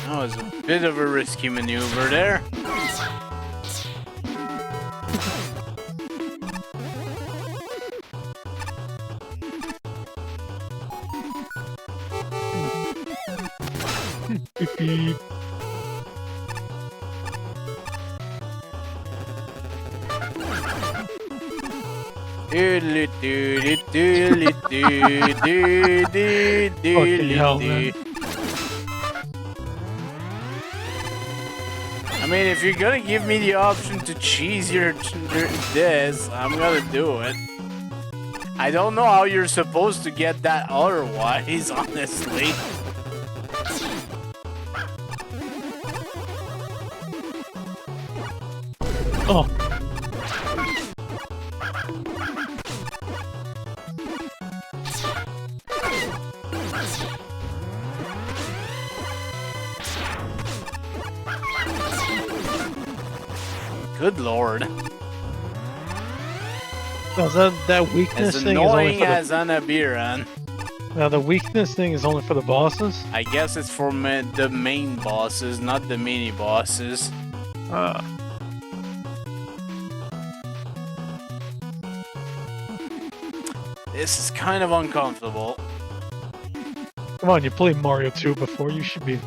was a bit of a risky maneuver there. Beep. Fucking hell, man. I mean, if you're gonna give me the option to cheese this, I'm gonna do it. I don't know how you're supposed to get that otherwise, honestly. Oh. Good lord. No, that weakness As thing is only annoying for as Anabiran. Now the weakness thing is only for the bosses? I guess it's for the main bosses, not the mini bosses. This is kind of uncomfortable. Come on, you played Mario 2 before, you should be...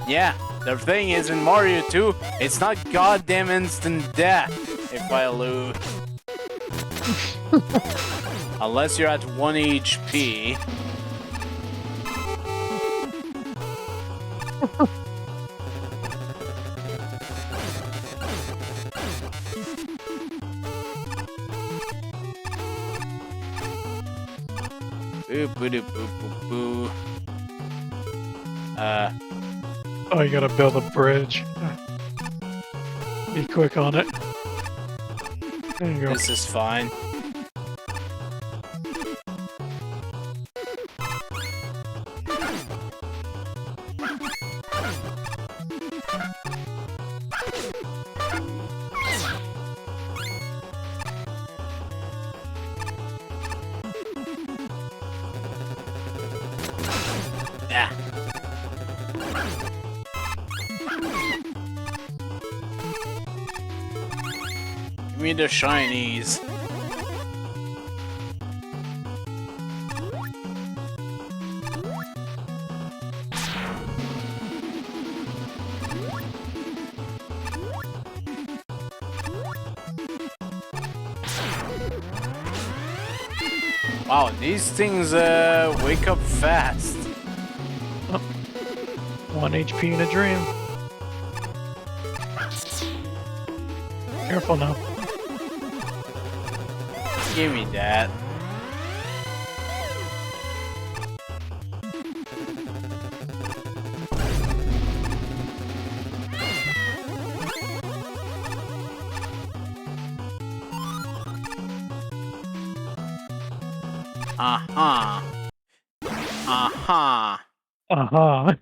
Yeah, the thing is in Mario 2, it's not goddamn instant death if I lose. Unless you're at 1 HP. Boo boo doo boo boo boo. Oh, you gotta build a bridge. Be quick on it. There you go. This is fine. Ah. Give me the shinies. Wow, these things wake up fast. 1 HP in a dream. Careful now. Give me that. Aha. Aha. Uh-huh.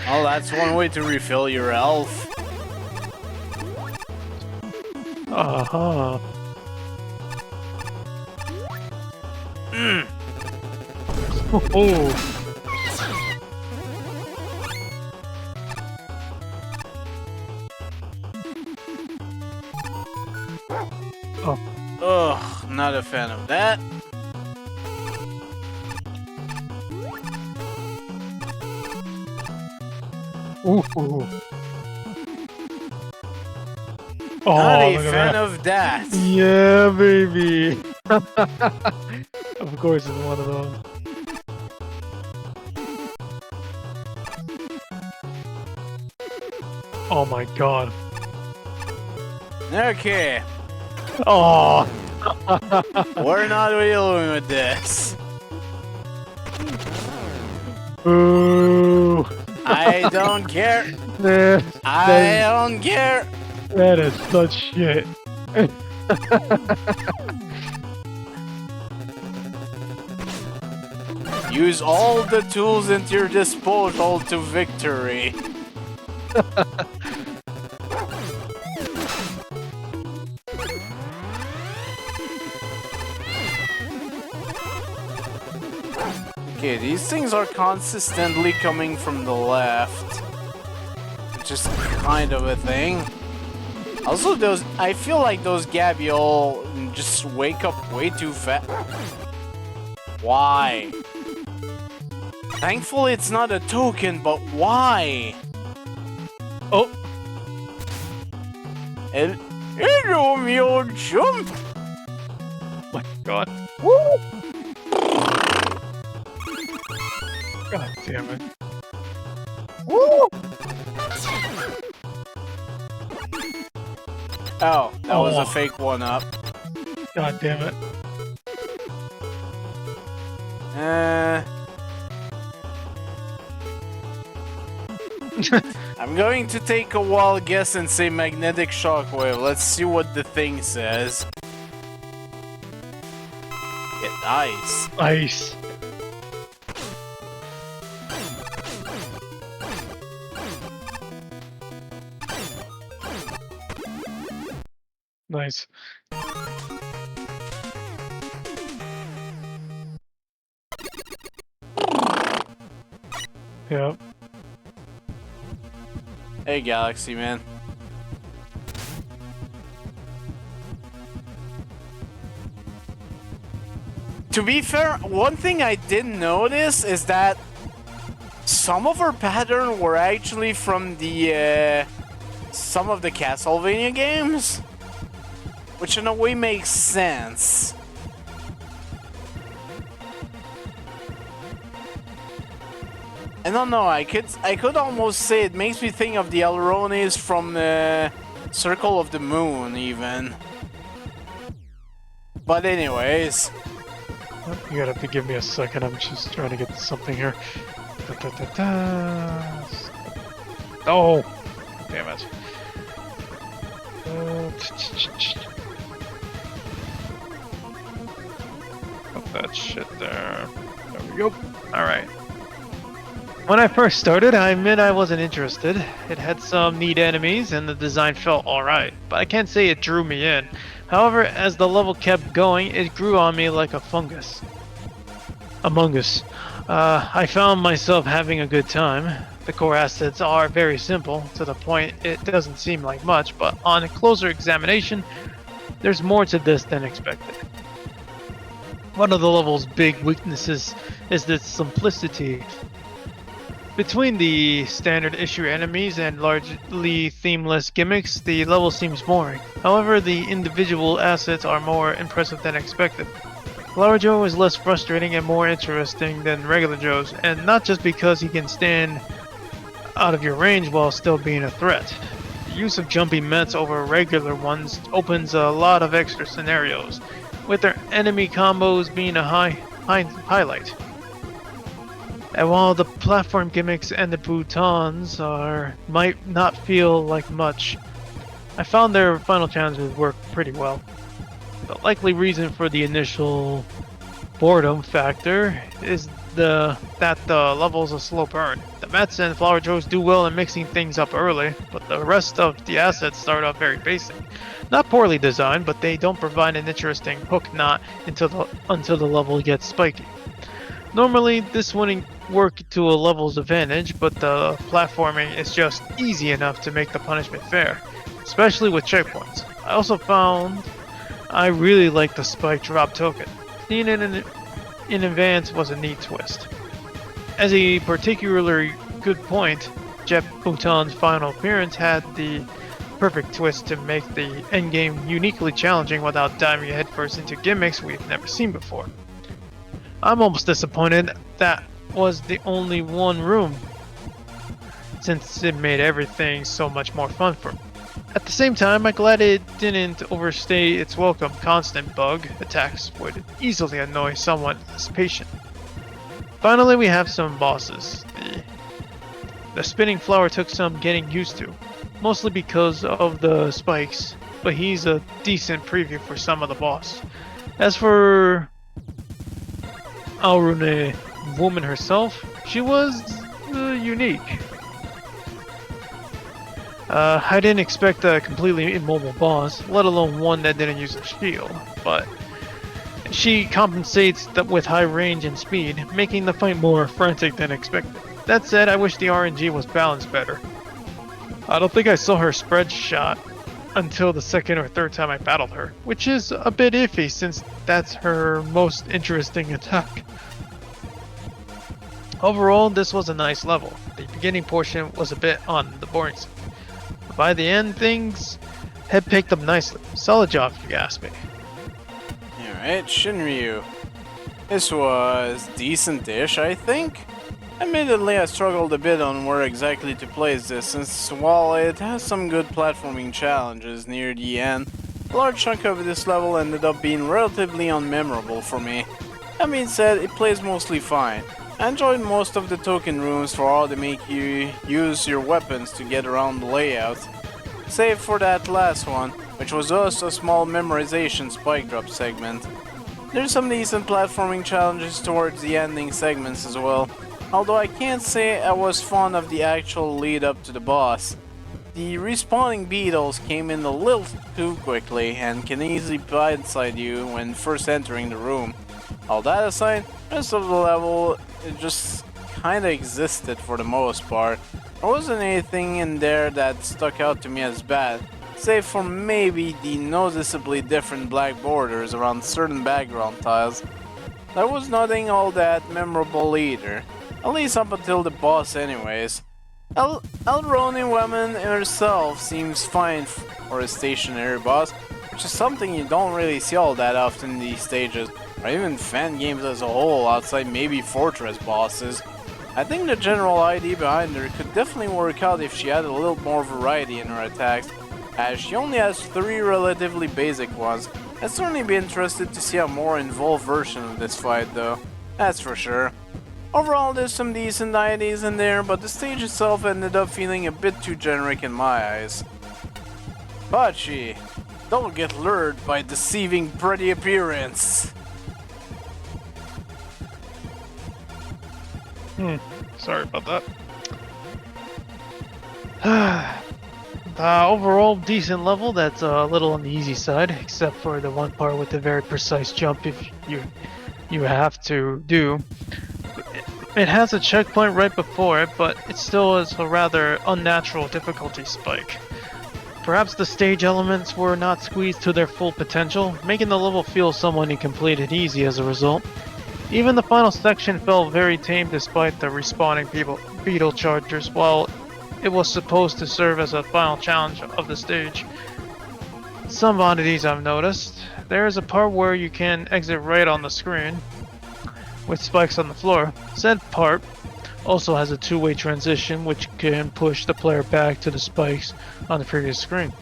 Oh, that's one way to refill your health. Uh-huh. Mm. Oh. Oh. Ugh, not a fan of that. Ooh. Oh, Not a look at fan that. of that. Yeah, baby. Of course, it's one of those. Oh my god. Okay, Oh. we're not dealing with this. Ooh. I don't care. Nah, I don't care. that is such shit. Use all the tools at your disposal to victory. Okay, these things are consistently coming from the left. Which is kind of a thing. Also, I feel like those Gabiol just wake up way too fast. Why? Thankfully, it's not a token, but why? Oh! Hello, me old chum! My god. Woo! God damn it. Woo! Oh, that was a fake one-up. God damn it. I'm going to take a wild guess and say magnetic shockwave. Let's see what the thing says. Get ice. Ice. Nice. Yep. Hey, Galaxy Man. To be fair, one thing I did notice is that some of our patterns were actually from the some of the Castlevania games, which in a way makes sense. I don't know, I could almost say it makes me think of the Elrones from Circle of the Moon, even. But anyways. You gotta have to give me a second, I'm just trying to get something here. Oh! Damn it. Put that shit there. There we go. Alright. When I first started, I admit I wasn't interested. It had some neat enemies and the design felt alright, but I can't say it drew me in. However, as the level kept going, it grew on me like a fungus. Among Us. I found myself having a good time. The core assets are very simple, to the point it doesn't seem like much, but on a closer examination, there's more to this than expected. One of the level's big weaknesses is its simplicity. Between the standard issue enemies and largely themeless gimmicks, the level seems boring. However, the individual assets are more impressive than expected. Flower Joe is less frustrating and more interesting than regular Joe's, and not just because he can stand out of your range while still being a threat. The use of jumpy Mets over regular ones opens a lot of extra scenarios, with their enemy combos being a highlight. And while the platform gimmicks and the boutons might not feel like much, I found their final challenges work pretty well. The likely reason for the initial boredom factor is that the level's a slow burn. The Mets and Flower Joes do well in mixing things up early, but the rest of the assets start off very basic. Not poorly designed, but they don't provide an interesting hook knot until the level gets spiky. Normally, this wouldn't work to a level's advantage, but the platforming is just easy enough to make the punishment fair, especially with checkpoints. I also found I really like the spike drop token. Seeing it in advance was a neat twist. As a particularly good point, Jet Bouton's final appearance had the perfect twist to make the endgame uniquely challenging without diving headfirst into gimmicks we've never seen before. I'm almost disappointed that was the only one room, since it made everything so much more fun for me. At the same time, I'm glad it didn't overstay its welcome. Constant bug attacks would easily annoy someone less patient. Finally, we have some bosses. The spinning flower took some getting used to, mostly because of the spikes, but he's a decent preview for some of the boss. As for Alrune woman herself, she was unique. I didn't expect a completely immobile boss, let alone one that didn't use a shield, but she compensates with high range and speed, making the fight more frantic than expected. That said, I wish the RNG was balanced better. I don't think I saw her spread shot until the second or third time I battled her, which is a bit iffy since that's her most interesting attack. Overall, this was a nice level. The beginning portion was a bit on the boring side. But by the end, things had picked up nicely. Solid job if you ask me. Alright, Shinryu. This was decent-ish, I think. Admittedly, I struggled a bit on where exactly to place this, since while it has some good platforming challenges near the end, a large chunk of this level ended up being relatively unmemorable for me. That being said, it plays mostly fine. I enjoyed most of the token rooms for how they make you use your weapons to get around the layout, save for that last one, which was just a small memorization spike drop segment. There's some decent platforming challenges towards the ending segments as well, although I can't say I was fond of the actual lead up to the boss. The respawning beetles came in a little too quickly and can easily blindside you when first entering the room. All that aside, the rest of the level it just kinda existed for the most part. There wasn't anything in there that stuck out to me as bad, save for maybe the noticeably different black borders around certain background tiles. There was nothing all that memorable either, at least up until the boss anyways. Elroni woman herself seems fine for a stationary boss, which is something you don't really see all that often in these stages, or even fan games as a whole outside maybe Fortress bosses. I think the general idea behind her could definitely work out if she had a little more variety in her attacks, as she only has 3 relatively basic ones. I'd certainly be interested to see a more involved version of this fight though, that's for sure. Overall, there's some decent ideas in there, but the stage itself ended up feeling a bit too generic in my eyes. Bachi, don't get lured by deceiving pretty appearance. Sorry about that. Overall, decent level. That's a little on the easy side, except for the one part with the very precise jump if you have to do. It has a checkpoint right before it, but it still is a rather unnatural difficulty spike. Perhaps the stage elements were not squeezed to their full potential, making the level feel somewhat incomplete and easy as a result. Even the final section felt very tame despite the respawning beetle chargers, while it was supposed to serve as a final challenge of the stage. Some oddities I've noticed. There is a part where you can exit right on the screen, with spikes on the floor. Said part also has a two-way transition which can push the player back to the spikes on the previous screen.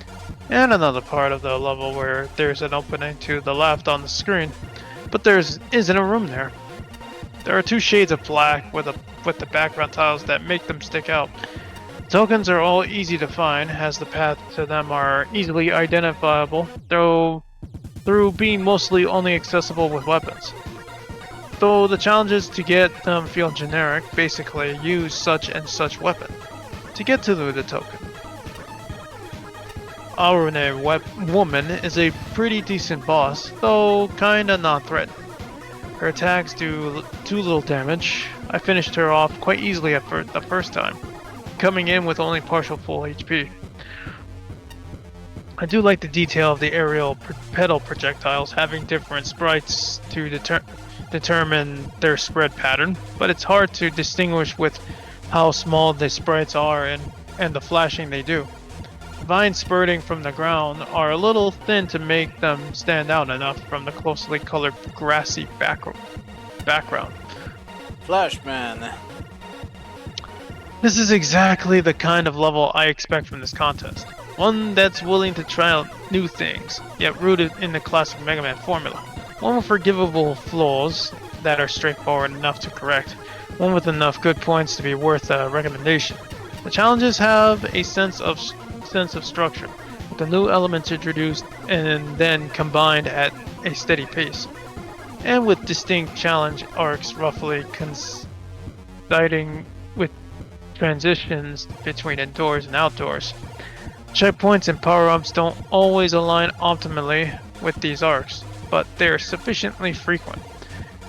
And another part of the level where there's an opening to the left on the screen, but there isn't a room there. There are 2 shades of black with the background tiles that make them stick out. Tokens are all easy to find, as the paths to them are easily identifiable, though through being mostly only accessible with weapons. Though the challenges to get them feel generic, basically use such and such weapon to get to the token. Our woman is a pretty decent boss, though kinda non-threatening. Her attacks do too little damage. I finished her off quite easily at the first time, coming in with only partial full HP. I do like the detail of the aerial pedal projectiles having different sprites to determine their spread pattern, but it's hard to distinguish with how small the sprites are and the flashing they do. Vines spurting from the ground are a little thin to make them stand out enough from the closely colored grassy background. Flashman. This is exactly the kind of level I expect from this contest. One that's willing to try out new things, yet rooted in the classic Megaman formula. One with forgivable flaws that are straightforward enough to correct. One with enough good points to be worth a recommendation. The challenges have a sense of structure, with the new elements introduced and then combined at a steady pace. and with distinct challenge arcs roughly coinciding with transitions between indoors and outdoors. Checkpoints and power-ups don't always align optimally with these arcs, but they're sufficiently frequent.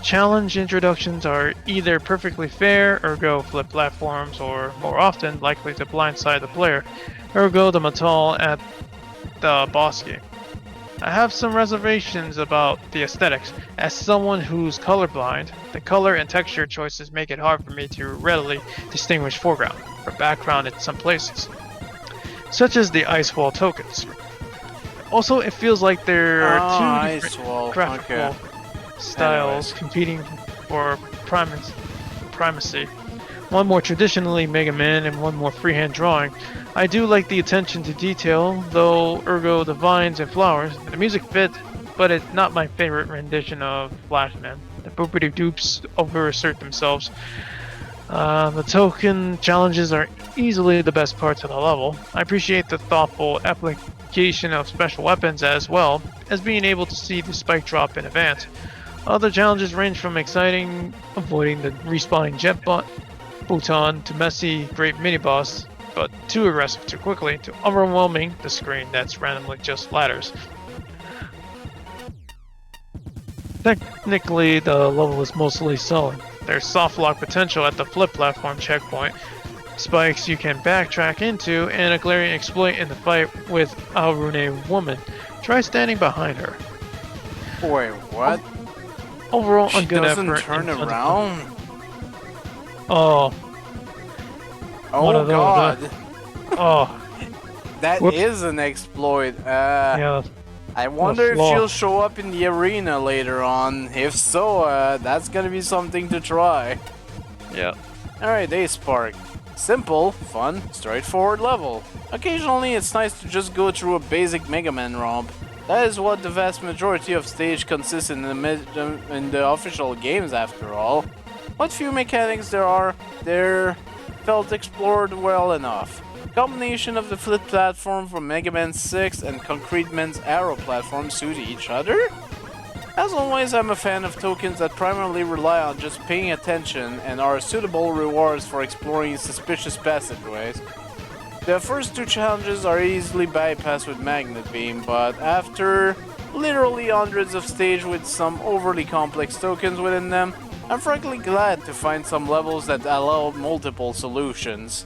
Challenge introductions are either perfectly fair, ergo flip platforms, or more often likely to blindside the player, ergo the Matal at the boss game. I have some reservations about the aesthetics. As someone who's colorblind, the color and texture choices make it hard for me to readily distinguish foreground from background in some places, such as the ice wall tokens. Also, it feels like there are two different graphical styles competing for primacy. One more traditionally Megaman and one more freehand drawing. I do like the attention to detail, though ergo the vines and flowers. The music fits, but it's not my favorite rendition of Flashman. The boopity doops overassert themselves. The token challenges are easily the best parts of the level. I appreciate the thoughtful application of special weapons as well as being able to see the spike drop in advance. Other challenges range from exciting, avoiding the respawning jet button, to messy, great mini-boss, but too aggressive too quickly, to overwhelming, the screen that's randomly just ladders. Technically, the level is mostly solid. There's soft lock potential at the flip platform checkpoint, spikes you can backtrack into, and a glaring exploit in the fight with Alrune Woman. Try standing behind her. Wait, what? Overall, a She good doesn't effort. turn around? Oh. One Oh of those, god. Oh. That Whoops. is an exploit. Yeah. I wonder if flaw. she'll show up in the arena later on. If so, that's gonna be something to try. Yeah. Alright, Day Spark. Simple, fun, straightforward level. Occasionally it's nice to just go through a basic Mega Man romp. That is what the vast majority of stage consists in the official games after all. What few mechanics there are, they're felt explored well enough. Combination of the flip platform from Mega Man 6 and Concrete Man's Arrow platform suit each other? As always, I'm a fan of tokens that primarily rely on just paying attention and are suitable rewards for exploring suspicious passageways. The first two challenges are easily bypassed with Magnet Beam, but after literally hundreds of stages with some overly complex tokens within them, I'm frankly glad to find some levels that allow multiple solutions.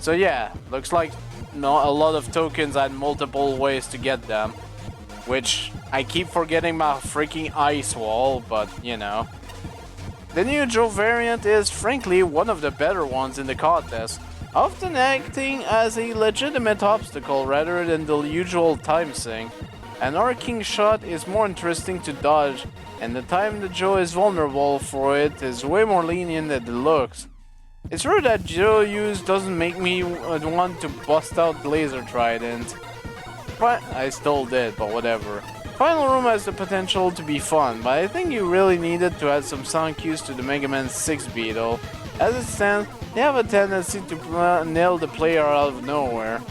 So yeah, looks like a lot of tokens and multiple ways to get them. Which, I keep forgetting my freaking ice wall, but you know. The new Joe variant is frankly one of the better ones in the contest, often acting as a legitimate obstacle rather than the usual time sink. An arcing shot is more interesting to dodge, and the time that Joe is vulnerable for it is way more lenient than it looks. It's rare that Joe use doesn't make me want to bust out the laser trident. But I still did, but whatever. Final Room has the potential to be fun, but I think you really needed to add some sound cues to the Mega Man 6 Beetle. As it stands, they have a tendency to nail the player out of nowhere.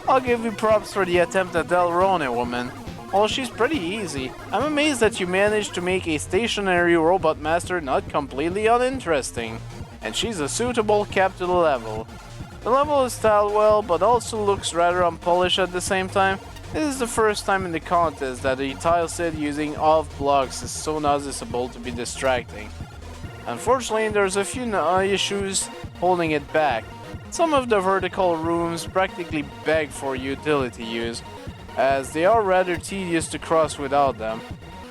I'll give you props for the attempt at Elrone Woman. Well, she's pretty easy. I'm amazed that you managed to make a stationary robot master not completely uninteresting. And she's a suitable cap to the level. The level is styled well, but also looks rather unpolished at the same time. This is the first time in the contest that a tile set using off blocks is so noticeable to be distracting. Unfortunately, there's a few issues holding it back. Some of the vertical rooms practically beg for utility use, as they are rather tedious to cross without them.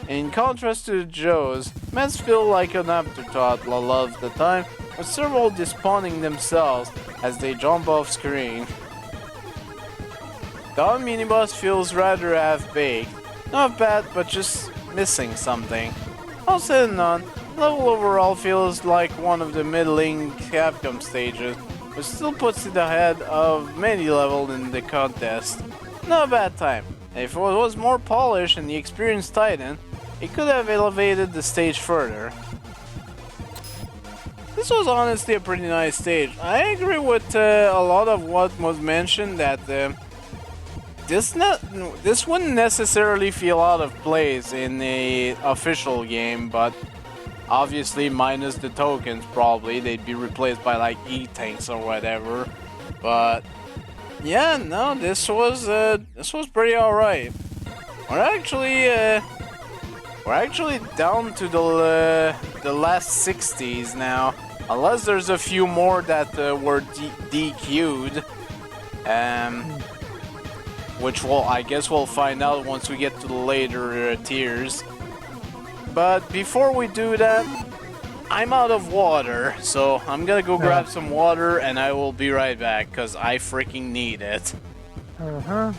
In contrast to the Joes, meds feel like an afterthought a lot of the time, with several despawning themselves as they jump off screen. The mini-boss feels rather half-baked. Not bad, but just missing something. All said and done, the level overall feels like one of the middling Capcom stages, but still puts it ahead of many levels in the contest. Not a bad time. If it was more polished and the experienced Titan, it could have elevated the stage further. This was honestly a pretty nice stage. I agree with a lot of what was mentioned, that this wouldn't necessarily feel out of place in a official game, but obviously minus the tokens, probably they'd be replaced by like E-tanks or whatever. But yeah, no, this was pretty alright. We're actually down to the last 60s now, unless there's a few more that were DQ'd. Which I guess we'll find out once we get to the later tiers. But before we do that, I'm out of water, so I'm gonna go grab some water and I will be right back, cause I freaking need it. Uh-huh.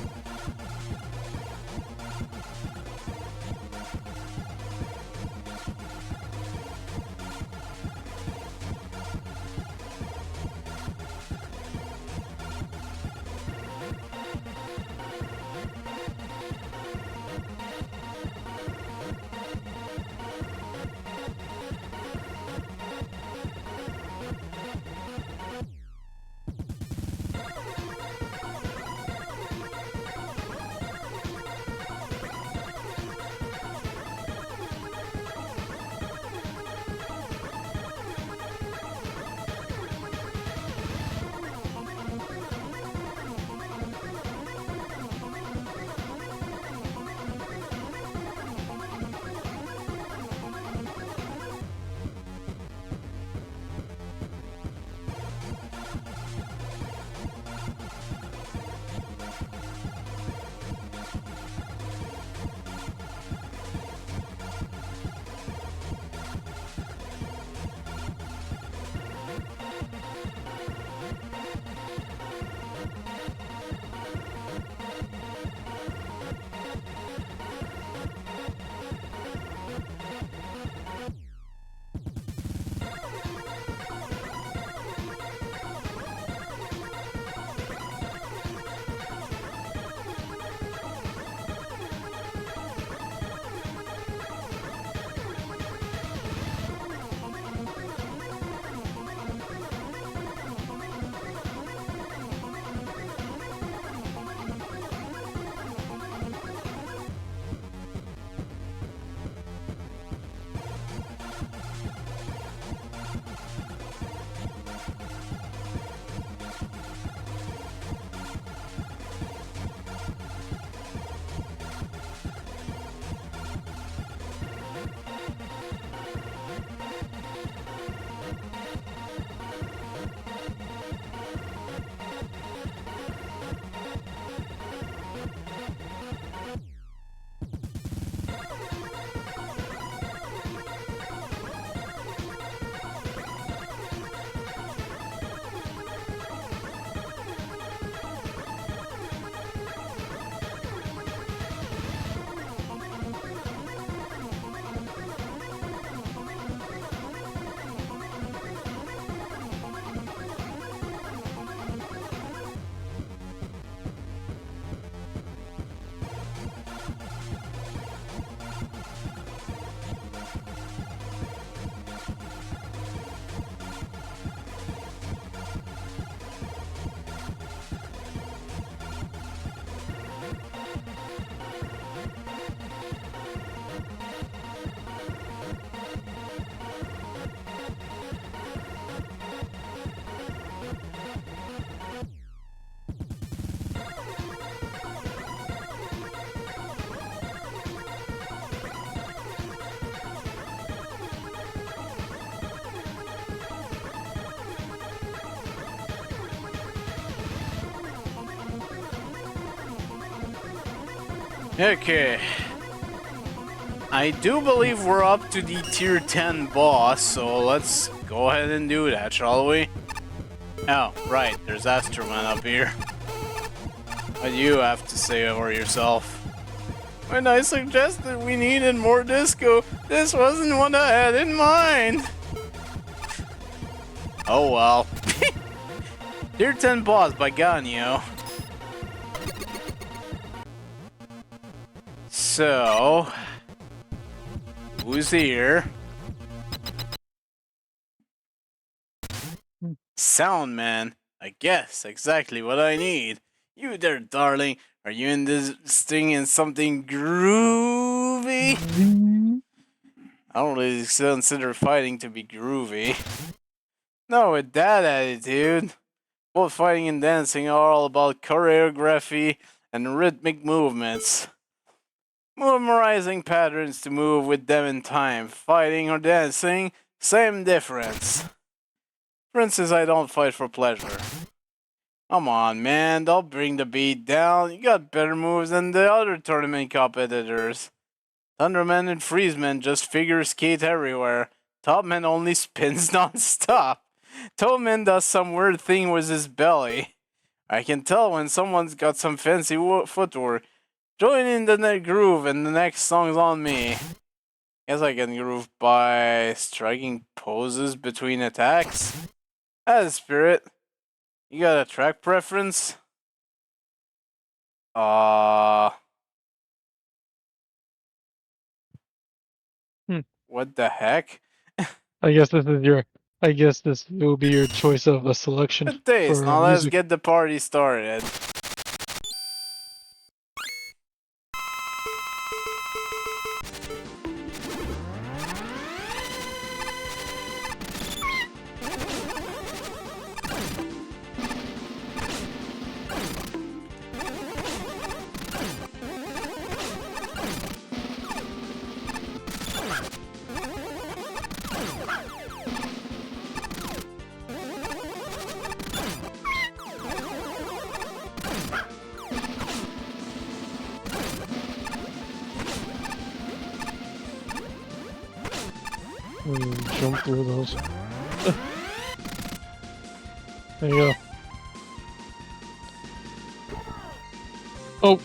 Okay. I do believe we're up to the tier 10 boss, so let's go ahead and do that, shall we? Oh, right, there's Astroman up here. What do you have to say over yourself? When I suggested we needed more disco, this wasn't what I had in mind. Oh well. Tier 10 boss by Ganyo. So, who's here? Sound man. I guess exactly what I need. You there, darling. Are you in this thing in something groovy? I don't really consider fighting to be groovy. No, with that attitude. Both fighting and dancing are all about choreography and rhythmic movements. Memorizing patterns to move with them in time. Fighting or dancing, same difference. For instance, I don't fight for pleasure. Come on, man, don't bring the beat down. You got better moves than the other tournament competitors. Thunderman and Freezeman just figure skate everywhere. Topman only spins non-stop. Toadman does some weird thing with his belly. I can tell when someone's got some fancy footwork. Join in the groove and the next song's on me. Guess I can groove by striking poses between attacks. That's spirit. You got a track preference? What the heck? I guess this is your. I guess this will be your choice of a selection Good days. for Now let's music. get the party started. Jump through those. There you go. Oh.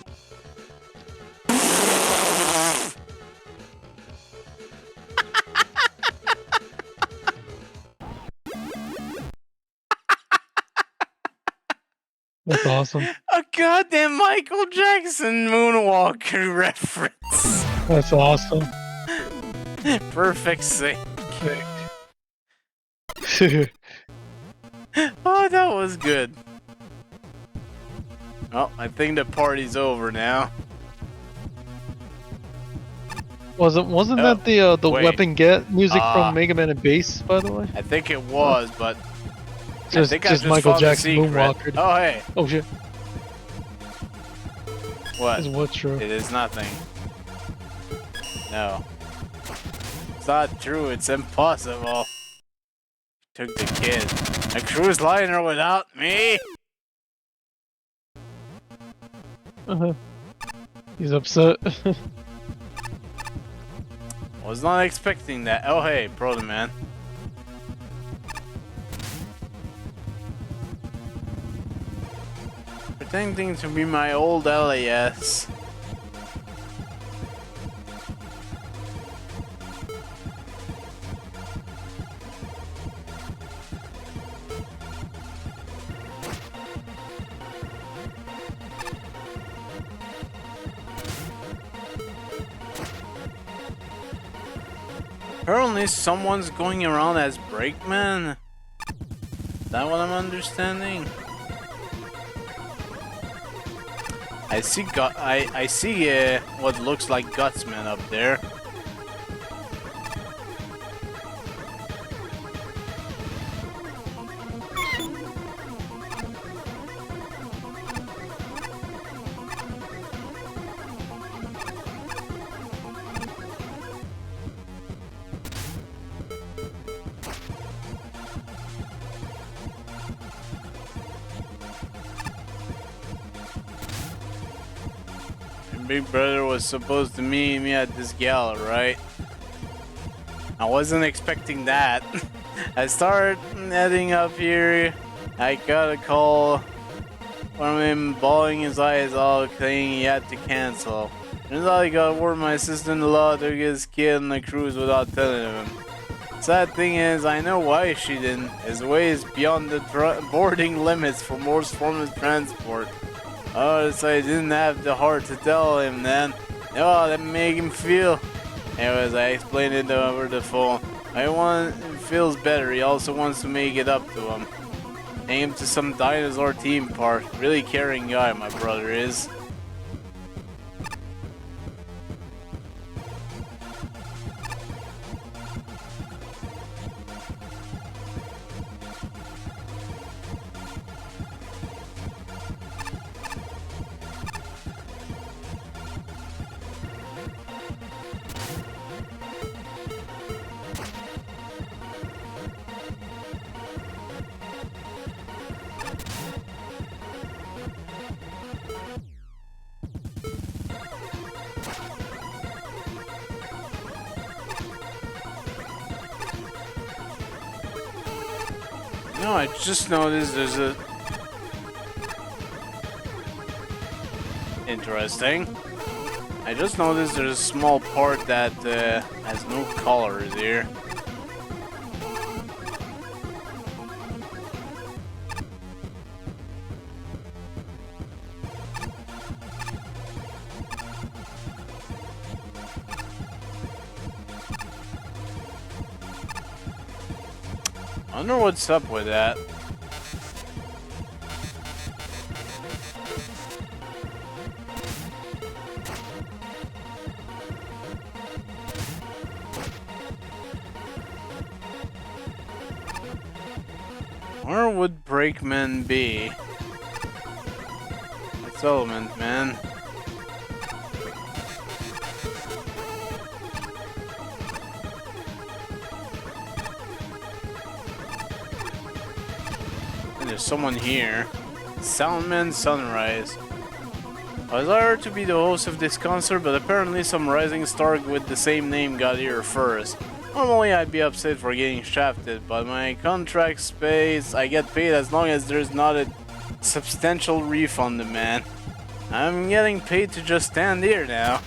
That's awesome. A goddamn Michael Jackson moonwalker reference. That's awesome. Perfect sync. Okay. Oh, that was good. Well, I think the party's over now. Wasn't Oh, that the wait. weapon get music from Megaman and Bass, by the way? I think it was, but Just, I think just I just Michael found the Jackson secret. moonwalker. Oh, hey. Oh shit. What? Is what true? It is nothing. No. It's not true. It's impossible. Took the kid. A cruise liner without me? He's upset. Was not expecting that. Oh, hey, Proto Man. Pretending to be my old LAS. Apparently someone's going around as Brakeman. Is that what I'm understanding? I see what looks like Gutsman up there. Big Brother was supposed to meet me at this gala, right? I wasn't expecting that. I started heading up here. I got a call from him bawling his eyes out, saying he had to cancel. Turns out he got word my sister-in-law took his kid on a cruise without telling him. Sad thing is, I know why she didn't. His way is beyond the boarding limits for most forms of transport. Oh, so I didn't have the heart to tell him then. Oh, that made him feel. Anyways, I explained it over the phone. He feels better. He also wants to make it up to him. Take him to some dinosaur theme park. Really caring guy, my brother is. No, I just noticed there's a... Interesting. I just noticed there's a small part that has no colors here. I wonder what's up with that. Where would Brakeman be? That's Element, man. And there's someone here. Soundman Sunrise. I was hired to be the host of this concert, but apparently some rising star with the same name got here first. Normally I'd be upset for getting shafted, but my contract space, I get paid as long as there's not a substantial refund demand. I'm getting paid to just stand here now.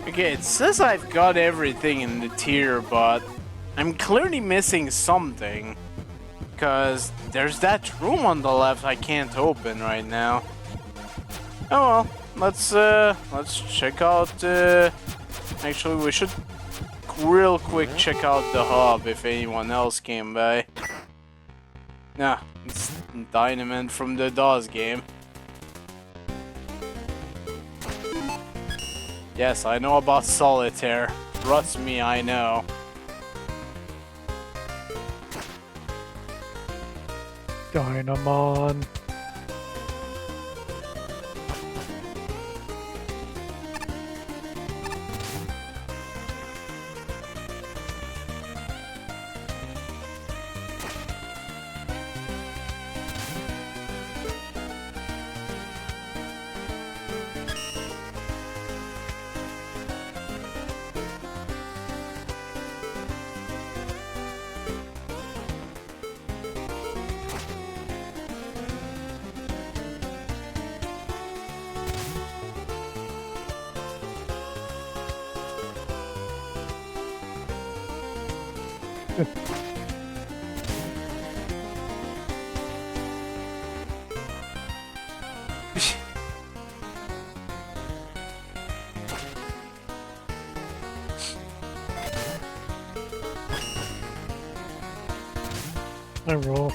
Okay, it says I've got everything in the tier, but I'm clearly missing something. Because there's that room on the left I can't open right now. Oh well, let's check out, actually we should real quick check out the hub if anyone else came by. Nah, it's Dynamite from the DOS game. Yes, I know about Solitaire. Trust me, I know. Dynamon. I roll.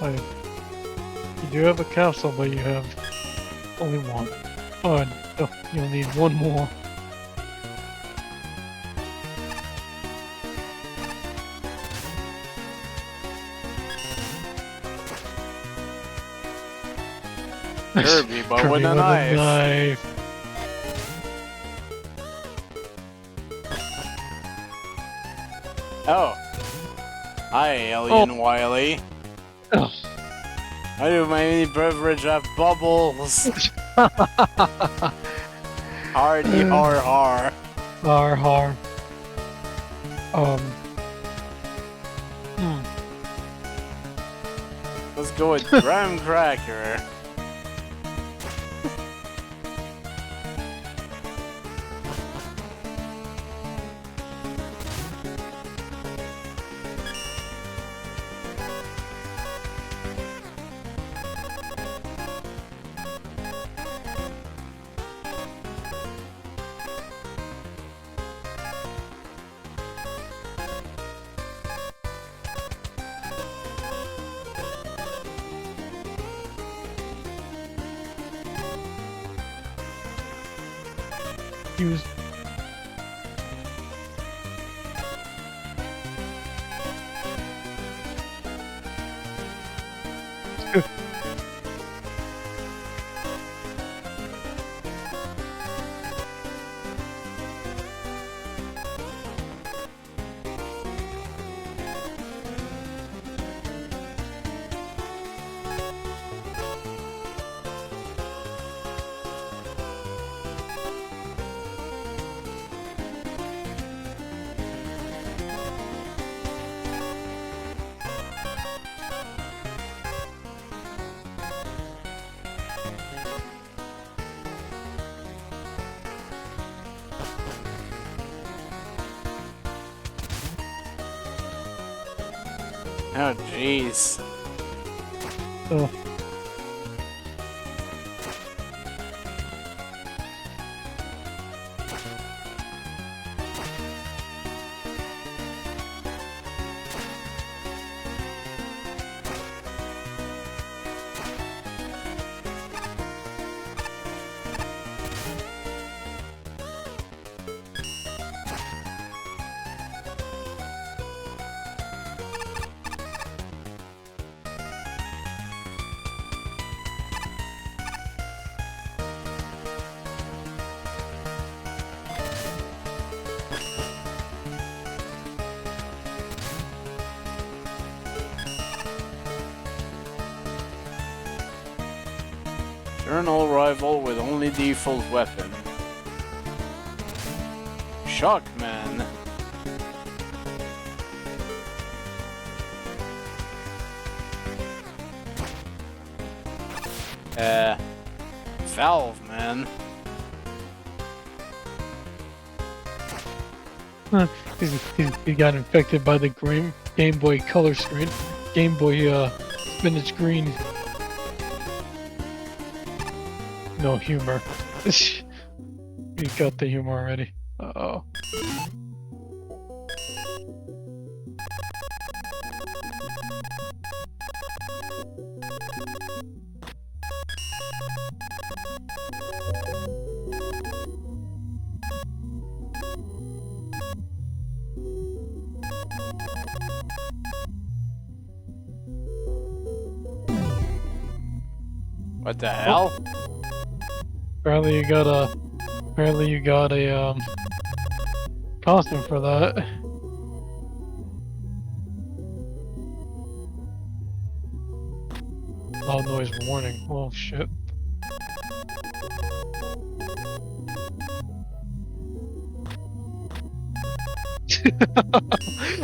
You do have a capsule, but you have only one. Oh, no, you'll need one more. Kirby, but with a knife. Oh. Hi, Alien Wily. Oh. I do my mini beverage have bubbles. Hardy har har. Har har. Let's go with Graham Cracker. Use. Oh, jeez. Oh. Eternal rival with only default weapon. Shockman. Valve, man. He got infected by the Game Boy Color screen. Game Boy spinach green. No humor. You got the humor already. Uh-oh. What the hell? Apparently you got a costume for that. Loud noise warning. Oh shit.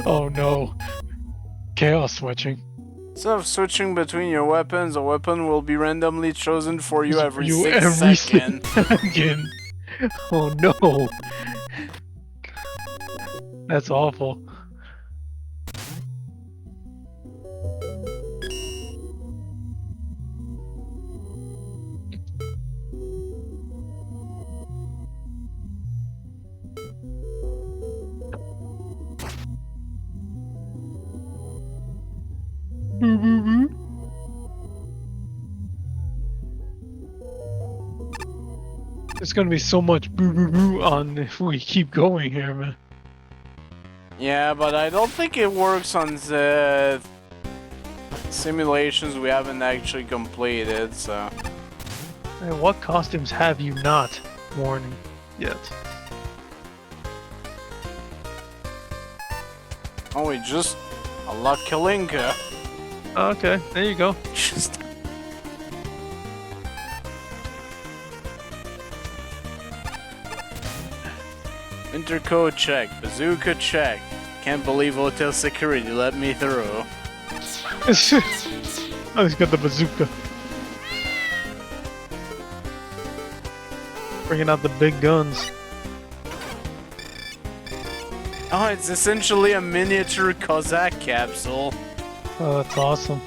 Oh no. Chaos switching. Instead of switching between your weapons, a weapon will be randomly chosen for you every You 6 every seconds. second. Oh no. That's awful. There's gonna be so much boo boo boo on if we keep going here, man. Yeah, but I don't think it works on the simulations we haven't actually completed, so... Hey, what costumes have you not worn yet? Oh, we just unlocked Kalinka. Okay, there you go. Just... Intercode check, bazooka check. Can't believe hotel security let me through. Oh, he's got the bazooka. Bringing out the big guns. Oh, it's essentially a miniature Cossack capsule. Oh, that's awesome.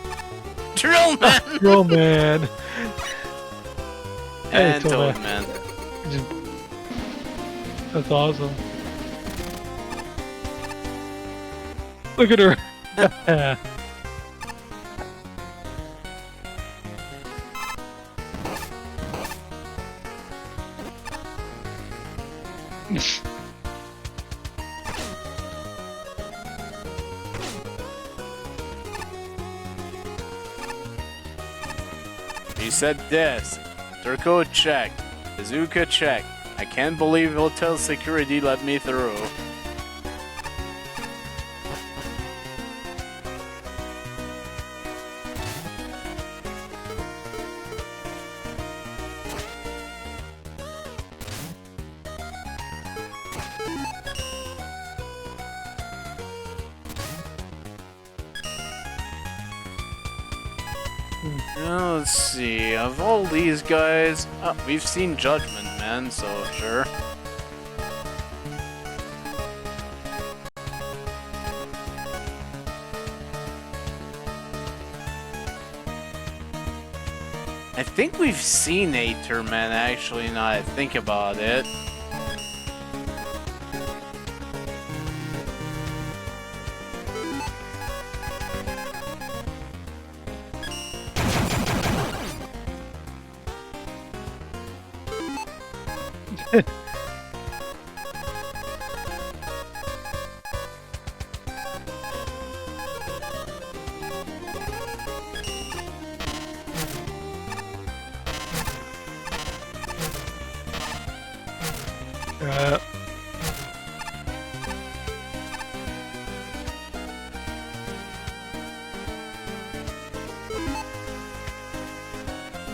Drill man! Yo, man. Hey, And Toad man. That's awesome. Look at her. He said this. Turco check. Bazooka check. I can't believe hotel security let me through. Now, let's see, of all these guys, we've seen Judgment Man, so sure. I think we've seen Aetherman actually, now that I think about it.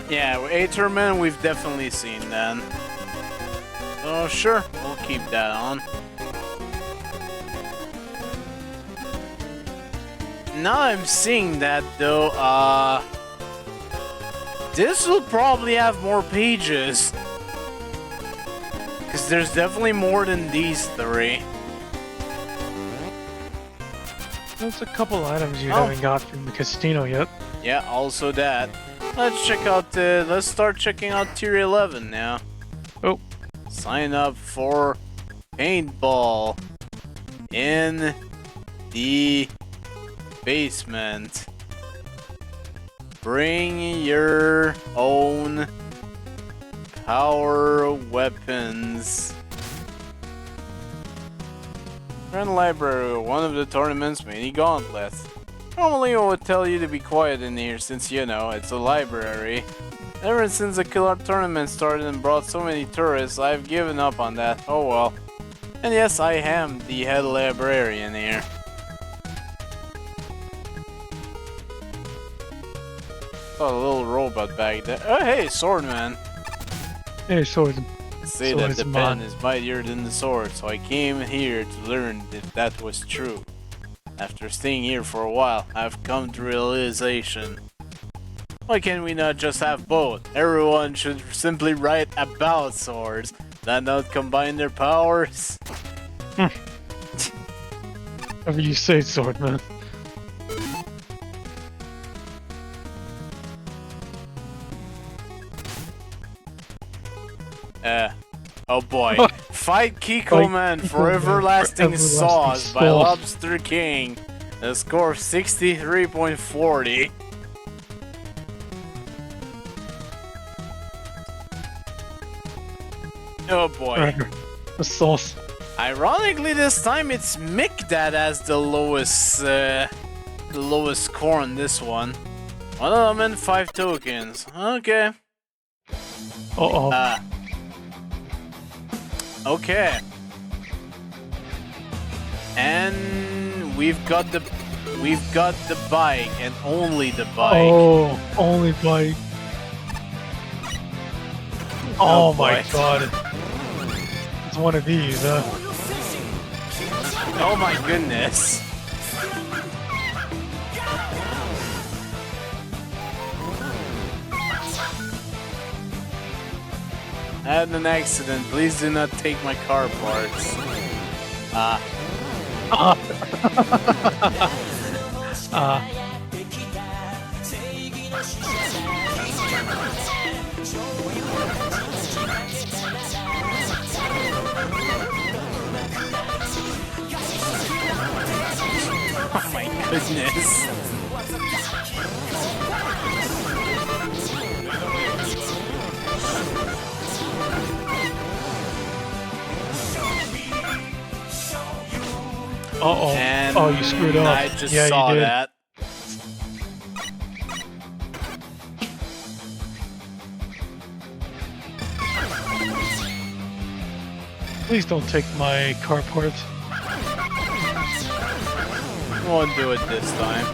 Yeah, Aetherman we've definitely seen then. So sure, we'll keep that on. Now I'm seeing that though, this will probably have more pages. Because there's definitely more than these three. There's a couple items you haven't got from the casino yet. Yeah, also that. Let's check out let's start checking out tier 11 now. Oh. Sign up for paintball in the basement. Bring your own power weapons. Friend library, one of the tournament's mini gauntlets. Normally I would tell you to be quiet in here since, you know, it's a library. Ever since the killer tournament started and brought so many tourists, I've given up on that. Oh well. And yes, I am the head librarian here. Saw a little robot back there. Oh hey, Swordman. Hey, Sword. Say that the pen is mightier than the sword, so I came here to learn if that was true. After staying here for a while, I've come to realization. Why can't we not just have both? Everyone should simply write about swords, not combine their powers. Whatever you say, Swordman. Oh boy. Fight Kiko Man for Everlasting Sauce by Lobster King. A score of 63.40. Oh boy. The sauce. Ironically, this time it's Mick that has the lowest score on this one. 1 element, 5 tokens. Okay. Uh-oh. Okay. And we've got the bike and only the bike. Oh, only bike. Oh my boy. god. It's one of these, Oh my goodness. I had an accident. Please do not take my car parts. Oh my goodness. Uh-oh. And Oh, you screwed up. I just Yeah, saw you did. that. Please don't take my car parts. Won't do it this time.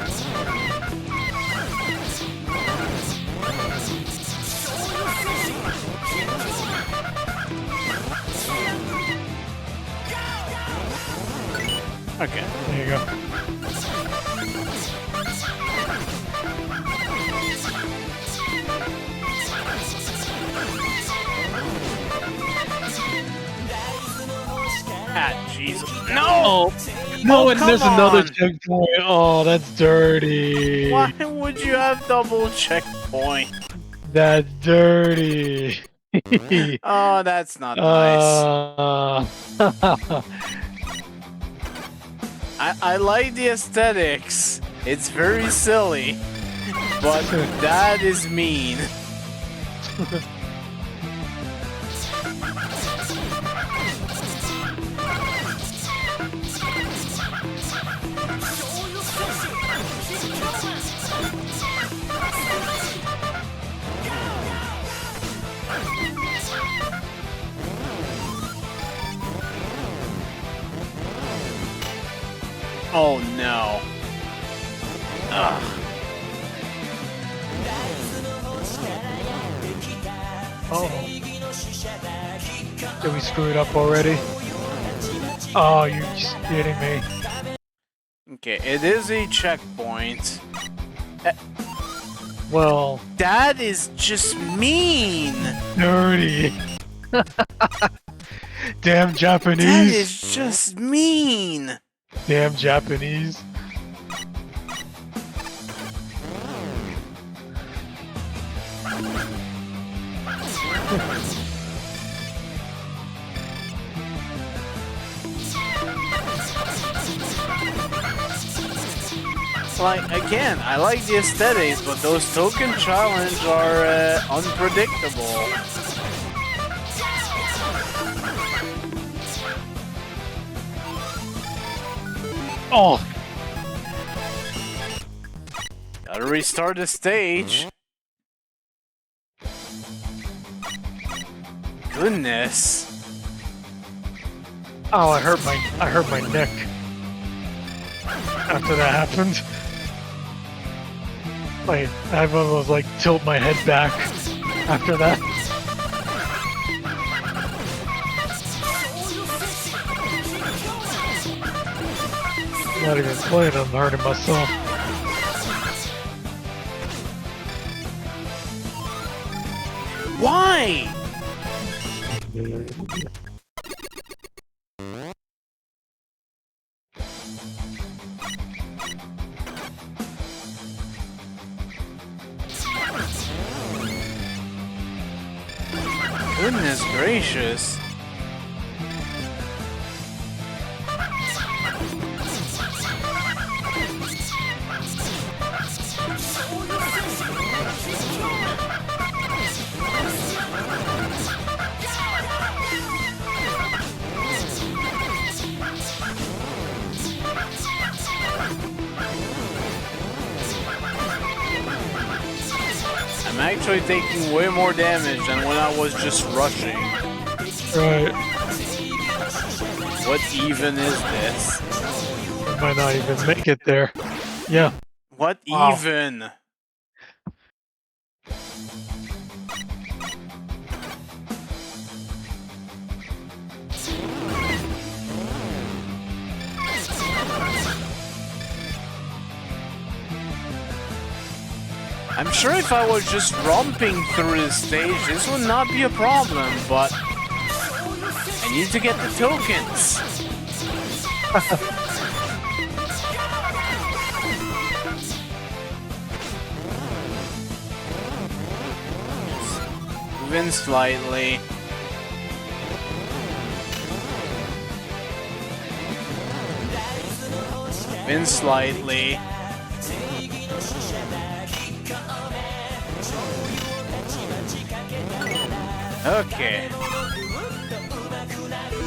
Okay. There you go. Ah, jeez. No! No, Oh, and come there's another on. checkpoint. Oh, that's dirty. Why would you have double checkpoint? That's dirty. Oh, that's not nice. I like the aesthetics. It's very silly. But that is mean. Oh no. Ugh. Oh. Did we screw it up already? Oh, you're just kidding me. Okay, it is a checkpoint. Well, That is just mean. dirty. Damn That Japanese. is just mean. Damn Japanese. Like, again, I like the aesthetics, but those token challenges are unpredictable. Oh, Gotta restart the stage. Goodness. oh! I hurt my neck after that happened. Like I was like tilt my head back after that. Not even playing, I'm hurting myself. Why? Goodness gracious. I'm actually taking way more damage than when I was just rushing. Right. What even is this? I might not even make it there. Yeah. What Wow. even? I'm sure if I was just romping through the stage, this would not be a problem, but I need to get the tokens. Move in slightly. Move in slightly. Okay.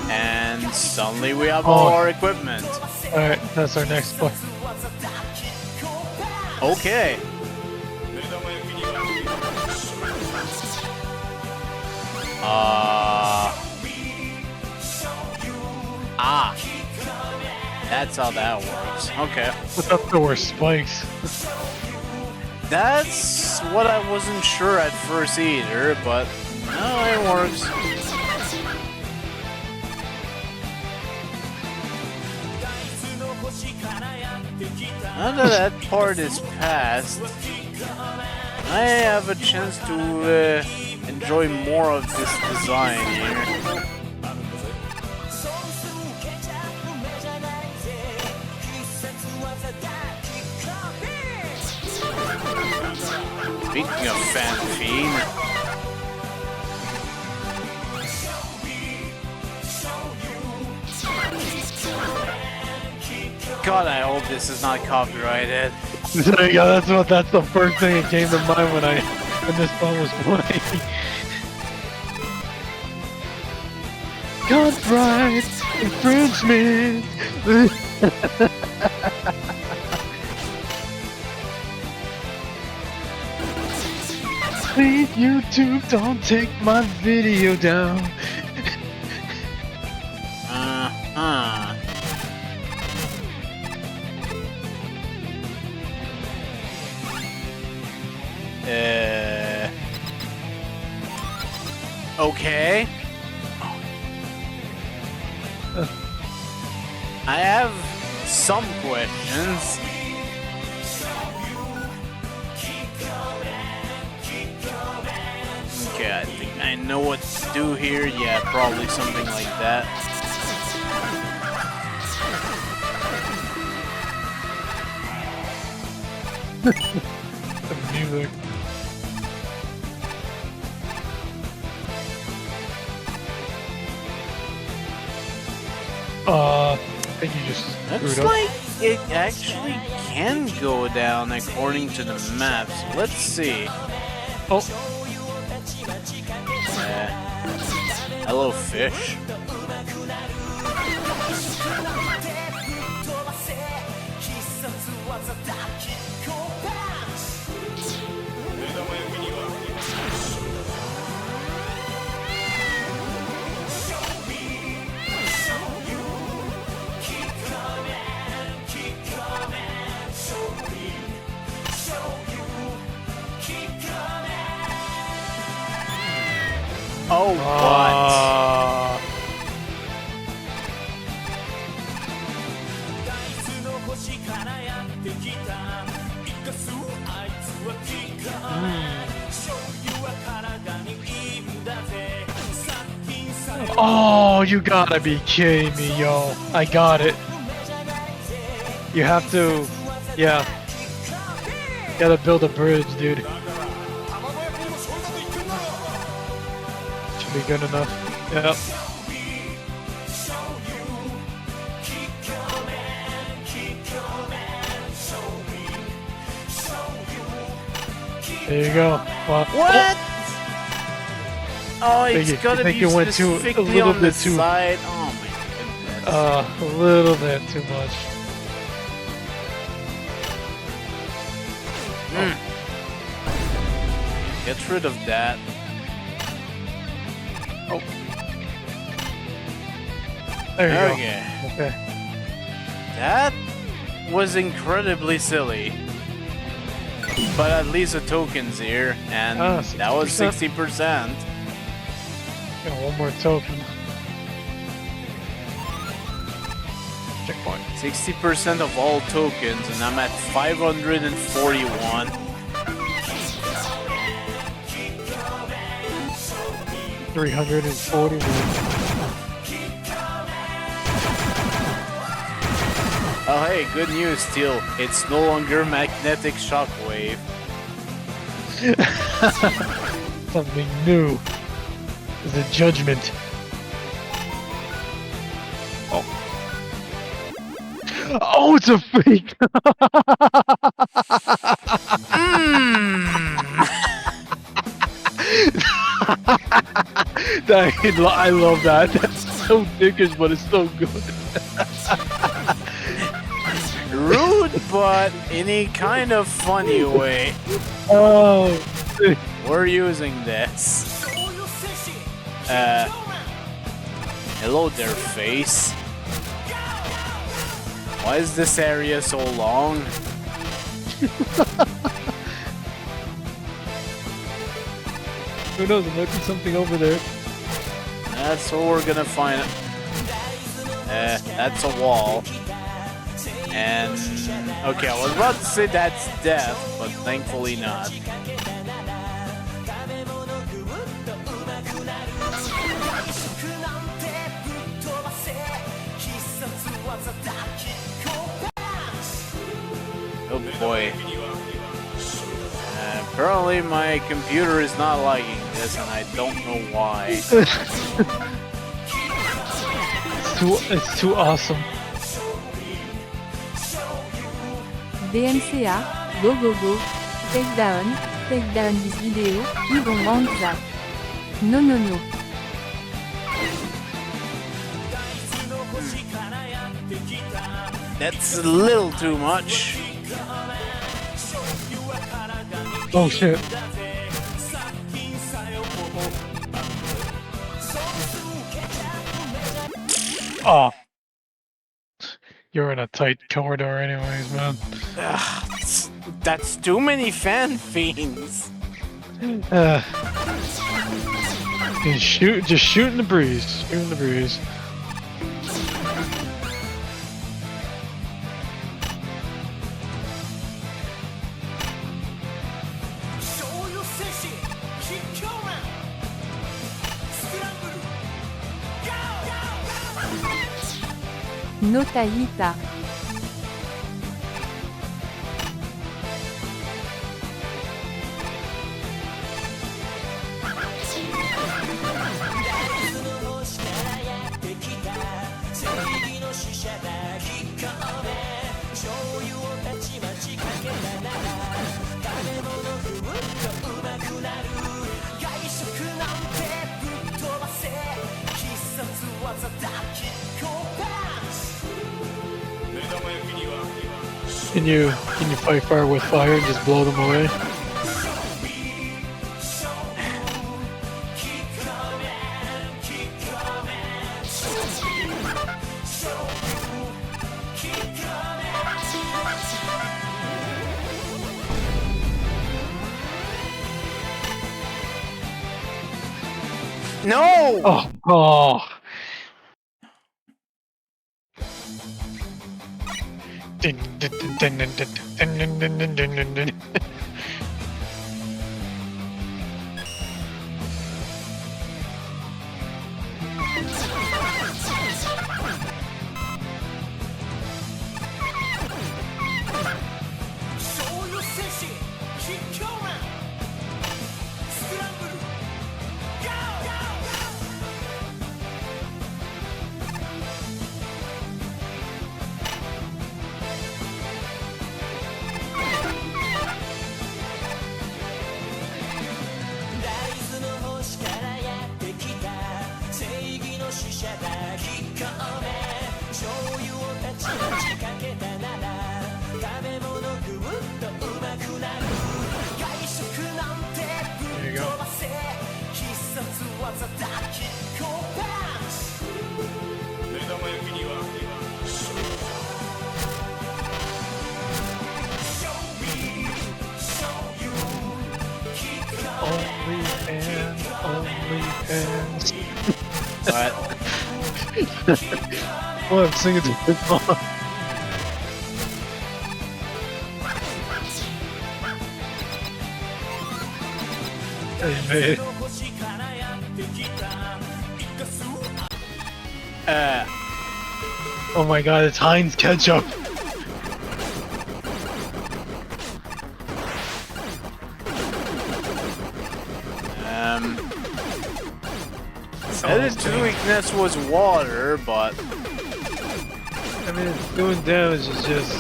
And suddenly we have all our equipment. Alright, that's our next one. Okay. That's how that works. Okay. Without the worst spikes. That's what I wasn't sure at first either, but no, it works. Now that that part is past, I have a chance to enjoy more of this design here. Speaking of Fan Fiend, God, I hope this is not copyrighted. There you go, that's the first thing that came to mind when this song was playing. Copyright infringement. Please, YouTube, don't take my video down. Okay. I have some questions. Okay, I think I know what to do here. Yeah, probably something like that. The music. I think you just Looks screwed up. like it actually can go down according to the map. So let's see. Oh, Hello, fish. Oh, what? Oh, you gotta be kidding me, yo. I got it. You have to, yeah. Gotta build a bridge, dude. Should be good enough. Yep. There you go. Well, What? Oh, it's Think it- gotta think be it went too- a specifically little on the bit too- side. Oh my goodness. a little bit too much. Get rid of that. Oh. There you Okay. go. Okay. That was incredibly silly. But at least the token's here, and Ah, that was 60%. 60%. Got one more token. Checkpoint. 60% of all tokens, and I'm at 541. $340. Oh hey, good news, Steel. It's no longer magnetic shockwave. Something new. Is a judgment. Oh. Oh, it's a fake! I love that. That's so dickish, but it's so good. but in a kind of funny way. Oh, We're using this. Hello there, face. Why is this area so long? who knows? There might be something over there. That's what we're gonna find. That's a wall. And okay, I was about to say that's death, but thankfully not. Oh boy. Apparently my computer is not liking this, and I don't know why. It's too awesome. DMCA, go go go, take down this video, you don't want that. No no no. That's a little too much. Oh shit. Oh. You're in a tight corridor anyways, man. Ugh, that's too many fan fiends. Just shoot in the breeze. Shoot in the breeze. No Tahita. Can you fight fire with fire and just blow them away? No! Oh. There you go. OnlyFans. What? Well, I'm singing to the song. Hey, man. Oh my god, it's Heinz ketchup. Said its weakness was water, but I mean, it's doing damage is just...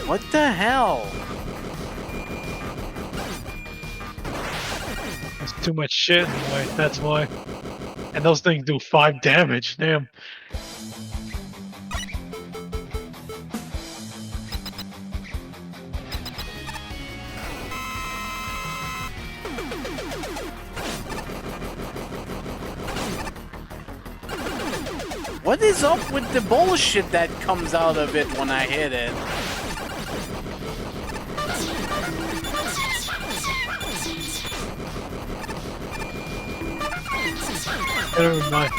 what the hell? There's too much shit in the way, that's why. And those things do 5 damage, damn. What is up with the bullshit that comes out of it when I hit it?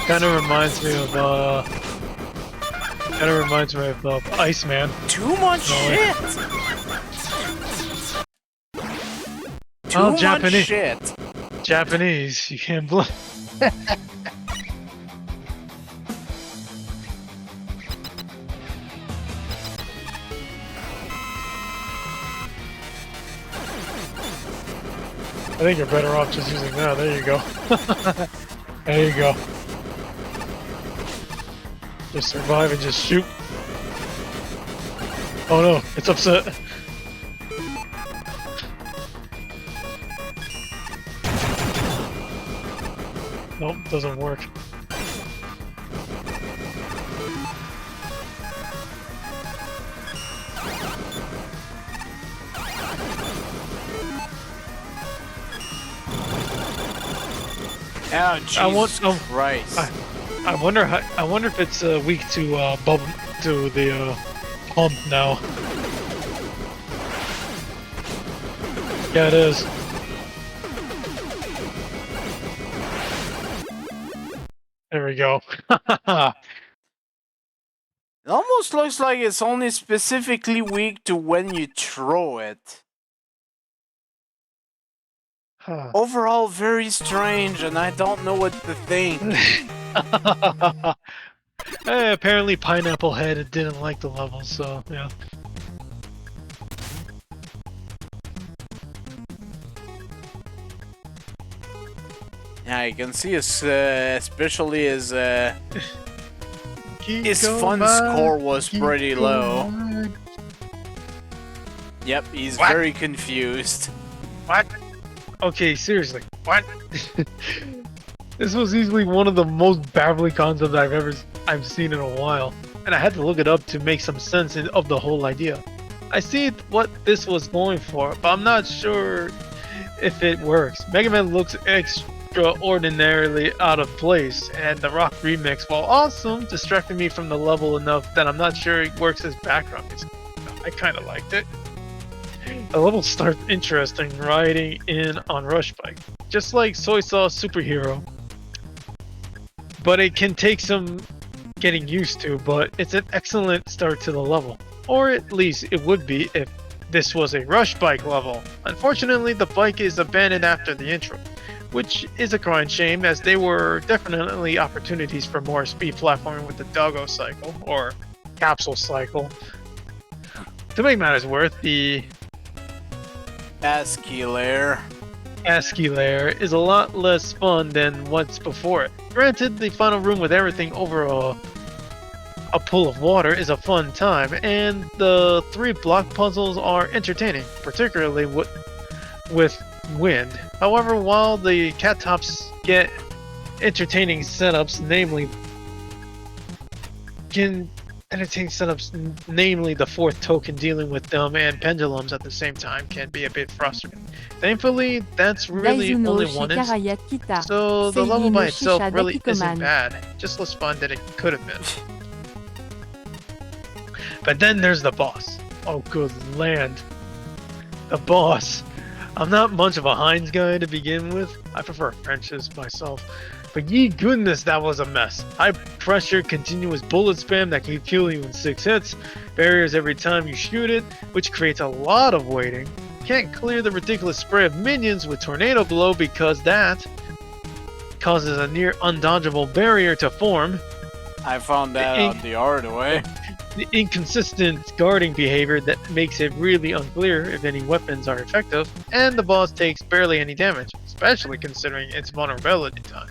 Kind of reminds me of Iceman. Too much shit! Too much Japanese. shit! Japanese, you can't blame. I think you're better off just using that. There you go. There you go. Just survive and just shoot. Oh no, it's upset. Nope, doesn't work. Oh, Jesus Christ. I wonder if it's weak to bubble to the pump now. Yeah, it is. There we go. It almost looks like it's only specifically weak to when you throw it. Overall, very strange, and I don't know what to think. Apparently Pineapple Head didn't like the level, so yeah. Yeah, you can see his, especially his fun score was pretty low. Yep, he's very confused. What? Okay, seriously, what? This was easily one of the most baffling concepts I've seen in a while, and I had to look it up to make some sense of the whole idea. I see what this was going for, but I'm not sure if it works. Megaman looks extraordinarily out of place, and the rock remix, while awesome, distracted me from the level enough that I'm not sure it works as background music. I kinda liked it. The level starts interesting, riding in on Rush Bike, just like Soy Sauce Superhero. But it can take some getting used to, but it's an excellent start to the level. Or at least it would be if this was a Rush Bike level. Unfortunately, the bike is abandoned after the intro, which is a crying shame, as they were definitely opportunities for more speed platforming with the Doggo Cycle, or Capsule Cycle. To make matters worse, the ASCII layer is a lot less fun than what's before it. Granted, the final room with everything over a pool of water is a fun time, and the 3 block puzzles are entertaining, particularly with wind. However, while the cat tops get entertaining setups, namely the 4th token dealing with them and pendulums at the same time can be a bit frustrating. Thankfully, that's really only one instance, so the level by itself really isn't bad, just less fun than it could have been. But then there's the boss. Oh good land. The boss. I'm not much of a Heinz guy to begin with. I prefer French's myself. But ye goodness, that was a mess. High pressure, continuous bullet spam that can kill you in 6 hits. Barriers every time you shoot it, which creates a lot of waiting. Can't clear the ridiculous spray of minions with Tornado Blow because that causes a near undodgeable barrier to form. I found that out the hard way. The inconsistent guarding behavior that makes it really unclear if any weapons are effective, and the boss takes barely any damage, especially considering its vulnerability time.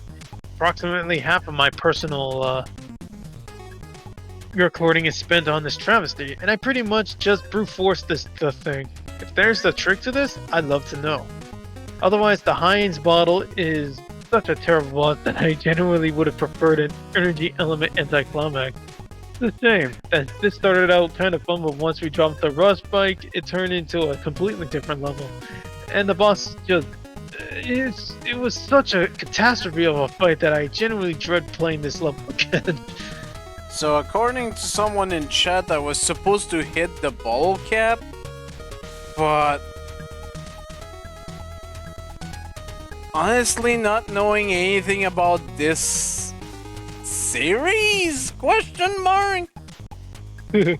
Approximately half of my personal recording is spent on this travesty, and I pretty much just brute force the thing. If there's the trick to this, I'd love to know. Otherwise, the Heinz bottle is such a terrible boss that I genuinely would have preferred an energy element anticlimax. It's a shame that this started out kind of fun, but once we dropped the Rush Bike, it turned into a completely different level. And the boss just... It was such a catastrophe of a fight that I genuinely dread playing this level again. So according to someone in chat, I was supposed to hit the bottle cap, but honestly, not knowing anything about this series? Question mark?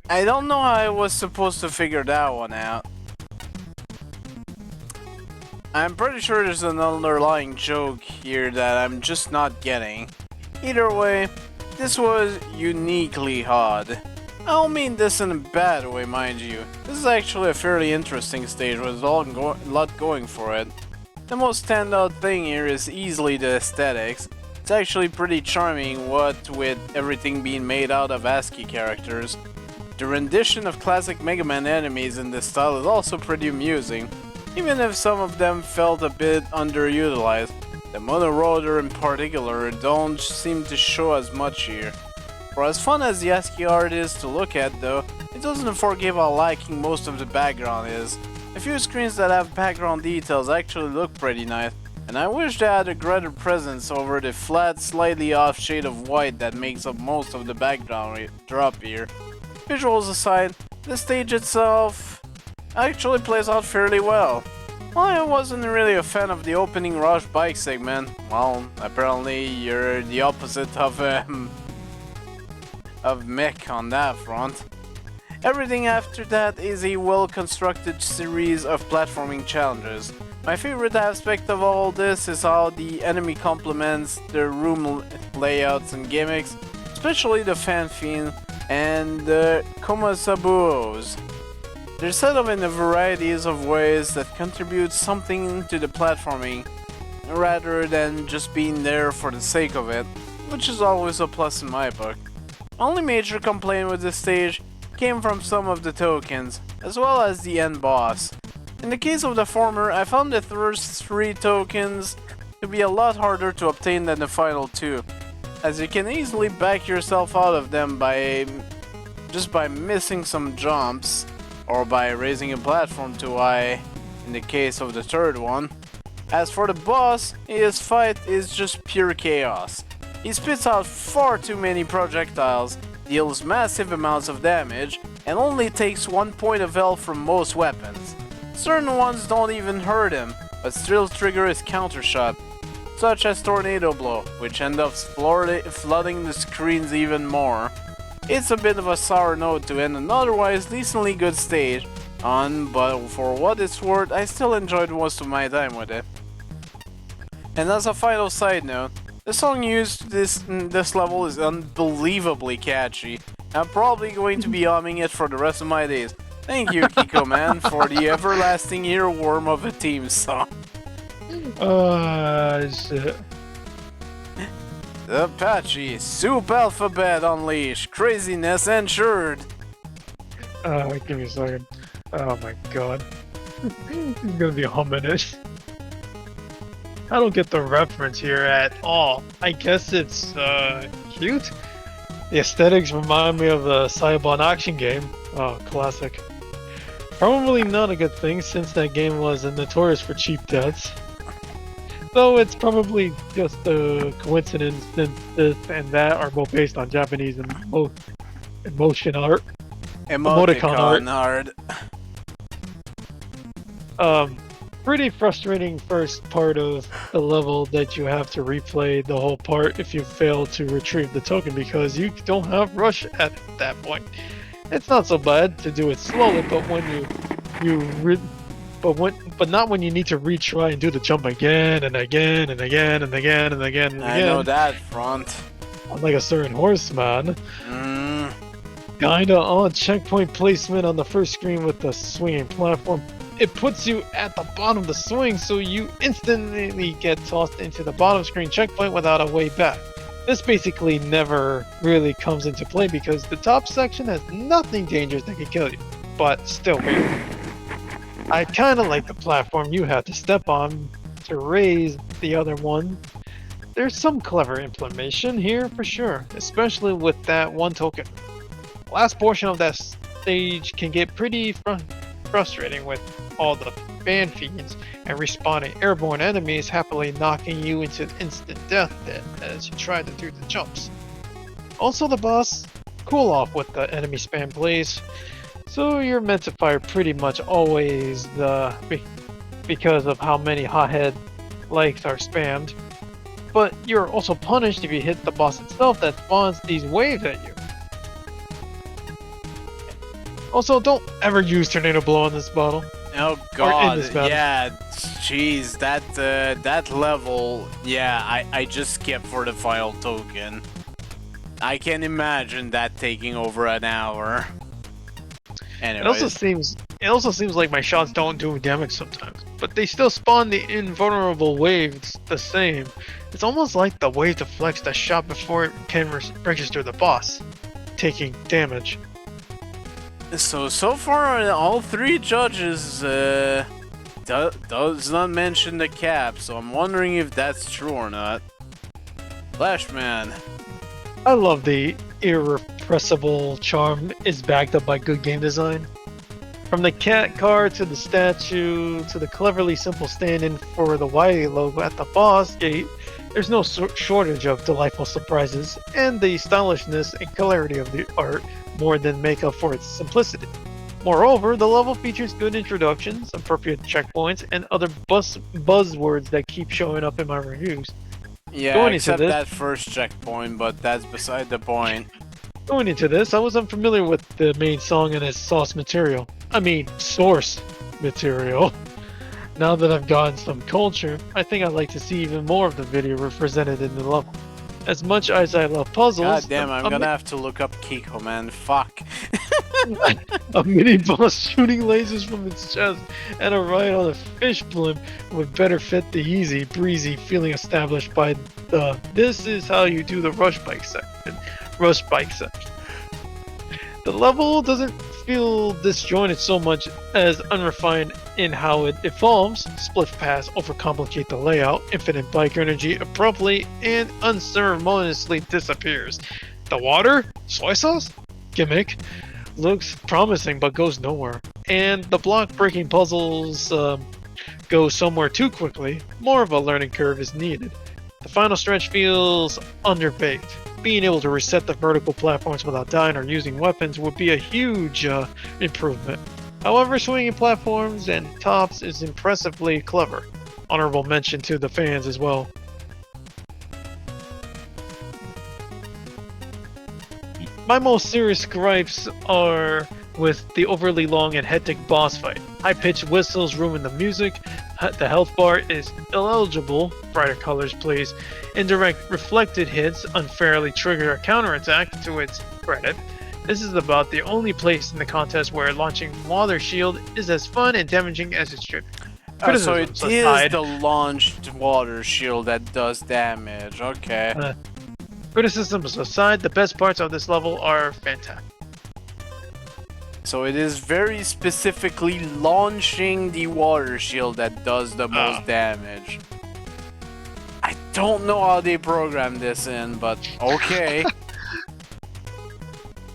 I don't know how I was supposed to figure that one out. I'm pretty sure there's an underlying joke here that I'm just not getting. Either way, this was uniquely odd. I don't mean this in a bad way, mind you. This is actually a fairly interesting stage with a lot going for it. The most standout thing here is easily the aesthetics. It's actually pretty charming, what with everything being made out of ASCII characters. The rendition of classic Megaman enemies in this style is also pretty amusing, even if some of them felt a bit underutilized. The Mono Rotor in particular don't seem to show as much here. For as fun as the ASCII art is to look at though, it doesn't forgive how lacking most of the background is. A few screens that have background details actually look pretty nice, and I wish they had a greater presence over the flat, slightly off shade of white that makes up most of the background drop here. Visuals aside, the stage itself actually plays out fairly well. While I wasn't really a fan of the opening Rush bike segment, well, apparently you're the opposite of Mech on that front. Everything after that is a well-constructed series of platforming challenges. My favorite aspect of all this is how the enemy complements the room layouts and gimmicks, especially the Fanfin and the Komasabuos. They're set up in a variety of ways that contribute something to the platforming, rather than just being there for the sake of it, which is always a plus in my book. Only major complaint with this stage came from some of the tokens, as well as the end boss. In the case of the former, I found the first 3 tokens to be a lot harder to obtain than the final 2, as you can easily back yourself out of them by missing some jumps, or by raising a platform too high in the case of the third one. As for the boss, his fight is just pure chaos. He spits out far too many projectiles, deals massive amounts of damage, and only takes 1 point of health from most weapons. Certain ones don't even hurt him, but still trigger his counter shot, such as Tornado Blow, which ends up flooding the screens even more. It's a bit of a sour note to end an otherwise decently good stage on, but for what it's worth, I still enjoyed most of my time with it. And as a final side note, the song used in this level is unbelievably catchy. I'm probably going to be humming it for the rest of my days. Thank you, Kiko Man, for the everlasting earworm of a theme song. Shit. The Apache, Soup Alphabet Unleashed, Craziness Ensured. Give me a second. Oh my god. He's gonna be humming it. I don't get the reference here at all. I guess it's, cute? The aesthetics remind me of the Cyberpunk action game. Oh, classic. Probably not a good thing since that game was notorious for cheap deaths. Though it's probably just a coincidence since this and that are both based on Japanese emotion art. Emoticon art. Pretty frustrating first part of the level that you have to replay the whole part if you fail to retrieve the token because you don't have rush at that point. It's not so bad to do it slowly, but when but not when you need to retry and do the jump again and again and again and again and again and again. I know that front. Like a certain horseman. Kinda odd checkpoint placement on the first screen with the swinging platform. It puts you at the bottom of the swing, so you instantly get tossed into the bottom screen checkpoint without a way back. This basically never really comes into play because the top section has nothing dangerous that can kill you, but still weird. I kinda like the platform you have to step on to raise the other one. There's some clever implementation here for sure, especially with that one token. The last portion of that stage can get pretty frustrating with all the fan feeds and respawning airborne enemies happily knocking you into instant death as you try to do the jumps. Also the boss cool off with the enemy spam plays. So you're meant to fire pretty much always because of how many hothead likes are spammed. But you're also punished if you hit the boss itself that spawns these waves at you. Also, don't ever use Tornado Blow on this bottle. Oh god, yeah, jeez, that level, yeah, I just skipped for the final token. I can imagine that taking over an hour. Anyways. It also seems like my shots don't do damage sometimes, but they still spawn the invulnerable waves the same. It's almost like the wave deflects the shot before it can register the boss, taking damage. So far, all three judges does not mention the cap, so I'm wondering if that's true or not. Flashman. I love the irrepressible charm is backed up by good game design. From the cat card to the statue to the cleverly simple stand-in for the Wiley logo at the boss gate, there's no shortage of delightful surprises, and the stylishness and clarity of the art more than make up for its simplicity. Moreover, the level features good introductions, appropriate checkpoints, and other buzzwords that keep showing up in my reviews. Yeah, except that first checkpoint, but that's beside the point. Going into this, I was unfamiliar with the main song and its source material. Source material. Now that I've gotten some culture, I think I'd like to see even more of the video represented in the level. As much as I love puzzles... God damn, I'm gonna have to look up Kiko, man. Fuck. A mini-boss shooting lasers from its chest and a ride on a fish blimp would better fit the easy, breezy feeling established by the "this is how you do the rush bike section." The level doesn't feel disjointed so much as unrefined in how it evolves. Split paths overcomplicate the layout, infinite bike energy abruptly and unceremoniously disappears. The water? Soy sauce? Gimmick? Looks promising but goes nowhere. And the block-breaking puzzles go somewhere too quickly. More of a learning curve is needed. The final stretch feels underbaked. Being able to reset the vertical platforms without dying or using weapons would be a huge improvement. However, swinging platforms and tops is impressively clever. Honorable mention to the fans as well. My most serious gripes are with the overly long and hectic boss fight. High-pitched whistles ruin the music, the health bar is illegible, brighter colors please, indirect reflected hits unfairly trigger a counterattack to its credit. This is about the only place in the contest where launching water shield is as fun and damaging as it should. So it is the launched water shield that does damage, okay. Criticisms aside, the best parts of this level are fantastic. So it is very specifically launching the water shield that does the most damage. I don't know how they programmed this in, but okay.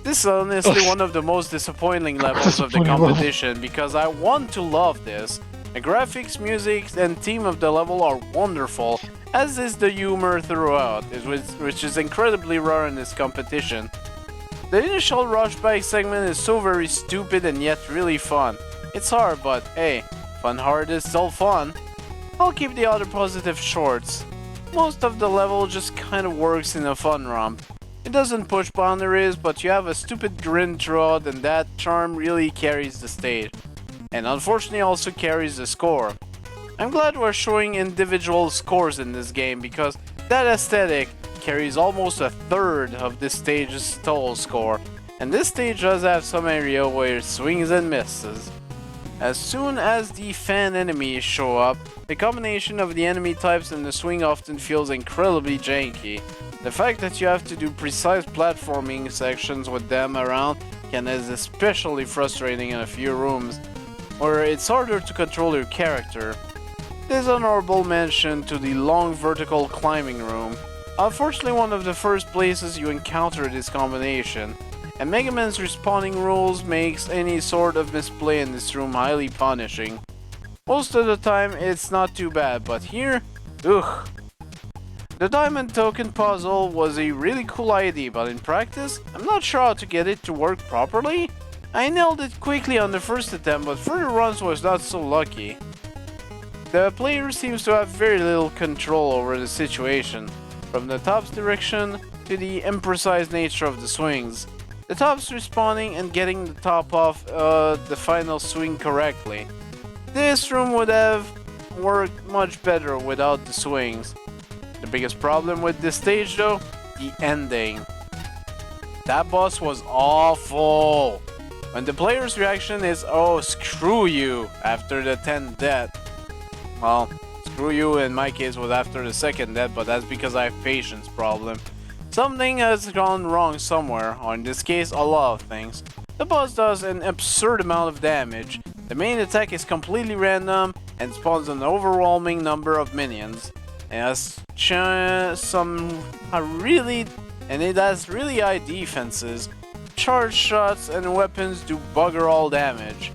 This is honestly one of the most disappointing levels of the competition because I want to love this. The graphics, music, and theme of the level are wonderful, as is the humor throughout, which is incredibly rare in this competition. The initial rush bike segment is so very stupid and yet really fun. It's hard, but hey, fun hard is still fun. I'll keep the other positive shorts. Most of the level just kind of works in a fun romp. It doesn't push boundaries, but you have a stupid grin throughout and that charm really carries the stage. And unfortunately also carries the score. I'm glad we're showing individual scores in this game because that aesthetic carries almost a third of this stage's total score, and this stage does have some area where it swings and misses. As soon as the fan enemies show up, the combination of the enemy types and the swing often feels incredibly janky. The fact that you have to do precise platforming sections with them around can is especially frustrating in a few rooms, where it's harder to control your character. There's an honorable mention to the long vertical climbing room. Unfortunately, one of the first places you encounter this combination, and Megaman's respawning rules makes any sort of misplay in this room highly punishing. Most of the time it's not too bad, but here, ugh. The diamond token puzzle was a really cool idea, but in practice, I'm not sure how to get it to work properly. I nailed it quickly on the first attempt, but further runs was not so lucky. The player seems to have very little control over the situation, from the top's direction to the imprecise nature of the swings. The top's responding and getting the top off the final swing correctly. This room would have worked much better without the swings. The biggest problem with this stage though, the ending. That boss was awful. When the player's reaction is, "Oh, screw you," after the 10th death. Well, screw you in my case was after the second death, but that's because I have patience problem. Something has gone wrong somewhere, or in this case, a lot of things. The boss does an absurd amount of damage. The main attack is completely random and spawns an overwhelming number of minions. It has it has really high defenses. Charge shots and weapons do bugger all damage.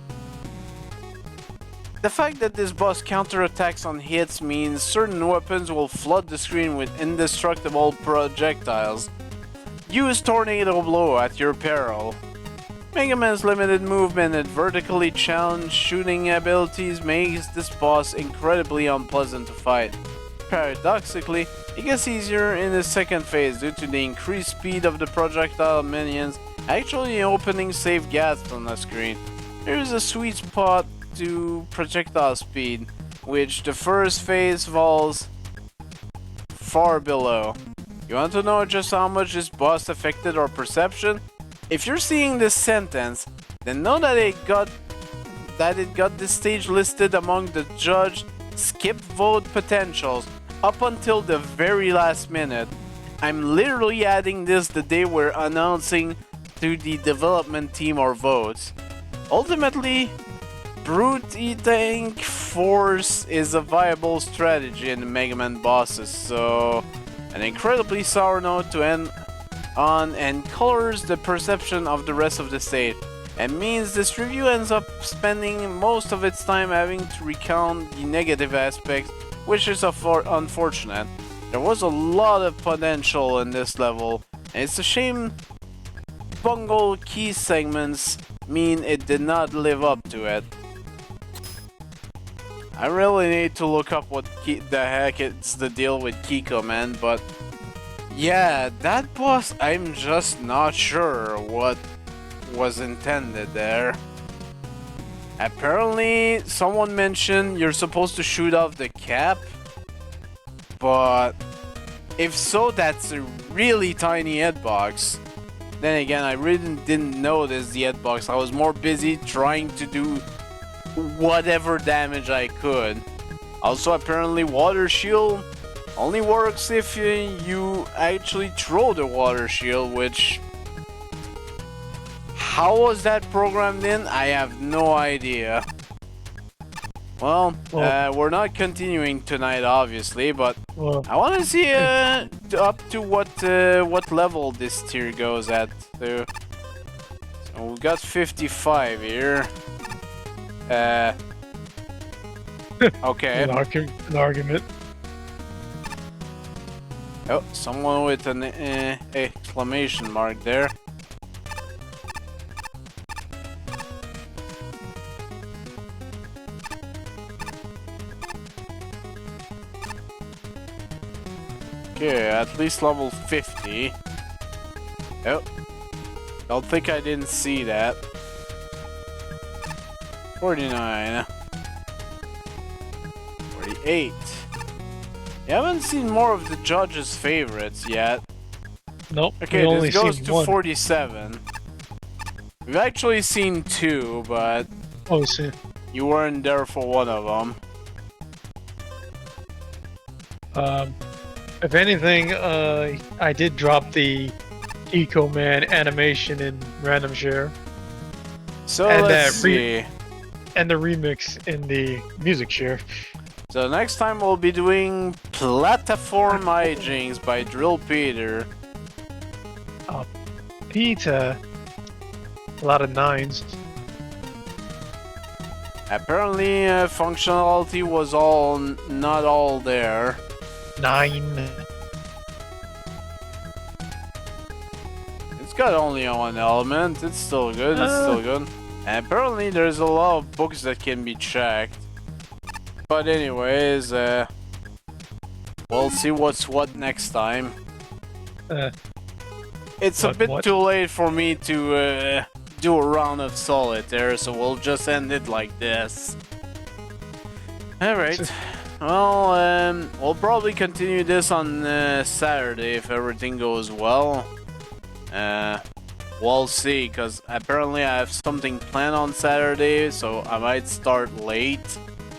The fact that this boss counterattacks on hits means certain weapons will flood the screen with indestructible projectiles. Use Tornado Blow at your peril. Megaman's limited movement and vertically challenged shooting abilities makes this boss incredibly unpleasant to fight. Paradoxically, it gets easier in the second phase due to the increased speed of the projectile minions actually opening safe gaps on the screen. There is a sweet spot to projectile speed, which the first phase falls far below. You want to know just how much this boss affected our perception? If you're seeing this sentence, then know that it got this stage listed among the judged skip vote potentials up until the very last minute. I'm literally adding this the day we're announcing to the development team our votes. Ultimately, brute eating force is a viable strategy in the Mega Man bosses, so an incredibly sour note to end on and colors the perception of the rest of the stage, and means this review ends up spending most of its time having to recount the negative aspects, which is unfortunate. There was a lot of potential in this level, and it's a shame bungle key segments mean it did not live up to it. I really need to look up what the heck is the deal with Kiko, man, but yeah, that boss, I'm just not sure what was intended there. Apparently, someone mentioned you're supposed to shoot off the cap, but if so, that's a really tiny hitbox. Then again, I really didn't notice the hitbox. I was more busy trying to do whatever damage I could. Also, apparently, water shield only works if you actually throw the water shield, which... how was that programmed in? I have no idea. Well, we're not continuing tonight, obviously, but I want to see up to what level this tier goes at. So we got 55 here. Okay. An argument. Oh, someone with an exclamation mark there. Okay, at least level 50. Oh, don't think I didn't see that. 49. 48. You haven't seen more of the judges' favorites yet. Nope. Okay, this goes to 47. We've actually seen 2, but you weren't there for one of them. If anything, I did drop the Eco Man animation in random share. So and let's see. And the remix in the music share. So next time we'll be doing Platform Hijinks by Drill Peter. Peter. A lot of 9s. Apparently functionality was not all there. 9. It's got only one element. It's still good. It's still good. And apparently there's a lot of books that can be checked. But anyways, we'll see what's what next time. It's a bit too late for me to do a round of solitaire, so we'll just end it like this. Alright. Well, we'll probably continue this on Saturday if everything goes well. We'll see, because apparently I have something planned on Saturday, so I might start late.